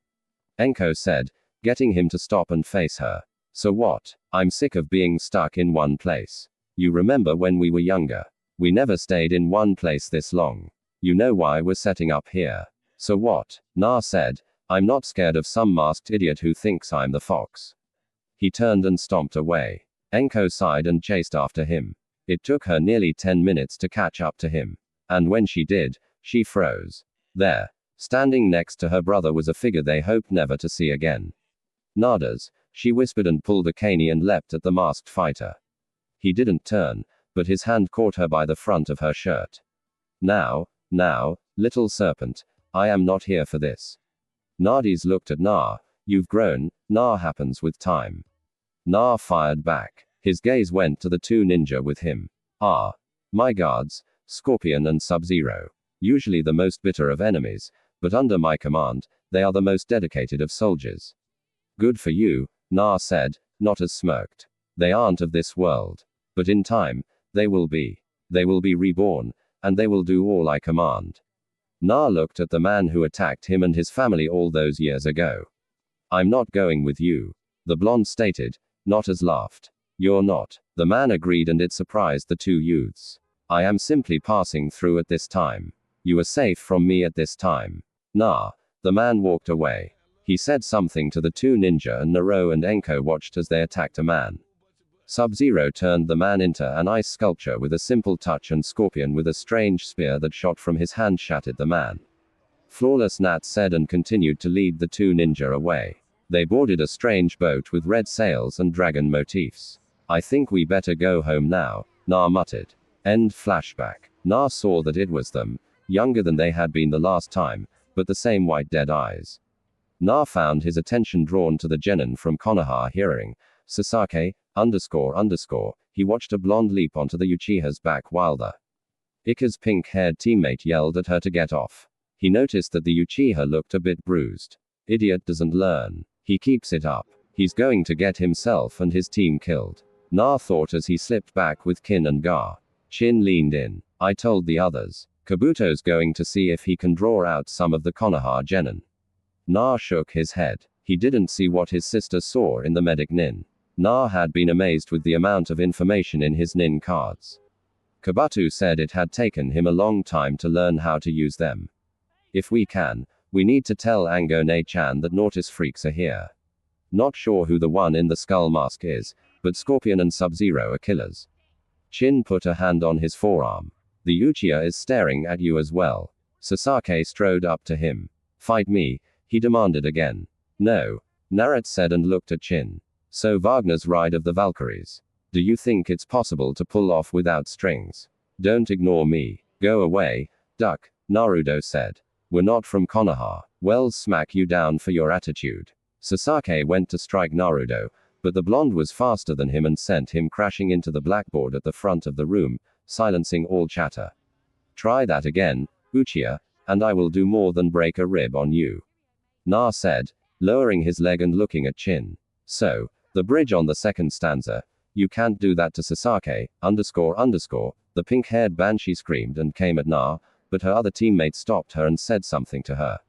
Enko said, getting him to stop and face her. So what? I'm sick of being stuck in one place. You remember when we were younger? We never stayed in one place this long. You know why we're setting up here. So what? Na said, I'm not scared of some masked idiot who thinks I'm the fox. He turned and stomped away. Enko sighed and chased after him. It took her nearly 10 minutes to catch up to him. And when she did, she froze. There, standing next to her brother was a figure they hoped never to see again. Nadas, she whispered and pulled a cane and leapt at the masked fighter. He didn't turn, but his hand caught her by the front of her shirt. Now, Little serpent, I am not here for this. Nardis looked at Na. You've grown. Na happens with time. Na fired back. His gaze went to the two ninja with him. Ah. My guards, Scorpion and Sub-Zero. Usually the most bitter of enemies, but under my command, they are the most dedicated of soldiers. Good for you, Na said, not as smirked. They aren't of this world. But in time, they will be. They will be reborn, and they will do all I command. Na looked at the man who attacked him and his family all those years ago. I'm not going with you. The blonde stated, not as laughed. You're not. The man agreed and it surprised the two youths. I am simply passing through at this time. You are safe from me at this time. Na. The man walked away. He said something to the two ninja and Nero and Enko watched as they attacked a man. Sub-Zero turned the man into an ice sculpture with a simple touch and Scorpion with a strange spear that shot from his hand shattered the man. Flawless Nat said and continued to lead the two ninja away. They boarded a strange boat with red sails and dragon motifs. I think we better go home now, Na muttered. End flashback. Na saw that it was them, younger than they had been the last time, but the same white dead eyes. Na found his attention drawn to the genin from Konoha hearing, Sasake, __. He watched a blonde leap onto the Uchiha's back while the Ika's pink-haired teammate yelled at her to get off. He noticed that the Uchiha looked a bit bruised. Idiot doesn't learn. He keeps it up. He's going to get himself and his team killed. Na thought as he slipped back with Kin and Gar. Chin leaned in. I told the others. Kabuto's going to see if he can draw out some of the Konoha genin. Na shook his head. He didn't see what his sister saw in the medic nin. Na had been amazed with the amount of information in his nin cards. Kabuto said it had taken him a long time to learn how to use them. If we can, we need to tell Angone-chan that Nautis freaks are here. Not sure who the one in the skull mask is, but Scorpion and Sub-Zero are killers. Chin put a hand on his forearm. The Uchiha is staring at you as well. Sasake strode up to him. Fight me, he demanded again. No, Naruto said and looked at Chin. So Wagner's Ride of the Valkyries. Do you think it's possible to pull off without strings? Don't ignore me. Go away, duck, Naruto said. We're not from Konoha. Well, smack you down for your attitude. Sasake went to strike Naruto, but the blonde was faster than him and sent him crashing into the blackboard at the front of the room, silencing all chatter. Try that again, Uchiha, and I will do more than break a rib on you. Na said, lowering his leg and looking at Chin. So, the bridge on the second stanza. You can't do that to Sasake, __. The pink-haired banshee screamed and came at Na, but her other teammate stopped her and said something to her.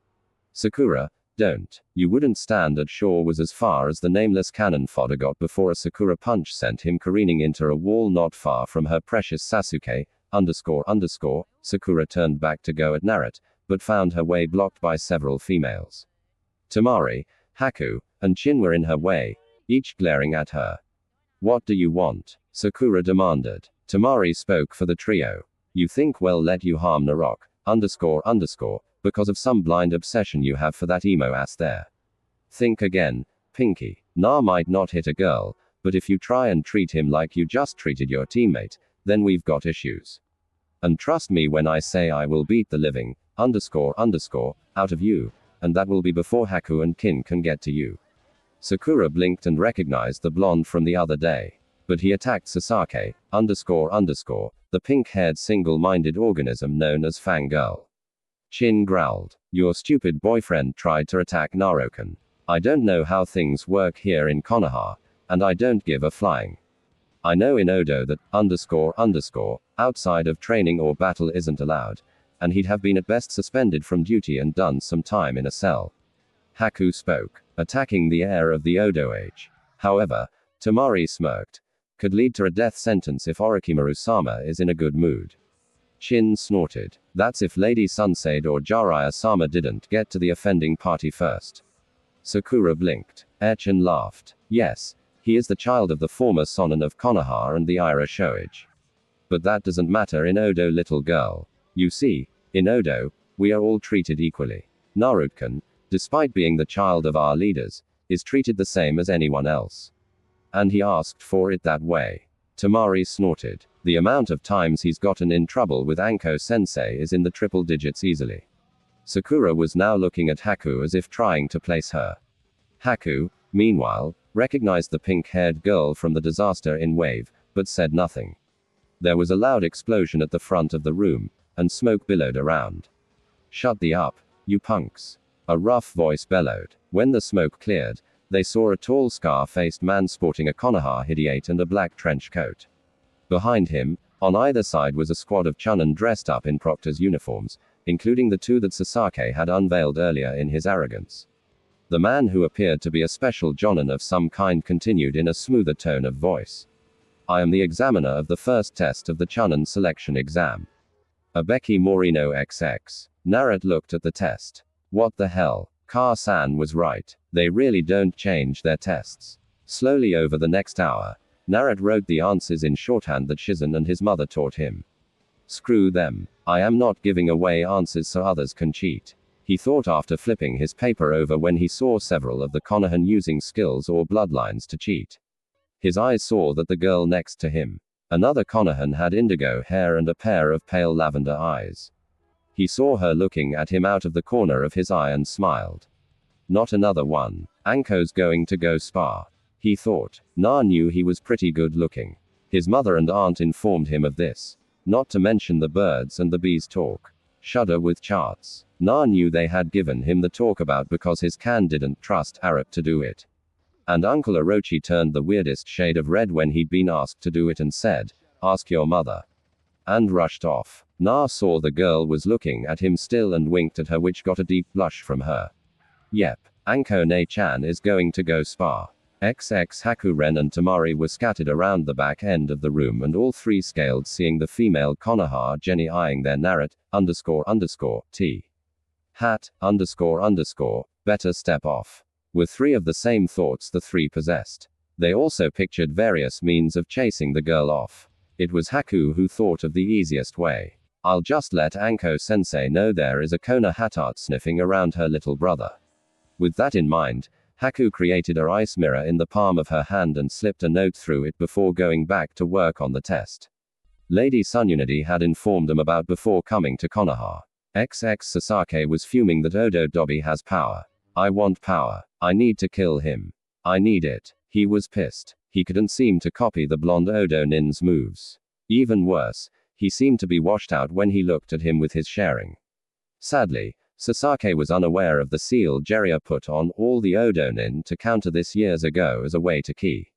Sakura, don't. You wouldn't stand at shore was as far as the nameless cannon fodder got before a Sakura punch sent him careening into a wall not far from her precious Sasuke, __. Sakura turned back to go at Naruto, but found her way blocked by several females. Temari, Haku, and Chin were in her way, each glaring at her. What do you want? Sakura demanded. Temari spoke for the trio. You think we'll let you harm Narok, __, because of some blind obsession you have for that emo ass there. Think again, Pinky. Na might not hit a girl, but if you try and treat him like you just treated your teammate, then we've got issues. And trust me when I say I will beat the living, __, out of you, and that will be before Haku and Kin can get to you. Sakura blinked and recognized the blonde from the other day. But he attacked Sasake, __, the pink-haired single-minded organism known as Fangirl. Chin growled. Your stupid boyfriend tried to attack Narokan. I don't know how things work here in Konoha, and I don't give a flying. I know in Odo that, __, outside of training or battle isn't allowed, and he'd have been at best suspended from duty and done some time in a cell. Haku spoke, attacking the heir of the Odo age. However, Temari smirked. Could lead to a death sentence if Orochimaru-sama is in a good mood. Chin snorted. That's if Lady Sunshade or Jiraiya-sama didn't get to the offending party first. Sakura blinked. Chin laughed. Yes, he is the child of the former Sonin of Konoha and the Ira Shoage. But that doesn't matter in Odo, little girl. You see, in Odo, we are all treated equally. Naruto, despite being the child of our leaders, is treated the same as anyone else. And he asked for it that way. Temari snorted. The amount of times he's gotten in trouble with Anko-sensei is in the triple digits easily. Sakura was now looking at Haku as if trying to place her. Haku, meanwhile, recognized the pink-haired girl from the disaster in Wave, but said nothing. There was a loud explosion at the front of the room, and smoke billowed around. "Shut the up, you punks," a rough voice bellowed. When the smoke cleared, they saw a tall scar-faced man sporting a Konoha hideate and a black trench coat. Behind him, on either side was a squad of Chunin dressed up in Proctor's uniforms, including the two that Sasaki had unveiled earlier in his arrogance. The man who appeared to be a special Jonin of some kind continued in a smoother tone of voice. "I am the examiner of the first test of the Chunin selection exam. Abeki Morino XX. Narut looked at the test. What the hell? Ka-san was right. They really don't change their tests. Slowly over the next hour, Narut wrote the answers in shorthand that Shizen and his mother taught him. Screw them. I am not giving away answers so others can cheat. He thought after flipping his paper over when he saw several of the Konohan using skills or bloodlines to cheat. His eyes saw that the girl next to him, another Konohan, had indigo hair and a pair of pale lavender eyes. He saw her looking at him out of the corner of his eye and smiled. Not another one. Anko's going to go spa, he thought. Na knew he was pretty good looking. His mother and aunt informed him of this. Not to mention the birds and the bees talk. Shudder with charts. Na knew they had given him the talk about because his can didn't trust Arup to do it. And Uncle Orochi turned the weirdest shade of red when he'd been asked to do it and said, "Ask your mother." And rushed off. Na saw the girl was looking at him still and winked at her, which got a deep blush from her. Yep, Anko-ne-chan is going to go spa. XX Haku, Ren and Tamari were scattered around the back end of the room, and all three scaled, seeing the female Konoha Jenny eyeing their Narut, __T. Hat, __, better step off. Were three of the same thoughts the three possessed. They also pictured various means of chasing the girl off. It was Haku who thought of the easiest way. I'll just let Anko-sensei know there is a Konoha Hatart sniffing around her little brother. With that in mind, Haku created a ice mirror in the palm of her hand and slipped a note through it before going back to work on the test. Lady Sununity had informed them about before coming to Konoha. XX Sasaki was fuming that Odo Dobby has power. I want power. I need to kill him. I need it. He was pissed. He couldn't seem to copy the blonde Odo Nin's moves. Even worse, he seemed to be washed out when he looked at him with his sharing. Sadly, Sasaki was unaware of the seal Jiraiya put on all the Odo Nin to counter this years ago as a way to key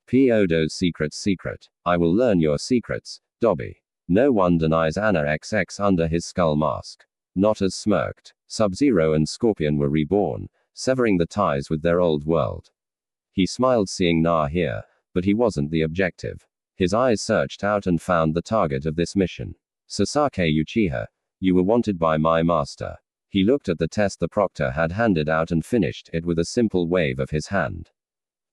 P. Odo's secret. I will learn your secrets, Dobby. No one denies Anna XX under his skull mask. Not as smirked. Sub-Zero and Scorpion were reborn, severing the ties with their old world. He smiled seeing Na here, but he wasn't the objective. His eyes searched out and found the target of this mission. Sasaki Uchiha, you were wanted by my master. He looked at the test the proctor had handed out and finished it with a simple wave of his hand.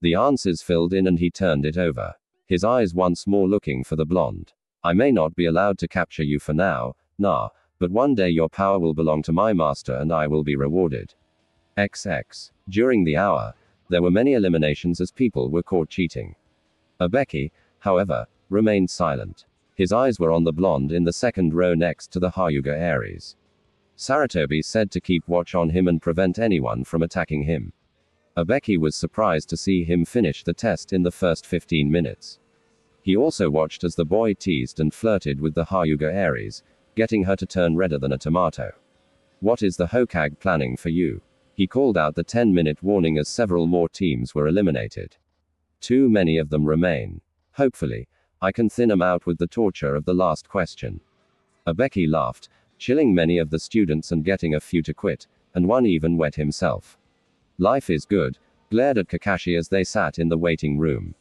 The answers filled in and he turned it over. His eyes once more looking for the blonde. I may not be allowed to capture you for now, Na, but one day your power will belong to my master and I will be rewarded. XX. During the hour, there were many eliminations as people were caught cheating. Abeki, however, remained silent. His eyes were on the blonde in the second row next to the Hyuga Aries. Saratobi said to keep watch on him and prevent anyone from attacking him. Abeki was surprised to see him finish the test in the first 15 minutes. He also watched as the boy teased and flirted with the Hyuga Aries, getting her to turn redder than a tomato. What is the Hokage planning for you? He called out the 10-minute warning as several more teams were eliminated. Too many of them remain. Hopefully, I can thin them out with the torture of the last question. Abeki laughed, chilling many of the students and getting a few to quit, and one even wet himself. Life is good, glared at Kakashi as they sat in the waiting room.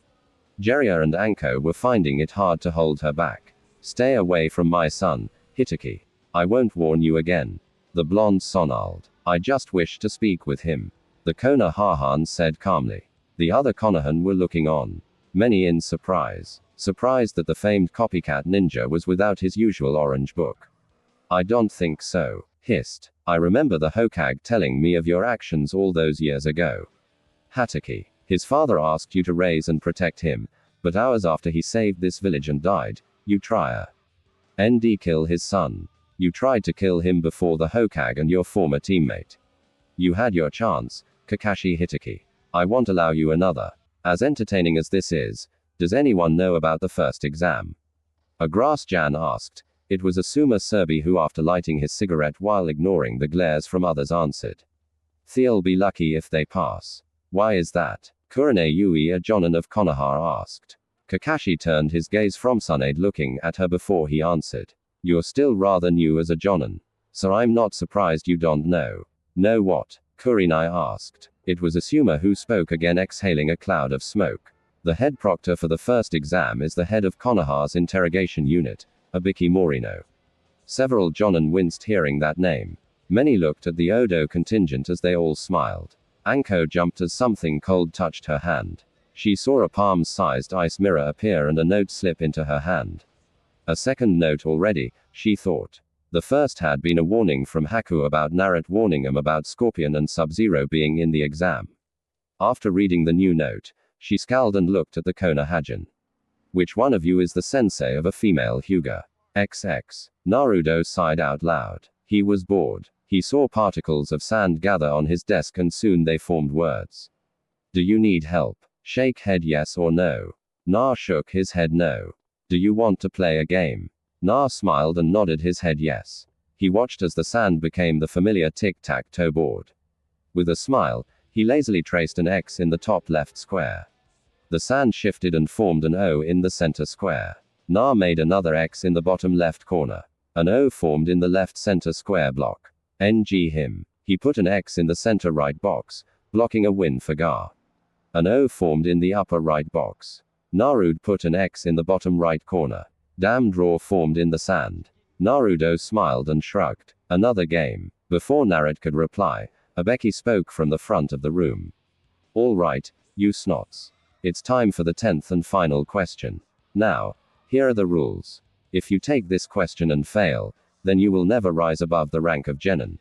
Jiraiya and Anko were finding it hard to hold her back. Stay away from my son, Hitaki. I won't warn you again. The blonde snarled. I just wish to speak with him. The Konoha said calmly. The other Konohan were looking on. Many in surprise. Surprised that the famed copycat ninja was without his usual orange book. I don't think so, hissed. I remember the Hokage telling me of your actions all those years ago. Hatake. His father asked you to raise and protect him, but hours after he saved this village and died, You tryer. ND kill his son. You tried to kill him before the Hokage and your former teammate. You had your chance, Kakashi Hitaki. I won't allow you another. As entertaining as this is, does anyone know about the first exam? A grass Jan asked. It was Asuma Serbi who, after lighting his cigarette while ignoring the glares from others, answered. They'll be lucky if they pass. Why is that? Kurane Yui, a Jonin of Konoha, asked. Kakashi turned his gaze from Tsunade, looking at her before he answered. You're still rather new as a Jonin, so I'm not surprised you don't know. Know what? Kurenai asked. It was Asuma who spoke again, exhaling a cloud of smoke. The head proctor for the first exam is the head of Konoha's interrogation unit, Abiki Morino. Several Jonin winced hearing that name. Many looked at the Odo contingent as they all smiled. Anko jumped as something cold touched her hand. She saw a palm-sized ice mirror appear and a note slip into her hand. A second note already, she thought. The first had been a warning from Haku about Naruto, warning him about Scorpion and Sub-Zero being in the exam. After reading the new note, she scowled and looked at the Konohajin. Which one of you is the sensei of a female Hyuga? XX. Naruto sighed out loud. He was bored. He saw particles of sand gather on his desk and soon they formed words. Do you need help? Shake head yes or no. Na shook his head no. Do you want to play a game? Na smiled and nodded his head yes. He watched as the sand became the familiar tic-tac-toe board. With a smile, he lazily traced an X in the top left square. The sand shifted and formed an O in the center square. Na made another X in the bottom left corner. An O formed in the left center square block. NG him. He put an X in the center right box, blocking a win for Gar. An O formed in the upper right box. Naruto put an X in the bottom right corner. Damn draw formed in the sand. Naruto smiled and shrugged. Another game. Before Naruto could reply, Abeki spoke from the front of the room. All right, you snots. It's time for the 10th and final question. Now, here are the rules. If you take this question and fail, then you will never rise above the rank of genin.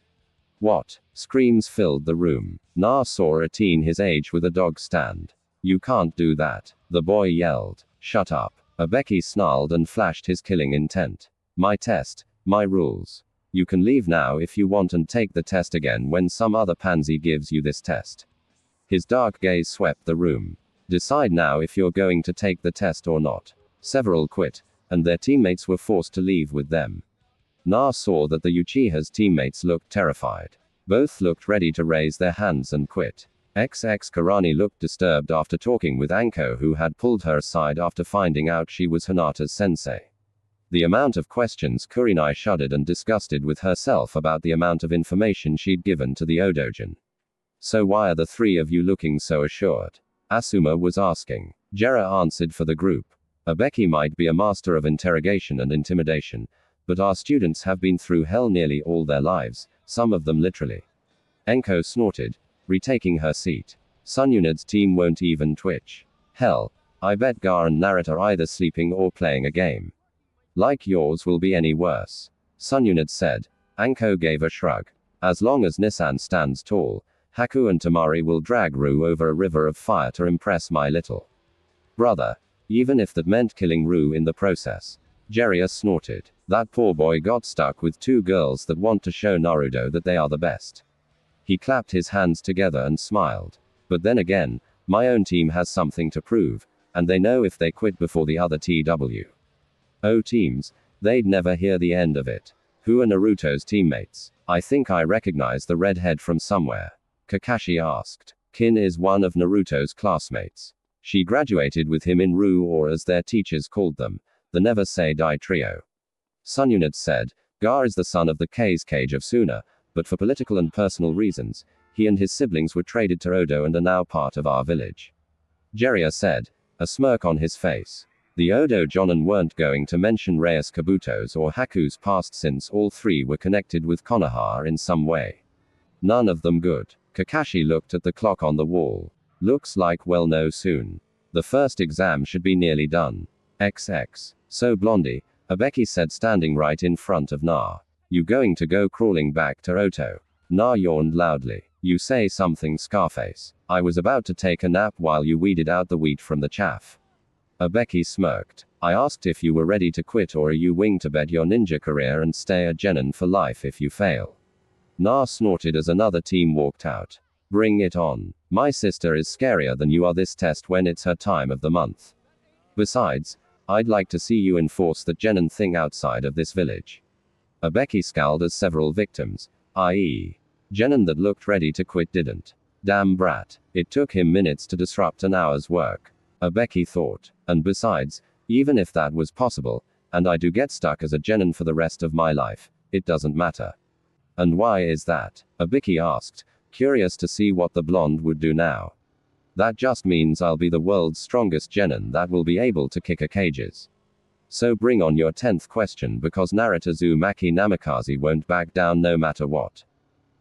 What? Screams filled the room. Na saw a teen his age with a dog stand. You can't do that. The boy yelled. Shut up. Abeki snarled and flashed his killing intent. My test, my rules. You can leave now if you want and take the test again when some other pansy gives you this test. His dark gaze swept the room. Decide now if you're going to take the test or not. Several quit, and their teammates were forced to leave with them. Na saw that the Uchiha's teammates looked terrified. Both looked ready to raise their hands and quit. XX Karani looked disturbed after talking with Anko, who had pulled her aside after finding out she was Hinata's sensei. The amount of questions, Kurenai shuddered and disgusted with herself about the amount of information she'd given to the Odojin. So why are the three of you looking so assured? Asuma was asking. Jera answered for the group. Abeki might be a master of interrogation and intimidation, but our students have been through hell nearly all their lives, some of them literally. Enko snorted, retaking her seat. Sunyunad's team won't even twitch. Hell, I bet Gar and Naruto are either sleeping or playing a game. Like yours will be any worse. Sunyunad said. Anko gave a shrug. As long as Nissan stands tall, Haku and Tamari will drag Ru over a river of fire to impress my little brother. Even if that meant killing Ru in the process. Jiraiya snorted. That poor boy got stuck with two girls that want to show Naruto that they are the best. He clapped his hands together and smiled. But then again, my own team has something to prove, and they know if they quit before the other TWO teams, they'd never hear the end of it. Who are Naruto's teammates? I think I recognize the redhead from somewhere. Kakashi asked. Kin is one of Naruto's classmates. She graduated with him in Ru, or as their teachers called them, the Never Say Die Trio. Sunyunad said. Gar is the son of the Kage of Suna, but for political and personal reasons, he and his siblings were traded to Odo and are now part of our village. Jiraiya said, a smirk on his face. The Odo Jonin weren't going to mention Reyes Kabuto's or Haku's past since all three were connected with Konoha in some way. None of them good. Kakashi looked at the clock on the wall. Looks like we'll know soon. The first exam should be nearly done. XX. So Blondie, Abeki said, standing right in front of Na. You going to go crawling back to Oto? Na yawned loudly. You say something, Scarface. I was about to take a nap while you weeded out the wheat from the chaff. Abeki smirked. I asked if you were ready to quit or are you willing to bet your ninja career and stay a genin for life if you fail. Na snorted as another team walked out. Bring it on. My sister is scarier than you are this test when it's her time of the month. Besides, I'd like to see you enforce that genin thing outside of this village. Abeki scowled as several victims, i.e. genin that looked ready to quit didn't. Damn brat. It took him minutes to disrupt an hour's work. Abeki thought. And besides, even if that was possible, and I do get stuck as a genin for the rest of my life, it doesn't matter. And why is that? Abeki asked, curious to see what the blonde would do now. That just means I'll be the world's strongest genin that will be able to kick a cages. So bring on your 10th question because Narita Uzumaki Namikaze won't back down no matter what.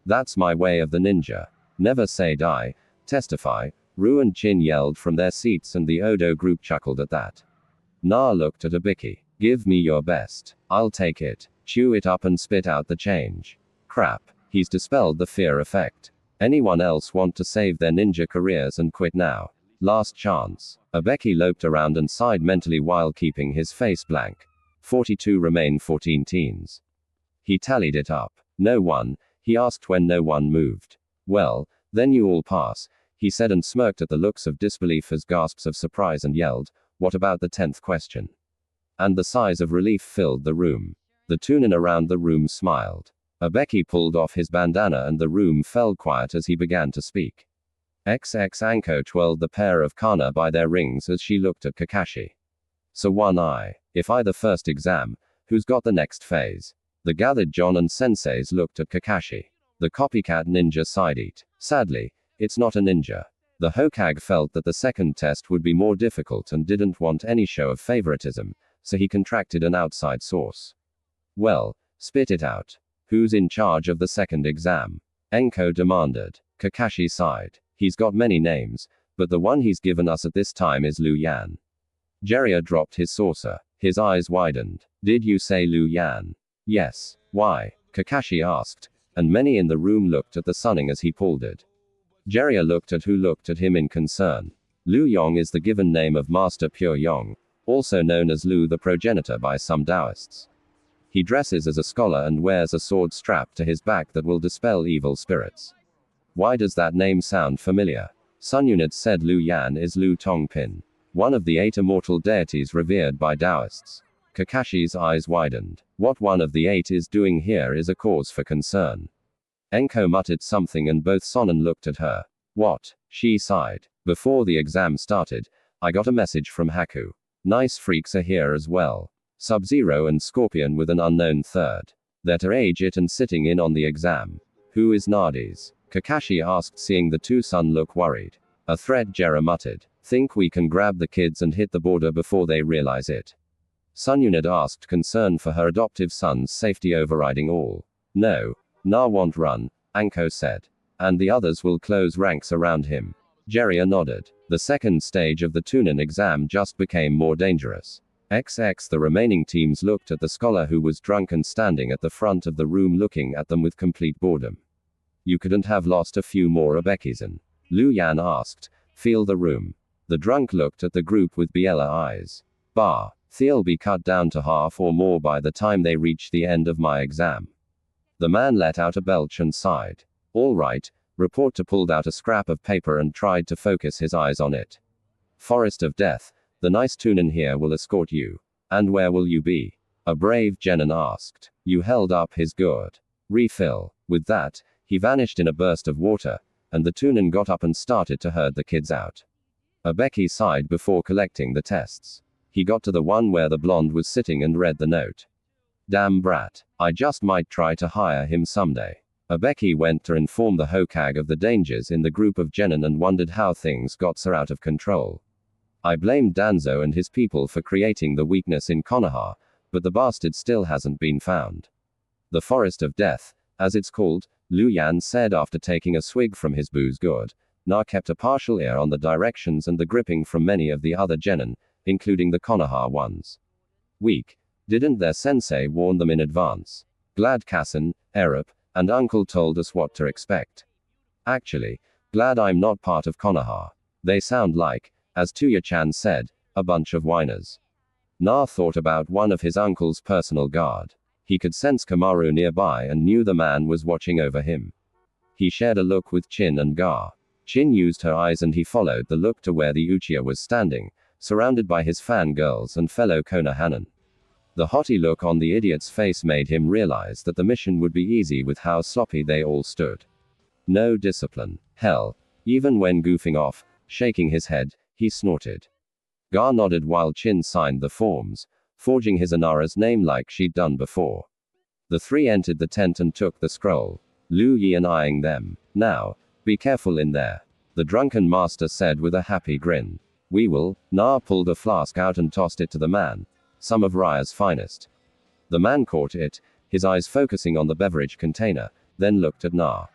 That's my way of the ninja. Never say die, testify, Ru and Chin yelled from their seats and the Odo group chuckled at that. Na looked at Abeki. Give me your best. I'll take it. Chew it up and spit out the change. Crap. He's dispelled the fear effect. Anyone else want to save their ninja careers and quit now? Last chance. Abeki loped around and sighed mentally while keeping his face blank. 42 remain 14 teens. He tallied it up. No one, he asked when no one moved. Well, then you all pass, he said and smirked at the looks of disbelief as gasps of surprise and yelled, what about the 10th question? And the sighs of relief filled the room. The tunin around the room smiled. Abeki pulled off his bandana and the room fell quiet as he began to speak. XX Anko twirled the pair of kana by their rings as she looked at Kakashi. So one eye. If I the first exam, who's got the next phase? The gathered John and senseis looked at Kakashi. The copycat ninja sighed. Sadly, it's not a ninja. The Hokage felt that the second test would be more difficult and didn't want any show of favoritism, so he contracted an outside source. Well, spit it out. Who's in charge of the second exam? Enko demanded. Kakashi sighed. He's got many names, but the one he's given us at this time is Liu Yan. Jiraiya dropped his saucer. His eyes widened. Did you say Liu Yan? Yes. Why? Kakashi asked, and many in the room looked at the sunning as he pulled it. Jiraiya looked at who looked at him in concern. Liu Yong is the given name of Master Pure Yong, also known as Liu the progenitor by some Taoists. He dresses as a scholar and wears a sword strapped to his back that will dispel evil spirits. Why does that name sound familiar? Sun Yunit said Liu Yan is Liu Tongpin, one of the 8 immortal deities revered by Taoists. Kakashi's eyes widened. What one of the 8 is doing here is a cause for concern. Enko muttered something and both Sonnen looked at her. What? She sighed. Before the exam started, I got a message from Haku. Nice freaks are here as well. Sub-Zero and Scorpion with an unknown third. They're to age it and sitting in on the exam. Who is Nardis? Kakashi asked seeing the two Sun look worried. A threat, Jera muttered. Think we can grab the kids and hit the border before they realize it? Sun Yunit asked, concern for her adoptive son's safety overriding all. No. Na won't run, Anko said. And the others will close ranks around him. Jiraiya nodded. The second stage of the Tunin exam just became more dangerous. XX The remaining teams looked at the scholar who was drunk and standing at the front of the room looking at them with complete boredom. You couldn't have lost a few more Abekisen? Liu Yan asked. Feel the room. The drunk looked at the group with Biela eyes. Bah. They'll be cut down to half or more by the time they reach the end of my exam. The man let out a belch and sighed. All right, Reporter pulled out a scrap of paper and tried to focus his eyes on it. Forest of Death, the nice Tunin here will escort you. And where will you be? A brave genin asked. You held up his gourd. Refill. With that, he vanished in a burst of water, and the Tunin got up and started to herd the kids out. Abeki sighed before collecting the tests. He got to the one where the blonde was sitting and read the note. Damn brat. I just might try to hire him someday. Abeki went to inform the Hokage of the dangers in the group of genin and wondered how things got so out of control. I blamed Danzo and his people for creating the weakness in Konoha, but the bastard still hasn't been found. The Forest of Death, as it's called, Liu Yan said after taking a swig from his booze gourd. Na kept a partial ear on the directions and the gripping from many of the other genin, including the Konoha ones. Weak. Didn't their sensei warn them in advance? Glad Kassan, Erop, and Uncle told us what to expect. Actually, glad I'm not part of Konoha. They sound like, as Tuya-chan said, a bunch of whiners. Na thought about one of his uncle's personal guard. He could sense Kamaru nearby and knew the man was watching over him. He shared a look with Chin and Gar. Chin used her eyes and he followed the look to where the Uchiha was standing, surrounded by his fangirls and fellow Konohanan. The haughty look on the idiot's face made him realize that the mission would be easy with how sloppy they all stood. No discipline. Hell. Even when goofing off, shaking his head, he snorted. Gar nodded while Chin signed the forms, forging his Inara's name like she'd done before. The three entered the tent and took the scroll. Lu Yian eyeing them. Now, be careful in there, the drunken master said with a happy grin. We will. Na pulled a flask out and tossed it to the man. Some of Raya's finest. The man caught it, his eyes focusing on the beverage container, then looked at Na.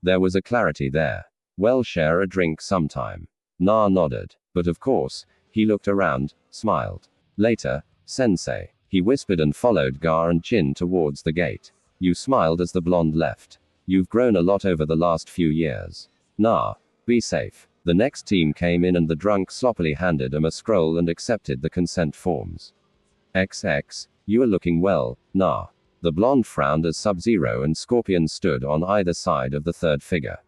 There was a clarity there. Well, share a drink sometime. Na nodded. But of course, he looked around, smiled. Later, sensei, he whispered and followed Gar and Chin towards the gate. You smiled as the blonde left. You've grown a lot over the last few years. Na, be safe. The next team came in and the drunk sloppily handed him a scroll and accepted the consent forms. XX, you are looking well, Na. The blonde frowned as Sub-Zero and Scorpion stood on either side of the third figure.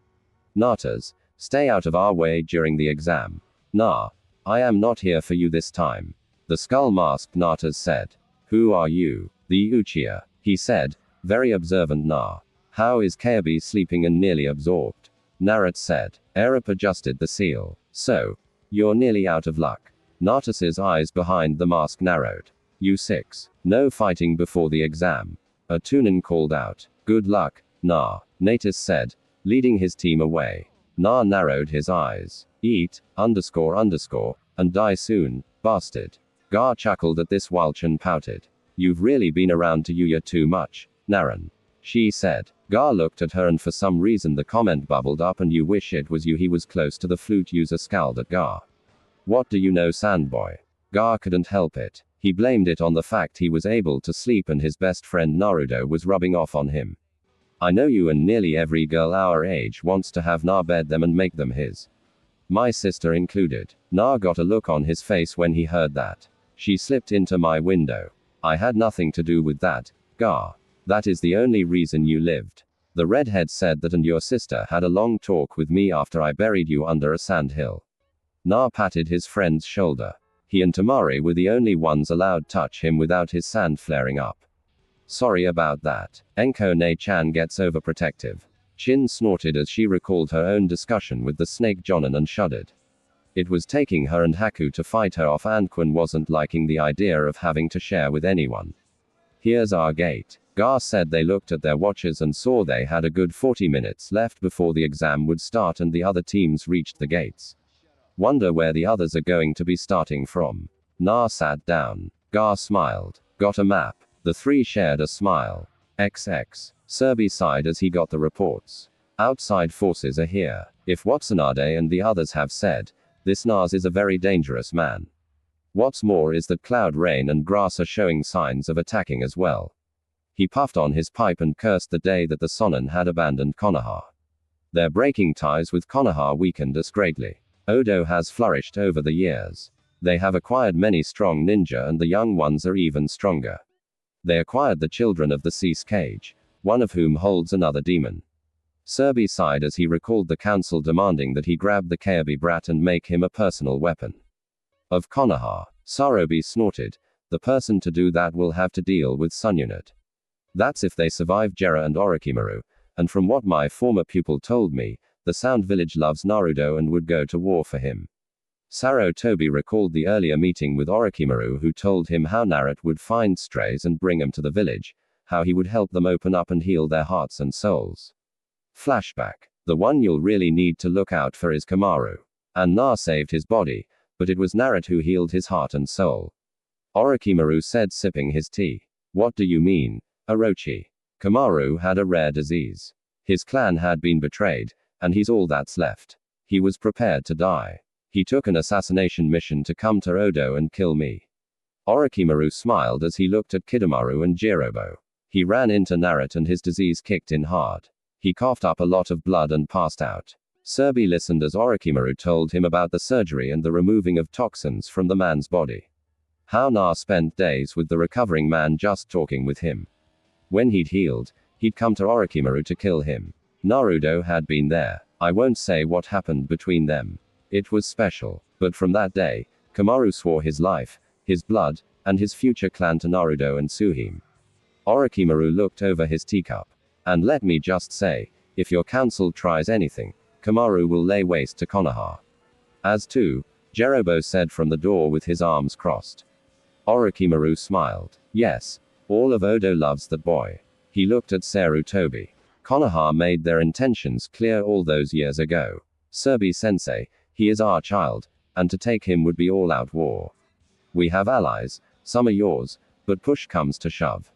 Natas, stay out of our way during the exam. Na, I am not here for you this time. The skull-masked Natas said. Who are you? The Uchiha, he said, very observant. Na. How is Kayabi sleeping and nearly absorbed? Narut said. Erip adjusted the seal. So, you're nearly out of luck. Natas's eyes behind the mask narrowed. U6. No fighting before the exam. Atunin called out. Good luck, Na. Natus said, leading his team away. Na narrowed his eyes. Eat, __, and die soon, bastard. Gar chuckled at this while Chen pouted. You've really been around to Yuya too much, Naran. She said. Gar looked at her and for some reason the comment bubbled up and you wish it was you. He was close to the flute user scowled at Gar. What do you know, Sandboy? Gar couldn't help it. He blamed it on the fact he was able to sleep and his best friend Naruto was rubbing off on him. I know you and nearly every girl our age wants to have Na bed them and make them his. My sister included. Na got a look on his face when he heard that. She slipped into my window. I had nothing to do with that, Gar. That is the only reason you lived. The redhead said that and your sister had a long talk with me after I buried you under a sandhill. Na patted his friend's shoulder. He and Tamari were the only ones allowed touch him without his sand flaring up. Sorry about that. Enko Ne-chan gets overprotective. Chin snorted as she recalled her own discussion with the snake Jonin and shuddered. It was taking her and Haku to fight her off and Quan wasn't liking the idea of having to share with anyone. Here's our gate. Gar said they looked at their watches and saw they had a good 40 minutes left before the exam would start and the other teams reached the gates. Wonder where the others are going to be starting from. Na sat down. Gar smiled. Got a map. The three shared a smile. XX. Serby sighed as he got the reports. Outside forces are here. If Watsunade and the others have said, this Nas is a very dangerous man. What's more is that Cloud Rain and Grass are showing signs of attacking as well. He puffed on his pipe and cursed the day that the Sonin had abandoned Konoha. Their breaking ties with Konoha weakened us greatly. Odo has flourished over the years. They have acquired many strong ninja and the young ones are even stronger. They acquired the children of the Cease Cage, one of whom holds another demon. Serby sighed as he recalled the council demanding that he grab the Kayabi brat and make him a personal weapon of Konoha. Sarobi snorted. The person to do that will have to deal with Sununit. That's if they survive Jera and Orochimaru, and from what my former pupil told me, the Sound Village loves Naruto and would go to war for him. Sarutobi recalled the earlier meeting with Orochimaru who told him how Naruto would find strays and bring them to the village, how he would help them open up and heal their hearts and souls. Flashback. The one you'll really need to look out for is Kamaru. And Na saved his body, but it was Naruto who healed his heart and soul. Orochimaru said sipping his tea. What do you mean, Orochi? Kamaru had a rare disease. His clan had been betrayed, and he's all that's left. He was prepared to die. He took an assassination mission to come to Odo and kill me. Orochimaru smiled as he looked at Kidomaru and Jirobo. He ran into Naruto and his disease kicked in hard. He coughed up a lot of blood and passed out. Serby listened as Orochimaru told him about the surgery and the removing of toxins from the man's body. How Na spent days with the recovering man just talking with him. When he'd healed, he'd come to Orochimaru to kill him. Naruto had been there. I won't say what happened between them. It was special. But from that day, Kamaru swore his life, his blood, and his future clan to Naruto and Suhime. Orochimaru looked over his teacup. And let me just say, if your council tries anything, Kamaru will lay waste to Konoha. As to, Jerobo said from the door with his arms crossed. Orochimaru smiled. Yes, all of Odo loves that boy. He looked at Sarutobi. Konoha made their intentions clear all those years ago. Surbi-sensei, he is our child, and to take him would be all-out war. We have allies, some are yours, but push comes to shove.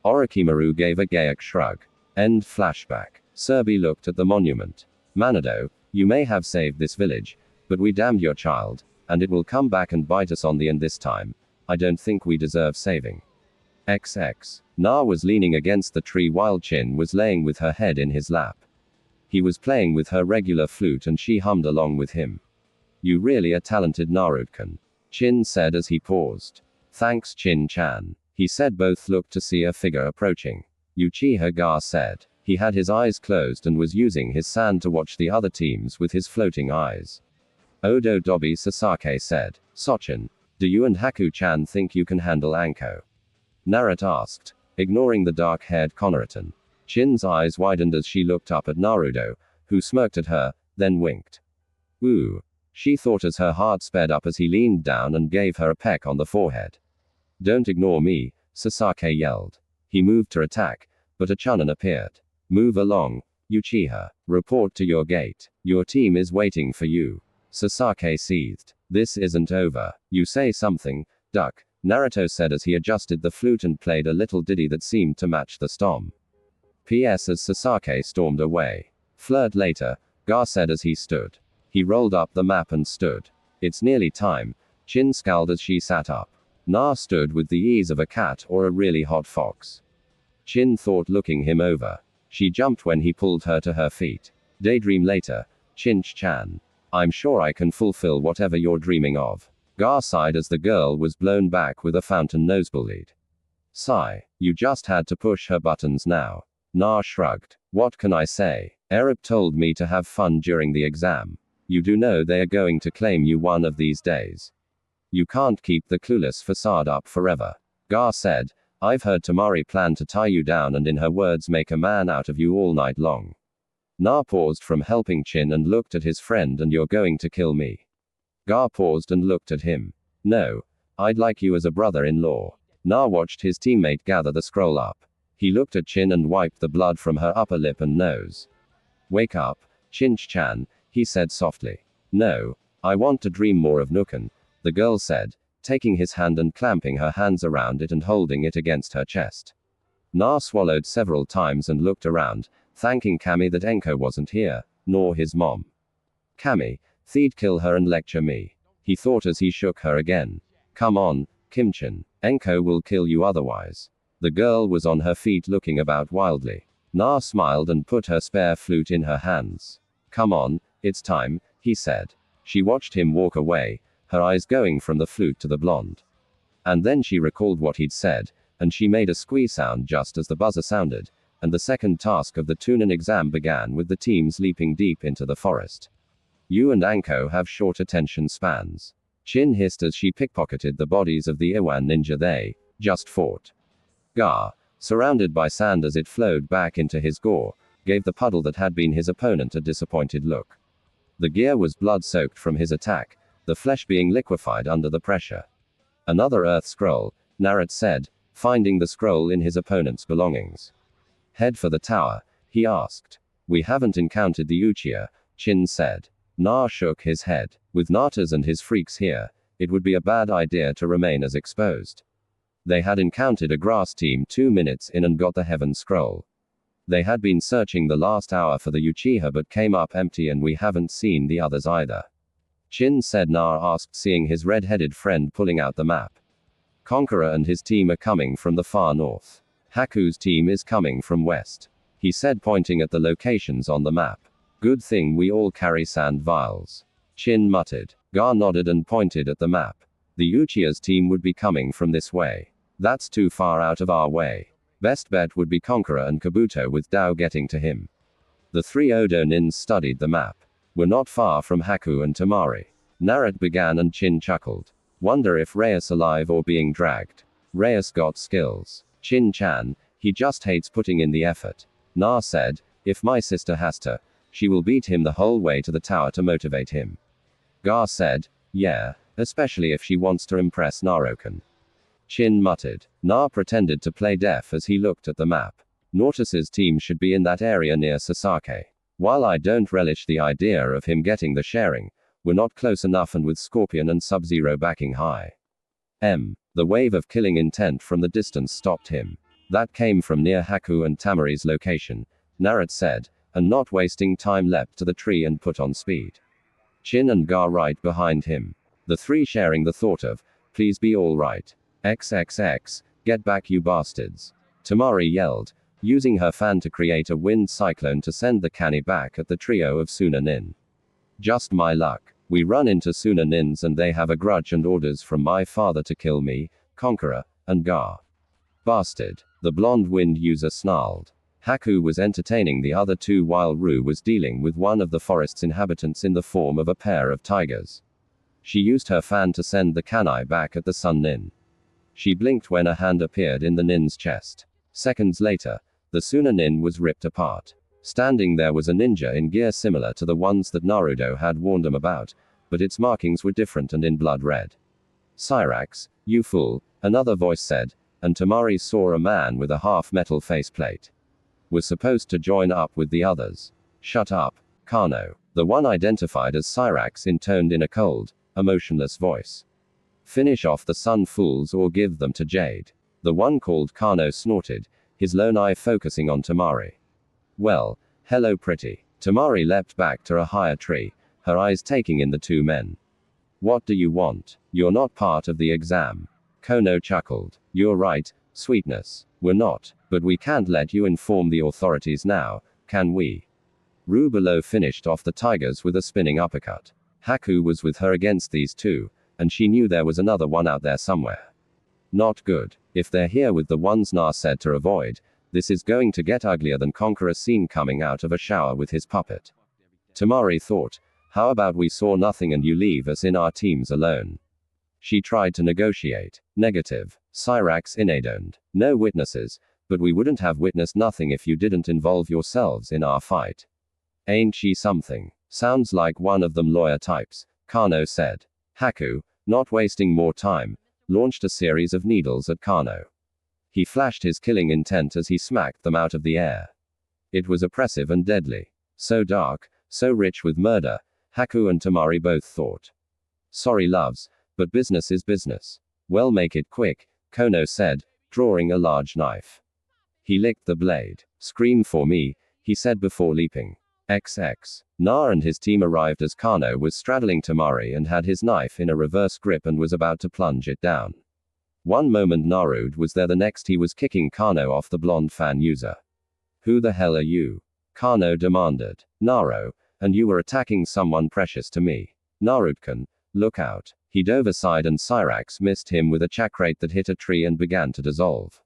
Orochimaru gave a Gayak shrug. End flashback. Surbi looked at the monument. Manado, you may have saved this village, but we damned your child, and it will come back and bite us on the end this time. I don't think we deserve saving. XX. Na was leaning against the tree while Chin was laying with her head in his lap. He was playing with her regular flute and she hummed along with him. You really are talented, Naruto-kun, Chin said as he paused. Thanks, Chin-chan. He said. Both looked to see a figure approaching. Uchiha Ga said. He had his eyes closed and was using his sand to watch the other teams with his floating eyes. Odo Dobi Sasake said. Sochin, do you and Haku-chan think you can handle Anko? Naruto asked, ignoring the dark-haired Konohatan. Chin's eyes widened as she looked up at Naruto, who smirked at her, then winked. Ooh. She thought as her heart sped up as he leaned down and gave her a peck on the forehead. Don't ignore me, Sasake yelled. He moved to attack, but a Chunin appeared. Move along, Uchiha. Report to your gate. Your team is waiting for you. Sasake seethed. This isn't over. You say something, duck, Naruto said as he adjusted the flute and played a little ditty that seemed to match the storm. P.S. as Sasake stormed away. Flirt later, Gar said as he stood. He rolled up the map and stood. It's nearly time, Chin scowled as she sat up. Na stood with the ease of a cat or a really hot fox. Chin thought, looking him over. She jumped when he pulled her to her feet. Daydream later, Chin-chan. I'm sure I can fulfill whatever you're dreaming of. Gar sighed as the girl was blown back with a fountain nosebleed. Sigh. You just had to push her buttons now. Na shrugged. What can I say? Erip told me to have fun during the exam. You do know they are going to claim you one of these days. You can't keep the clueless facade up forever. Gar said, I've heard Tamari plan to tie you down and in her words make a man out of you all night long. Na paused from helping Chin and looked at his friend. And you're going to kill me? Gar paused and looked at him. No. I'd like you as a brother-in-law. Na watched his teammate gather the scroll up. He looked at Chin and wiped the blood from her upper lip and nose. Wake up, Chin-chan, he said softly. No. I want to dream more of Nukan, the girl said, taking his hand and clamping her hands around it and holding it against her chest. Na swallowed several times and looked around, thanking Kami that Enko wasn't here, nor his mom. Kami, thee'd kill her and lecture me. He thought as he shook her again. Come on, Kimchin. Enko will kill you otherwise. The girl was on her feet looking about wildly. Na smiled and put her spare flute in her hands. Come on, it's time, he said. She watched him walk away, her eyes going from the flute to the blonde. And then she recalled what he'd said, and she made a squee sound just as the buzzer sounded, and the second task of the Chunin exam began with the teams leaping deep into the forest. You and Anko have short attention spans. Chin hissed as she pickpocketed the bodies of the Iwan ninja they just fought. Gar, surrounded by sand as it flowed back into his gore, gave the puddle that had been his opponent a disappointed look. The gear was blood-soaked from his attack, the flesh being liquefied under the pressure. Another earth scroll, Naruto said, finding the scroll in his opponent's belongings. Head for the tower, he asked. We haven't encountered the Uchiha, Chin said. Na shook his head. With Natas and his freaks here, it would be a bad idea to remain as exposed. They had encountered a grass team 2 minutes in and got the Heaven Scroll. They had been searching the last hour for the Uchiha but came up empty and we haven't seen the others either. Chin said. Na asked, seeing his red-headed friend pulling out the map. Conqueror and his team are coming from the far north. Haku's team is coming from west. He said, pointing at the locations on the map. Good thing we all carry sand vials. Chin muttered. Gar nodded and pointed at the map. The Uchiha's team would be coming from this way. That's too far out of our way. Best bet would be Conqueror and Kabuto with Dao getting to him. The three Odo nins studied the map. We're not far from Haku and Temari. Naruto began and Chin chuckled. Wonder if Reyes alive or being dragged. Reyes got skills. Chin-chan, he just hates putting in the effort. Na said, if my sister has to, she will beat him the whole way to the tower to motivate him. Gar said, yeah, especially if she wants to impress Narokan. Chin muttered. Na pretended to play deaf as he looked at the map. Nautus's team should be in that area near Sasake. While I don't relish the idea of him getting the sharing, we're not close enough, and with Scorpion and Sub-Zero backing high. The wave of killing intent from the distance stopped him. That came from near Haku and Tamari's location, Naruto said, and not wasting time leapt to the tree and put on speed. Chin and Gar right behind him. The three sharing the thought of, please be alright. XXX, get back you bastards. Temari yelled, using her fan to create a wind cyclone to send the Kani back at the trio of Suna Nin. Just my luck. We run into Suna Nins and they have a grudge and orders from my father to kill me, Conqueror, and Gar. Bastard. The blonde wind user snarled. Haku was entertaining the other two while Ru was dealing with one of the forest's inhabitants in the form of a pair of tigers. She used her fan to send the Kanai back at the Sun Nin. She blinked when a hand appeared in the Nin's chest. Seconds later, the Suna Nin was ripped apart. Standing there was a ninja in gear similar to the ones that Naruto had warned him about, but its markings were different and in blood red. Cyrax, you fool, another voice said, and Temari saw a man with a half-metal faceplate. Was supposed to join up with the others. Shut up, Kano. The one identified as Cyrax intoned in a cold, emotionless voice. Finish off the Sun fools or give them to Jade. The one called Kano snorted, his lone eye focusing on Temari. Well, hello pretty. Temari leapt back to a higher tree, her eyes taking in the two men. What do you want? You're not part of the exam. Kono chuckled. You're right, sweetness. We're not, but we can't let you inform the authorities now, can we? Ru below finished off the tigers with a spinning uppercut. Haku was with her against these two, and she knew there was another one out there somewhere. Not good. If they're here with the ones Na said to avoid, this is going to get uglier than Conqueror seen coming out of a shower with his puppet. Temari thought, how about we saw nothing and you leave us in our teams alone? She tried to negotiate. Negative. Cyrax inadoned. No witnesses, but we wouldn't have witnessed nothing if you didn't involve yourselves in our fight. Ain't she something? Sounds like one of them lawyer types, Kano said. Haku, not wasting more time, launched a series of needles at Kano. He flashed his killing intent as he smacked them out of the air. It was oppressive and deadly. So dark, so rich with murder, Haku and Temari both thought. Sorry loves, but business is business. Well make it quick, Kono said, drawing a large knife. He licked the blade. Scream for me, he said before leaping. XX. Na and his team arrived as Kano was straddling Temari and had his knife in a reverse grip and was about to plunge it down. One moment Naruto was there, the next he was kicking Kano off the blonde fan user. Who the hell are you? Kano demanded. Naruto, and you were attacking someone precious to me. Naruto-kun, look out. He dove aside and Cyrax missed him with a chakrate that hit a tree and began to dissolve.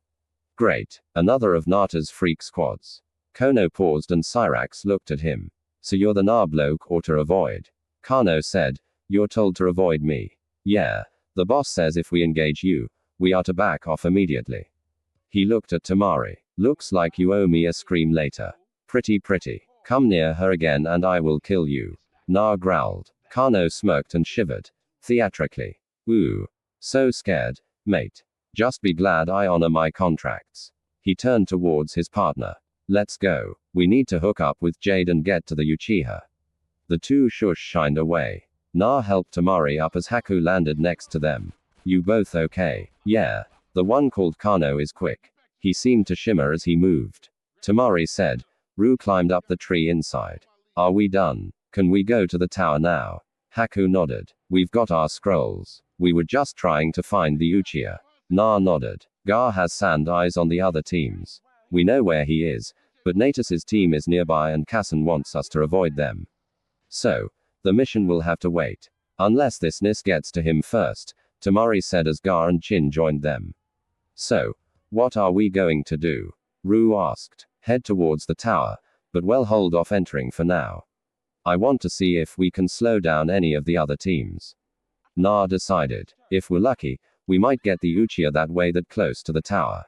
Great. Another of Nata's freak squads. Kono paused and Cyrax looked at him. So you're the Na bloke or to avoid? Kano said, you're told to avoid me. Yeah. The boss says if we engage you, we are to back off immediately. He looked at Temari. Looks like you owe me a scream later. Pretty. Come near her again and I will kill you. Na growled. Kano smirked and shivered. Theatrically. Ooh. So scared, mate. Just be glad I honor my contracts. He turned towards his partner. Let's go. We need to hook up with Jade and get to the Uchiha. The two shined away. Na helped Temari up as Haku landed next to them. You both okay? Yeah. The one called Kano is quick. He seemed to shimmer as he moved. Temari said. Ru climbed up the tree inside. Are we done? Can we go to the tower now? Haku nodded. We've got our scrolls. We were just trying to find the Uchiha. Na nodded. Gar has sand eyes on the other teams. We know where he is, but Natus's team is nearby and Kassen wants us to avoid them. So, the mission will have to wait. Unless this Nis gets to him first, Temari said as Gar and Chin joined them. So, what are we going to do? Rue asked. Head towards the tower, but well hold off entering for now. I want to see if we can slow down any of the other teams. Na decided. If we're lucky, we might get the Uchiha that way that close to the tower.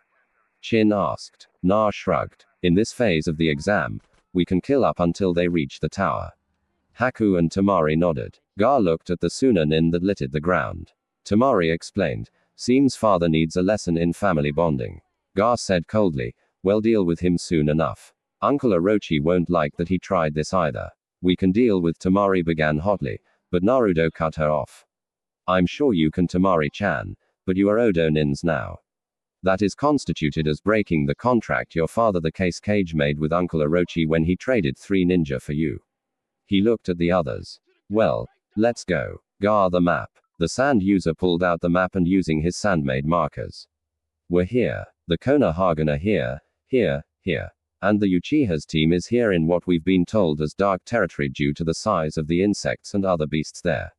Chin asked. Na shrugged. In this phase of the exam, we can kill up until they reach the tower. Haku and Temari nodded. Gar looked at the Sunanin that littered the ground. Temari explained, seems father needs a lesson in family bonding. Gar said coldly, we'll deal with him soon enough. Uncle Orochi won't like that he tried this either. We can deal with Temari began hotly, but Naruto cut her off. I'm sure you can Temari-chan, but you are Odo Nins now. That is constituted as breaking the contract your father the Case Cage made with Uncle Orochi when he traded 3 ninja for you. He looked at the others. Well, let's go. Gar the map. The sand user pulled out the map and using his sand-made markers. We're here. The Konohagen are here, here. And the Uchiha's team is here in what we've been told as dark territory due to the size of the insects and other beasts there.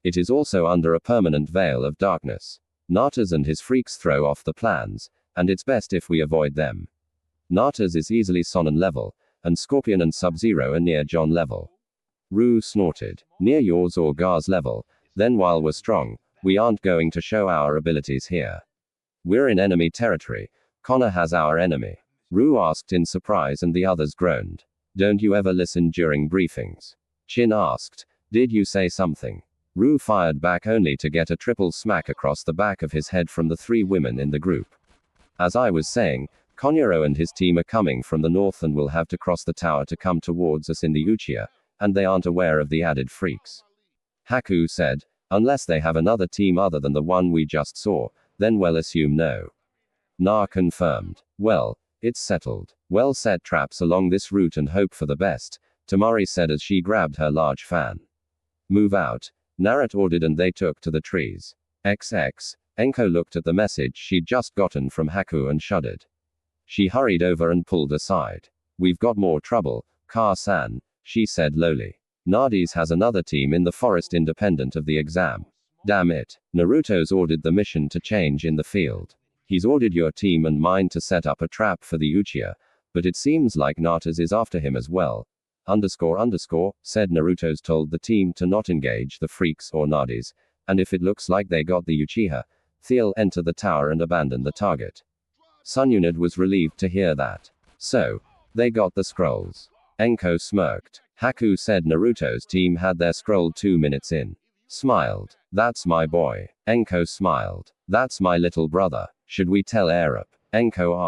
It is also under a permanent veil of darkness. Natas and his freaks throw off the plans, and it's best if we avoid them. Natas is easily Sonnen level, and Scorpion and Sub-Zero are near John level. Rue snorted. Near yours or Gar's level, then while we're strong, we aren't going to show our abilities here. We're in enemy territory. Connor has our enemy. Rue asked in surprise and the others groaned. Don't you ever listen during briefings? Chin asked. Did you say something? Rue fired back only to get a triple smack across the back of his head from the 3 women in the group. As I was saying, Konyuro and his team are coming from the north and will have to cross the tower to come towards us in the Uchiha, and they aren't aware of the added freaks. Haku said, unless they have another team other than the one we just saw, then we'll assume no. Na confirmed. Well, it's settled. We'll set traps along this route and hope for the best, Temari said as she grabbed her large fan. Move out, Naruto ordered and they took to the trees. XX, Enko looked at the message she'd just gotten from Haku and shuddered. She hurried over and pulled aside. We've got more trouble, Ka-san, she said lowly. Nades has another team in the forest independent of the exam. Damn it. Naruto's ordered the mission to change in the field. He's ordered your team and mine to set up a trap for the Uchiha, but it seems like Natas is after him as well. Said Naruto's told the team to not engage the freaks or Nades, and if it looks like they got the Uchiha, they'll enter the tower and abandon the target. Sunyunid was relieved to hear that. So, they got the scrolls. Enko smirked. Haku said Naruto's team had their scroll 2 minutes in. Smiled. That's my boy. Enko smiled. That's my little brother. Should we tell Arup? Enko asked.